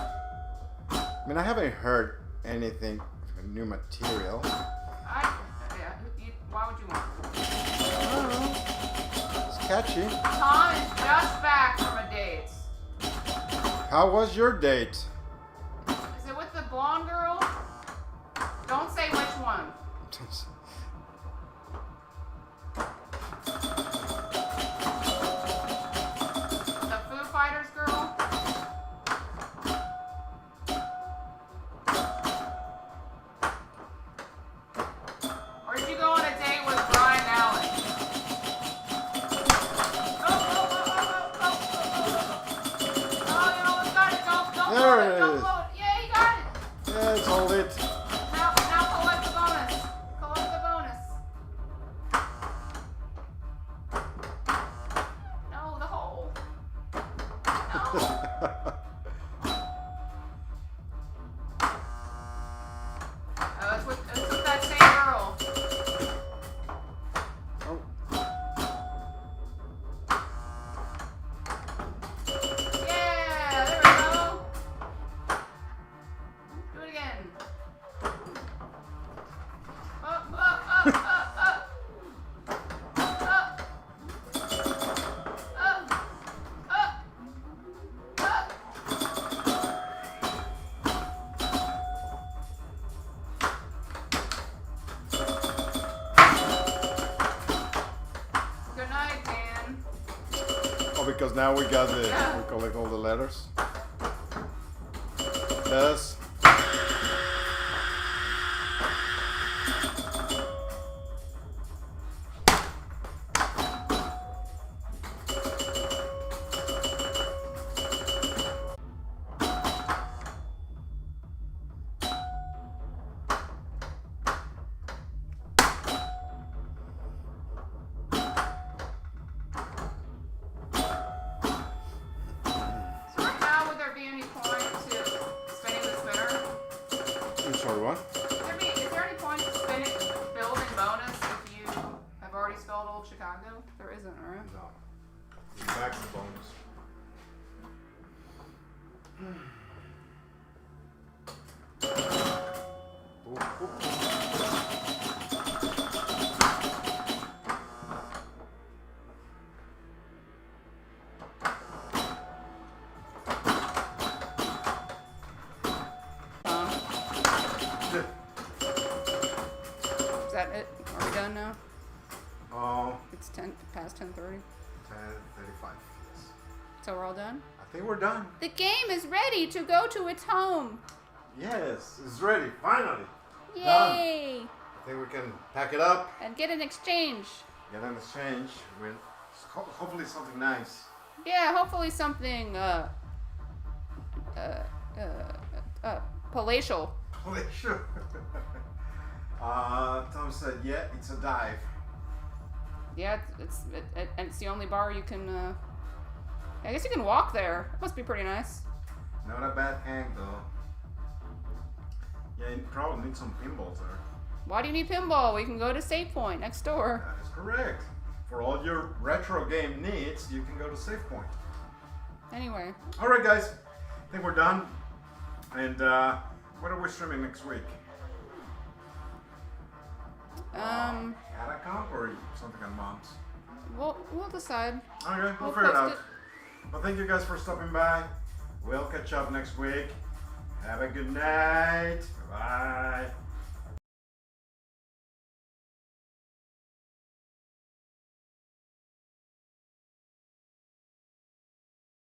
I mean, I haven't heard anything new material. Why would you want it? It's catchy. Tom is just back from a date. How was your date? Is it with the blonde girl? Don't say which one. There it Don't is. blow it. Yeah, he got it. Yes, hold it. Now collect the bonus. Collect the bonus. No, the hole. No. Oh, it's with that same girl. Oh. Yeah, there we go. Do it again. Up, up, up, up, up. Up. Up. Up. Up. Good night, Dan. Oh, because now we got the, Yeah. we collect all the letters. Yes. So right now, would there be any point to spinning the spinner? I'm sorry, what? Is there any point to spinning, building bonus if you have already spelled Old Chicago? There isn't, right? No. Max the bonus. Ooh, ooh. Is that it? Are we done now? Oh, It's past 10:30. 10:35. Yes. So we're all done? I think we're done. The game is ready to go to its home. Yes, it's ready. Finally. Yay! I think we can pack it up. And get an exchange. Get an exchange with hopefully something nice. Yeah, hopefully something palatial. Holy sure. Tom said, yeah, it's a dive. Yeah, and it's the only bar you can. I guess you can walk there. It must be pretty nice. Not a bad hang though. Yeah, you probably need some pinballs there. Why do you need pinball? We can go to Save Point next door. That is correct. For all your retro game needs, you can go to Save Point. Anyway, Alright guys, I think we're done. And what are we streaming next week? Catacomb or something on Moms? we'll decide. Okay, we'll We'll figure it post out. Well, thank you guys for stopping by. We'll catch up next week. Have a good night. Bye.